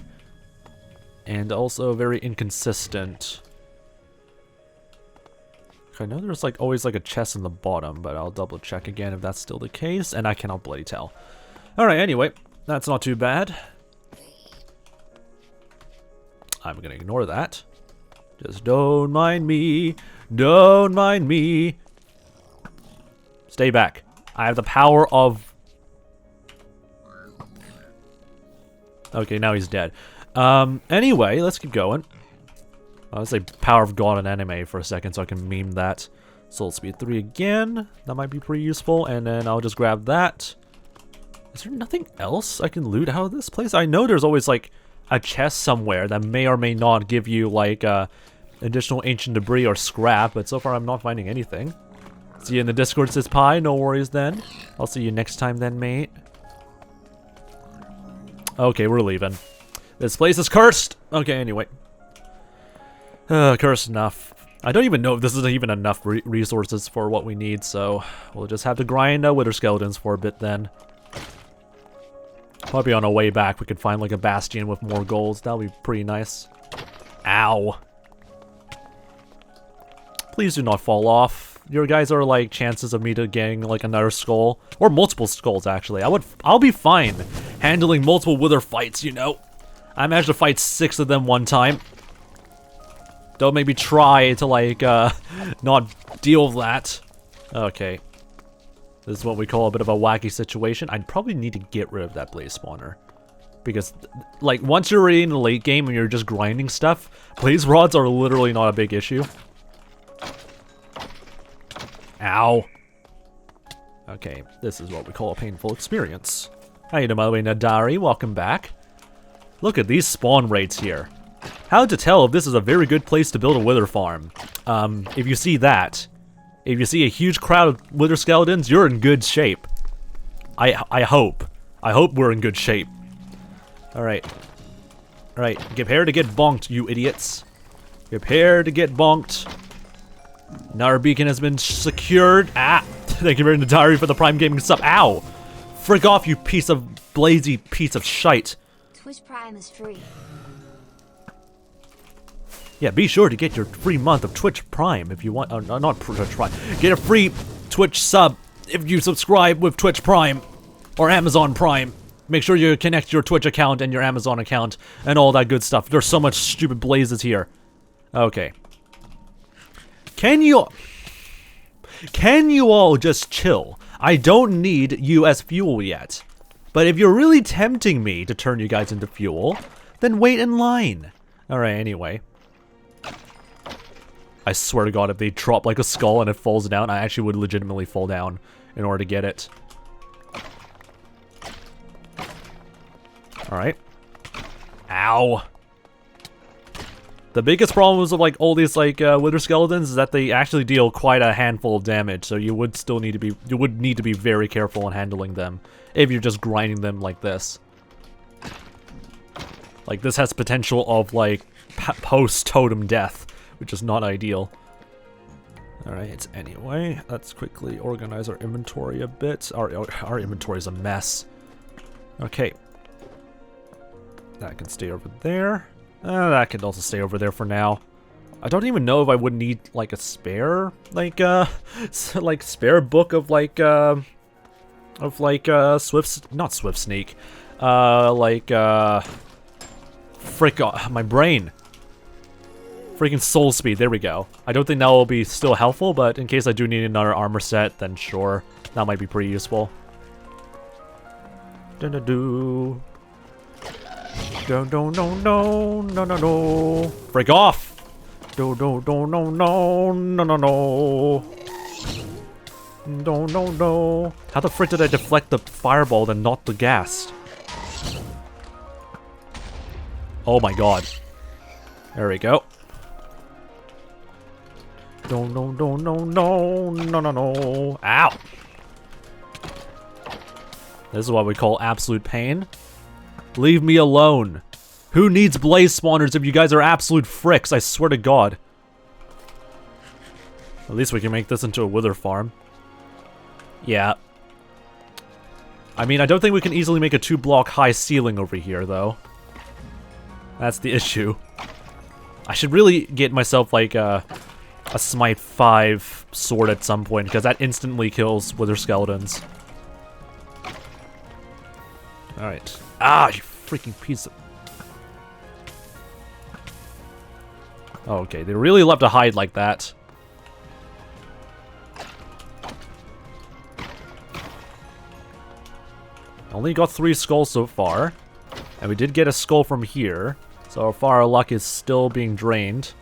And also very inconsistent. I know there's like always like a chest in the bottom, but I'll double check again if that's still the case, and I cannot bloody tell. Alright, anyway, that's not too bad. I'm gonna ignore that. Just don't mind me. Don't mind me. Stay back. I have the power of... Okay, now he's dead. Anyway, let's keep going. I'll say Power of God in anime for a second so I can meme that. Soul Speed 3 again. That might be pretty useful. And then I'll just grab that. Is there nothing else I can loot out of this place? I know there's always, like, a chest somewhere that may or may not give you, like, additional ancient debris or scrap, but so far I'm not finding anything. See you in the Discord, says Pi. No worries then. I'll see you next time then, mate. Okay, we're leaving. This place is cursed! Okay, anyway. Cursed enough. I don't even know if this is even enough resources for what we need, so we'll just have to grind wither skeletons for a bit then. Probably on our way back we could find like a bastion with more golds. That'll be pretty nice. Ow. Please do not fall off. Your guys are like chances of me to getting like another skull. Or multiple skulls actually. I'll be fine handling multiple wither fights, you know. I managed to fight 6 of them one time. Don't make me try to like not deal with that. Okay. This is what we call a bit of a wacky situation. I'd probably need to get rid of that blaze spawner. Because, like, once you're in the late game and you're just grinding stuff, blaze rods are literally not a big issue. Ow. Okay, this is what we call a painful experience. How you doing, by the way, Nadari? Welcome back. Look at these spawn rates here. How to tell if this is a very good place to build a wither farm? If you see that, if you see a huge crowd of wither skeletons, you're in good shape. I hope. I hope we're in good shape. Alright. Alright, get prepared to get bonked, you idiots. Get prepared to get bonked. Our beacon has been secured. Ah! Thank you very much, Diary, for the Prime Gaming sub. Ow! Frick off, you piece of blazy piece of shite. Twitch Prime is free. Yeah, be sure to get your free month of Twitch Prime if you want. Not Twitch Prime. Get a free Twitch sub if you subscribe with Twitch Prime or Amazon Prime. Make sure you connect your Twitch account and your Amazon account and all that good stuff. There's so much stupid blazes here. Okay. Can you all just chill? I don't need you as fuel yet. But if you're really tempting me to turn you guys into fuel, then wait in line. Alright, anyway. I swear to God, if they drop like a skull and it falls down, I actually would legitimately fall down in order to get it. Alright. Ow. The biggest problems of like all these like wither skeletons is that they actually deal quite a handful of damage, so you would need to be very careful in handling them if you're just grinding them like this. Like this has potential of like post-totem death, which is not ideal. Alright, anyway, let's quickly organize our inventory a bit. Our inventory is a mess. Okay. That can stay over there. That can also stay over there for now. I don't even know if I would need like a spare, like spare book of like not Swift Sneak, frick, my brain. Freaking soul speed, there we go. I don't think that will be still helpful, but in case I do need another armor set, then sure, that might be pretty useful. Dun-dun-doo. No. Break off! No. How the frick did I deflect the fireball then not the gas? Oh my god. There we go. No. Ow! This is what we call absolute pain. Leave me alone. Who needs blaze spawners if you guys are absolute fricks? I swear to God. At least we can make this into a wither farm. Yeah. I mean, I don't think we can easily make a 2-block high ceiling over here, though. That's the issue. I should really get myself, like, a 𝗦cie𝗰𝗶 sword at some point, because that instantly kills wither skeletons. Alright. Ah, you freaking piece of... Oh, okay, they really love to hide like that. Only got 3 skulls so far. And we did get a skull from here. So far our luck is still being drained.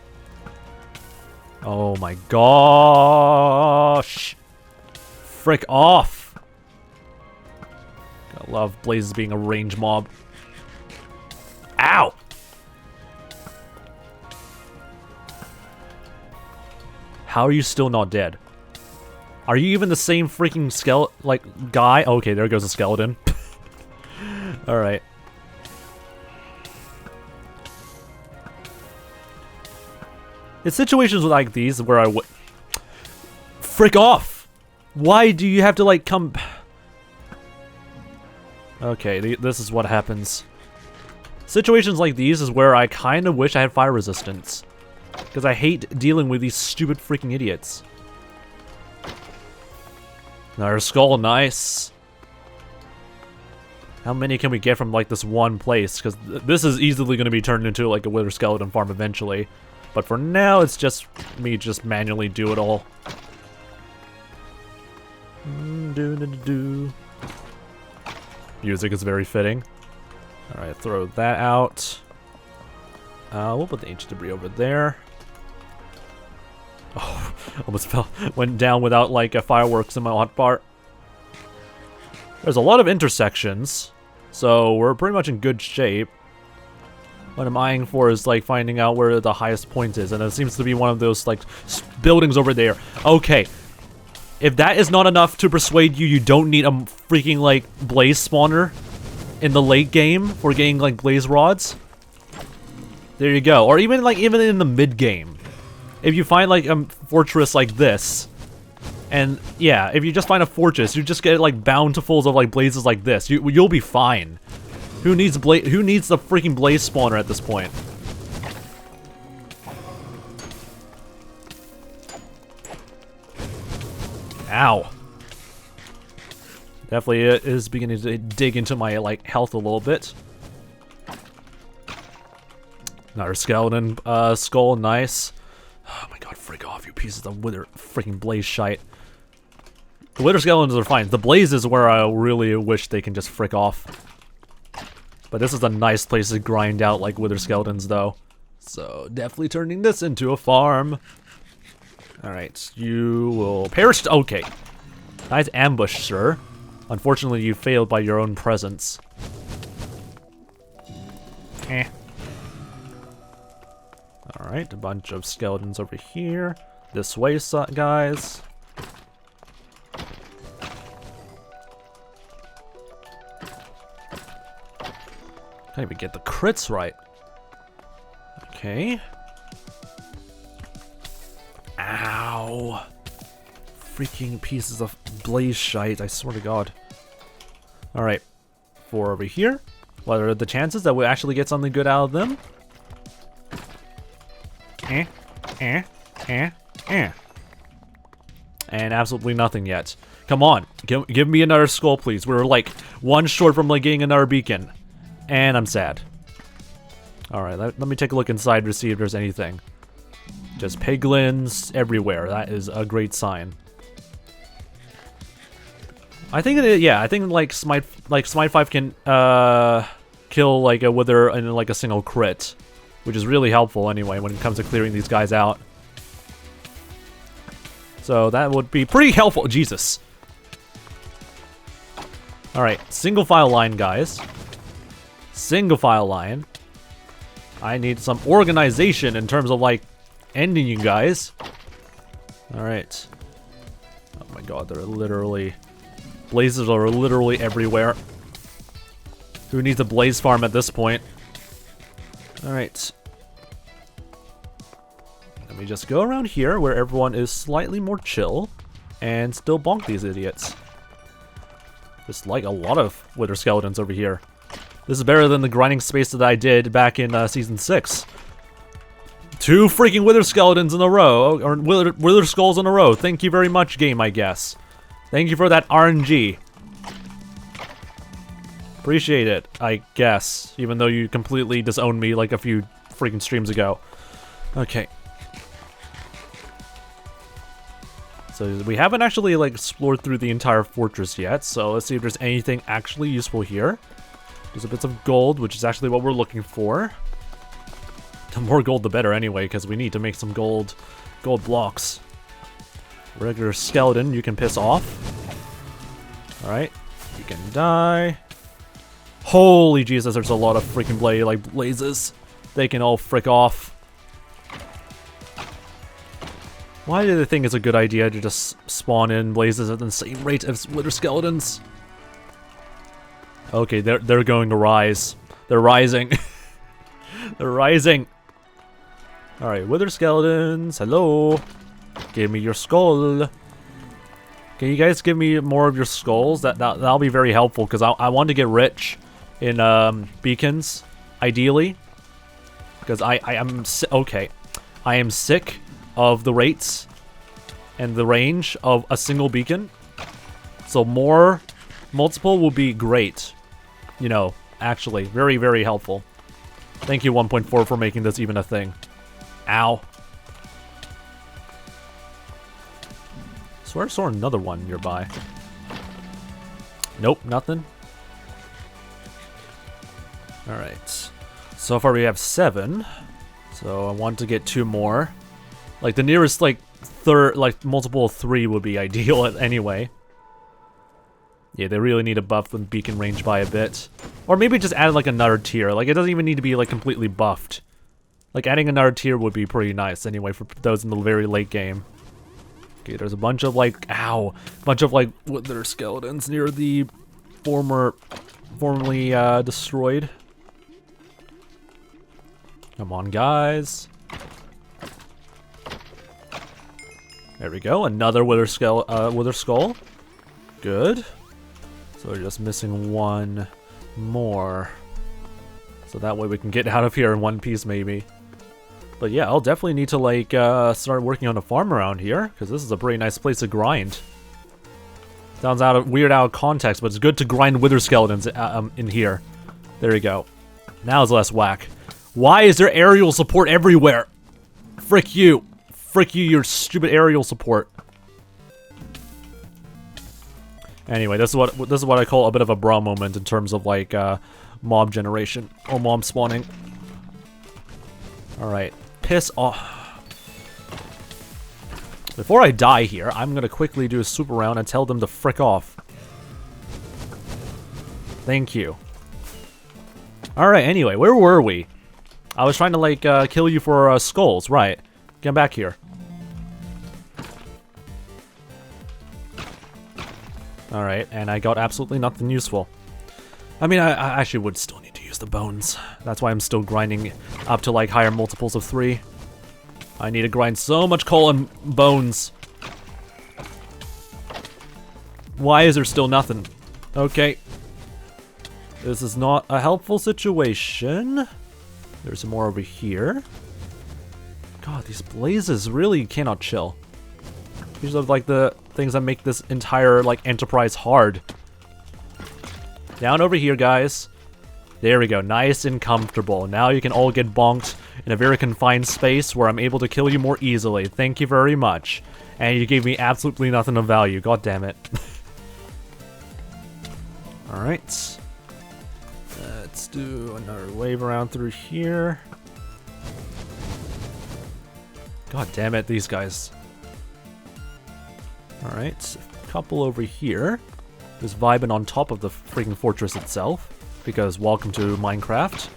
Oh my gosh! Frick off! I love Blazes being a range mob. Ow! How are you still not dead? Are you even the same freaking guy? Okay, there goes a skeleton. Alright. It's situations like these where I would... Frick off! Why do you have to, like, come... Okay, this is what happens. Situations like these is where I kind of wish I had fire resistance. Because I hate dealing with these stupid freaking idiots. Another skull, nice. How many can we get from, like, this one place? Because this is easily going to be turned into, like, a wither skeleton farm eventually. But for now, it's just me just manually do it all. Music is very fitting. Alright, throw that out. We'll put the ancient debris over there. Oh, almost went down without, like, a fireworks in my hotbar. There's a lot of intersections, so we're pretty much in good shape. What I'm eyeing for is, like, finding out where the highest point is, and it seems to be one of those, like, buildings over there. Okay. If that is not enough to persuade you, you don't need a freaking, like, blaze spawner in the late game for getting, like, blaze rods. There you go. Or even in the mid game. If you find, like, a fortress like this, and yeah, if you just find a fortress, you just get, like, bountifuls of, like, blazes like this. You'll be fine. Who needs the freaking blaze spawner at this point? Ow. Definitely is beginning to dig into my, like, health a little bit. Another skeleton skull, nice. Oh my god, frick off, you pieces of wither freaking blaze shite. The wither skeletons are fine. The blaze is where I really wish they can just frick off. But this is a nice place to grind out, like, wither skeletons, though. So, definitely turning this into a farm. Alright, you will perish. Okay. Nice ambush, sir. Unfortunately, you failed by your own presence. Alright, a bunch of skeletons over here. This way, guys. Can't even get the crits right. Okay. Ow. Freaking pieces of blaze shite, I swear to god. Alright. 4 over here. What are the chances that we'll actually get something good out of them? And absolutely nothing yet. Come on. Give me another skull, please. We're like one short from like getting another beacon. And I'm sad. Alright, let me take a look inside to see if there's anything. Just piglins everywhere. That is a great sign. I think I think like 𝗦cie𝗰𝗶 can kill like a wither in like a single crit, which is really helpful anyway when it comes to clearing these guys out. So that would be pretty helpful. Jesus. Alright, single file line, guys. Single file line. I need some organization in terms of like ending you guys. Alright. Oh my god, they're literally... blazes are literally everywhere. Who needs a blaze farm at this point? Alright. Let me just go around here where everyone is slightly more chill and still bonk these idiots. There's like a lot of wither skeletons over here. This is better than the grinding space that I did back in Season 6. 2 freaking wither skeletons in a row, or wither skulls in a row. Thank you very much, game, I guess. Thank you for that RNG. Appreciate it, I guess. Even though you completely disowned me like a few freaking streams ago. Okay. So we haven't actually like explored through the entire fortress yet, so let's see if there's anything actually useful here. There's a bit of gold, which is actually what we're looking for. The more gold the better anyway, because we need to make some gold blocks. Regular skeleton, you can piss off. Alright, you can die. Holy Jesus, there's a lot of freaking blazes. They can all frick off. Why do they think it's a good idea to just spawn in blazes at the same rate as wither skeletons? Okay, they're going to rise. They're rising. They're rising. Alright, wither skeletons, hello. Give me your skull. Can you guys give me more of your skulls? That'll be very helpful, because I want to get rich in beacons, ideally. Because I am sick of the rates and the range of a single beacon. So more multiple will be great. You know, actually, very, very helpful. Thank you 1.4 for making this even a thing. Ow. Swear I saw another one nearby. Nope, nothing. Alright. So far we have 7. So I want to get 2 more. Like the nearest multiple 3 would be ideal anyway. Yeah, they really need to buff the beacon range by a bit. Or maybe just add like another tier. Like it doesn't even need to be like completely buffed. Like adding another tier would be pretty nice anyway for those in the very late game. Okay, there's a bunch of like, wither skeletons near the formerly destroyed. Come on, guys. There we go, another wither skull. Good. So we're just missing 1 more. So that way we can get out of here in one piece, maybe. But yeah, I'll definitely need to like start working on a farm around here, because this is a pretty nice place to grind. Sounds weird out of context, but it's good to grind wither skeletons in here. There you go. Now it's less whack. Why is there aerial support everywhere? Frick you. Frick you, your stupid aerial support. Anyway, this is what I call a bit of a bra moment in terms of like mob generation or mob spawning. All right, piss off. Before I die here, I'm gonna quickly do a swoop around and tell them to frick off. Thank you. All right. Anyway, where were we? I was trying to like kill you for skulls, right? Get back here. Alright, and I got absolutely nothing useful. I mean, I actually would still need to use the bones. That's why I'm still grinding up to like higher multiples of 3. I need to grind so much coal and bones. Why is there still nothing? Okay. This is not a helpful situation. There's some more over here. God, these blazes really cannot chill. These are like the things that make this entire like enterprise hard. Down over here, guys. There we go, nice and comfortable. Now you can all get bonked in a very confined space where I'm able to kill you more easily. Thank you very much. And you gave me absolutely nothing of value. God damn it. Alright. Let's do another wave around through here. God damn it, these guys. Alright, a couple over here. Just vibing on top of the freaking fortress itself. Because welcome to Minecraft.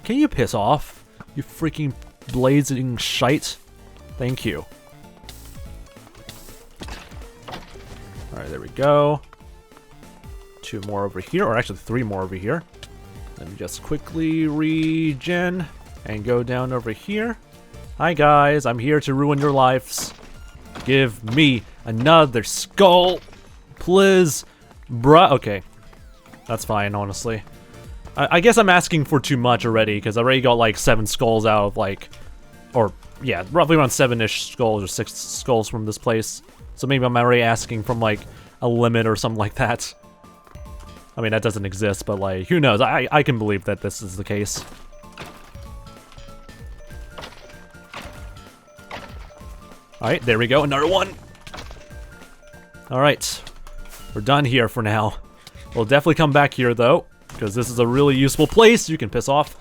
Can you piss off? You freaking blazing shite. Thank you. Alright, there we go. 2 more over here, or actually 3 more over here. Let me just quickly regen and go down over here. Hi guys, I'm here to ruin your lives. Give me another skull, please, bruh. Okay, that's fine, honestly. I guess I'm asking for too much already, because I already got like 7 skulls out of like, or yeah, roughly around 7-ish skulls or 6 skulls from this place. So maybe I'm already asking from like a limit or something like that. I mean, that doesn't exist, but like, who knows? I can believe that this is the case. Alright, there we go, another one! Alright, we're done here for now. We'll definitely come back here, though, because this is a really useful place. You can piss off.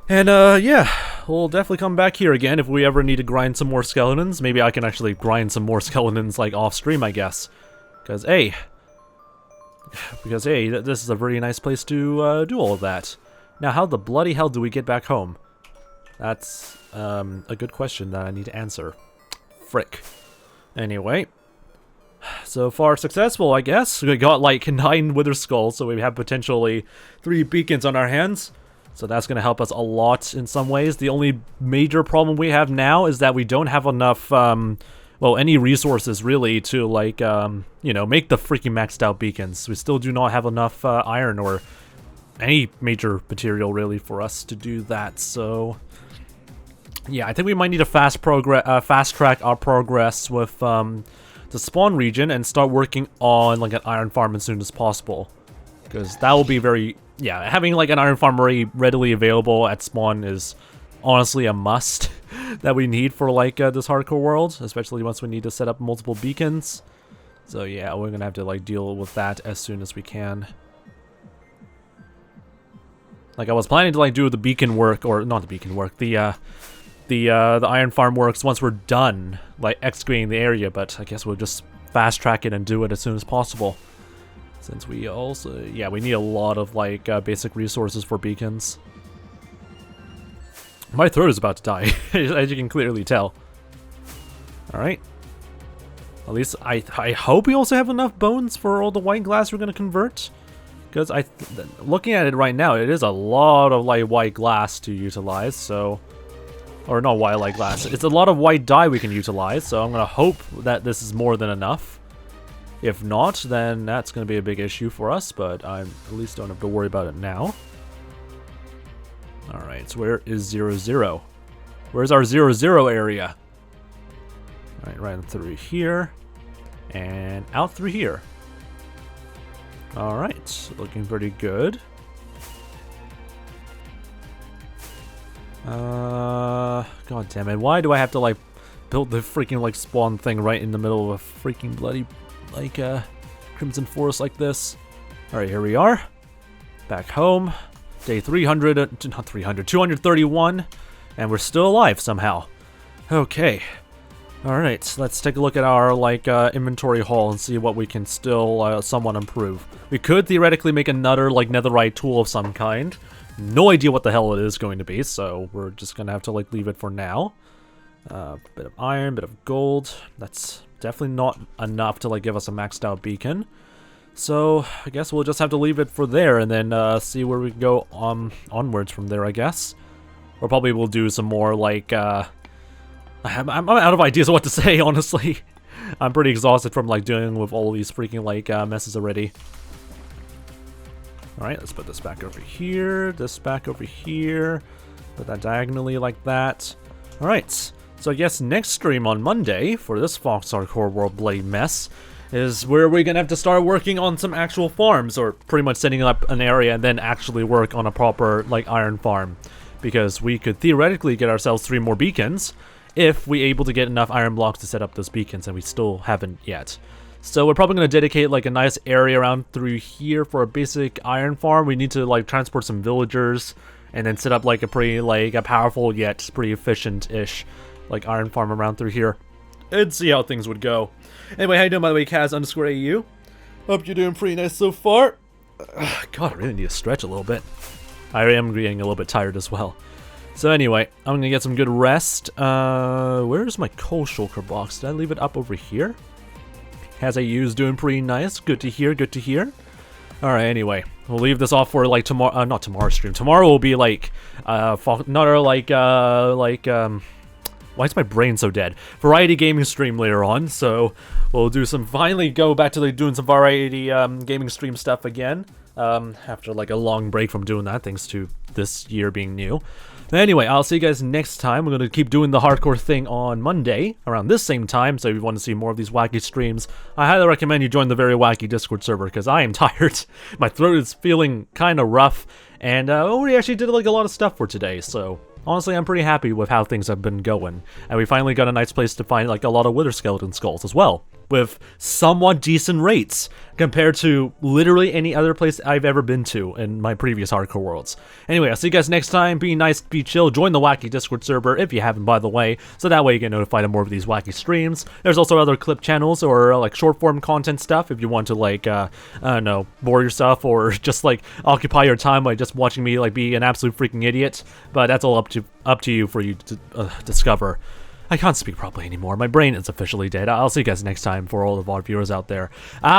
And, yeah, we'll definitely come back here again if we ever need to grind some more skeletons. Maybe I can actually grind some more skeletons, like, off-stream, I guess. Because, hey, because hey, this is a really nice place to do all of that. Now, how the bloody hell do we get back home? That's a good question that I need to answer. Frick. Anyway, so far successful, I guess. We got like 9 Wither Skulls, so we have potentially 3 beacons on our hands. So that's going to help us a lot in some ways. The only major problem we have now is that we don't have enough, well, any resources really to like, you know, make the freaking maxed out beacons. We still do not have enough iron or any major material really for us to do that. So yeah, I think we might need to fast track our progress with the spawn region and start working on like an iron farm as soon as possible, because that will be very, yeah, having like an iron farm readily available at spawn is honestly a must that we need for like this hardcore world, especially once we need to set up multiple beacons. So yeah, we're gonna have to like deal with that as soon as we can. Like I was planning to like do the beacon work, or not the beacon work, the iron farm works once we're done like excavating the area, but I guess we'll just fast track it and do it as soon as possible, since we also, yeah, we need a lot of like basic resources for beacons. My throat is about to die, as you can clearly tell. Alright. At least I hope we also have enough bones for all the white glass we're going to convert. Because looking at it right now, it is a lot of like white glass to utilize, so... Or not white like glass. It's a lot of white dye we can utilize, so I'm going to hope that this is more than enough. If not, then that's going to be a big issue for us, but I at least don't have to worry about it now. Alright, so where is 0, 0? Where's our 0, 0 area? Alright, right through here. And out through here. Alright, looking pretty good. God damn it, why do I have to like build the freaking like spawn thing right in the middle of a freaking bloody like Crimson Forest like this? Alright, here we are. Back home. Day 231, and we're still alive somehow. Okay. Alright, let's take a look at our like inventory haul and see what we can still somewhat improve. We could theoretically make another like netherite tool of some kind. No idea what the hell it is going to be, so we're just gonna have to like leave it for now. Bit of iron, bit of gold. That's definitely not enough to like give us a maxed out beacon. So I guess we'll just have to leave it for there and then see where we can go onwards from there, I guess. Or probably we'll do some more like I'm out of ideas of what to say, honestly. I'm pretty exhausted from like dealing with all these freaking like messes already. Alright, let's put this back over here, this back over here, put that diagonally like that. Alright, so I guess next stream on Monday for this Fox Hardcore World Bloody Mess is where we're gonna have to start working on some actual farms, or pretty much setting up an area and then actually work on a proper like iron farm, because we could theoretically get ourselves 3 more beacons if we able to get enough iron blocks to set up those beacons, and we still haven't yet. So we're probably going to dedicate like a nice area around through here for a basic iron farm. We need to like transport some villagers and then set up like a pretty like a powerful yet pretty efficient-ish like iron farm around through here and see how things would go. Anyway, how you doing, by the way, Kaz_AU? Hope you're doing pretty nice so far. God, I really need to stretch a little bit. I am getting a little bit tired as well. So anyway, I'm gonna get some good rest. Where's my coal shulker box? Did I leave it up over here? Kaz_AU's doing pretty nice. Good to hear, good to hear. Alright, anyway, we'll leave this off for like tomorrow, not tomorrow's stream. Tomorrow will be like, why is my brain so dead? Variety gaming stream later on, so we'll do some, finally go back to like doing some variety gaming stream stuff again. After like a long break from doing that, thanks to this year being new. Anyway, I'll see you guys next time. We're going to keep doing the hardcore thing on Monday, around this same time, so if you want to see more of these wacky streams, I highly recommend you join the Very Wacky Discord server, because I am tired. My throat is feeling kind of rough, and we actually did like a lot of stuff for today, so honestly, I'm pretty happy with how things have been going. And we finally got a nice place to find like a lot of wither skeleton skulls as well, with somewhat decent rates compared to literally any other place I've ever been to in my previous hardcore worlds. Anyway, I'll see you guys next time. Be nice, be chill. Join the Wacky Discord server if you haven't, by the way, so that way you get notified of more of these wacky streams. There's also other clip channels or like short form content stuff if you want to like, I don't know, bore yourself or just like occupy your time by just watching me like be an absolute freaking idiot. But that's all up to you for you to discover. I can't speak properly anymore. My brain is officially dead. I'll see you guys next time for all the VOD viewers out there.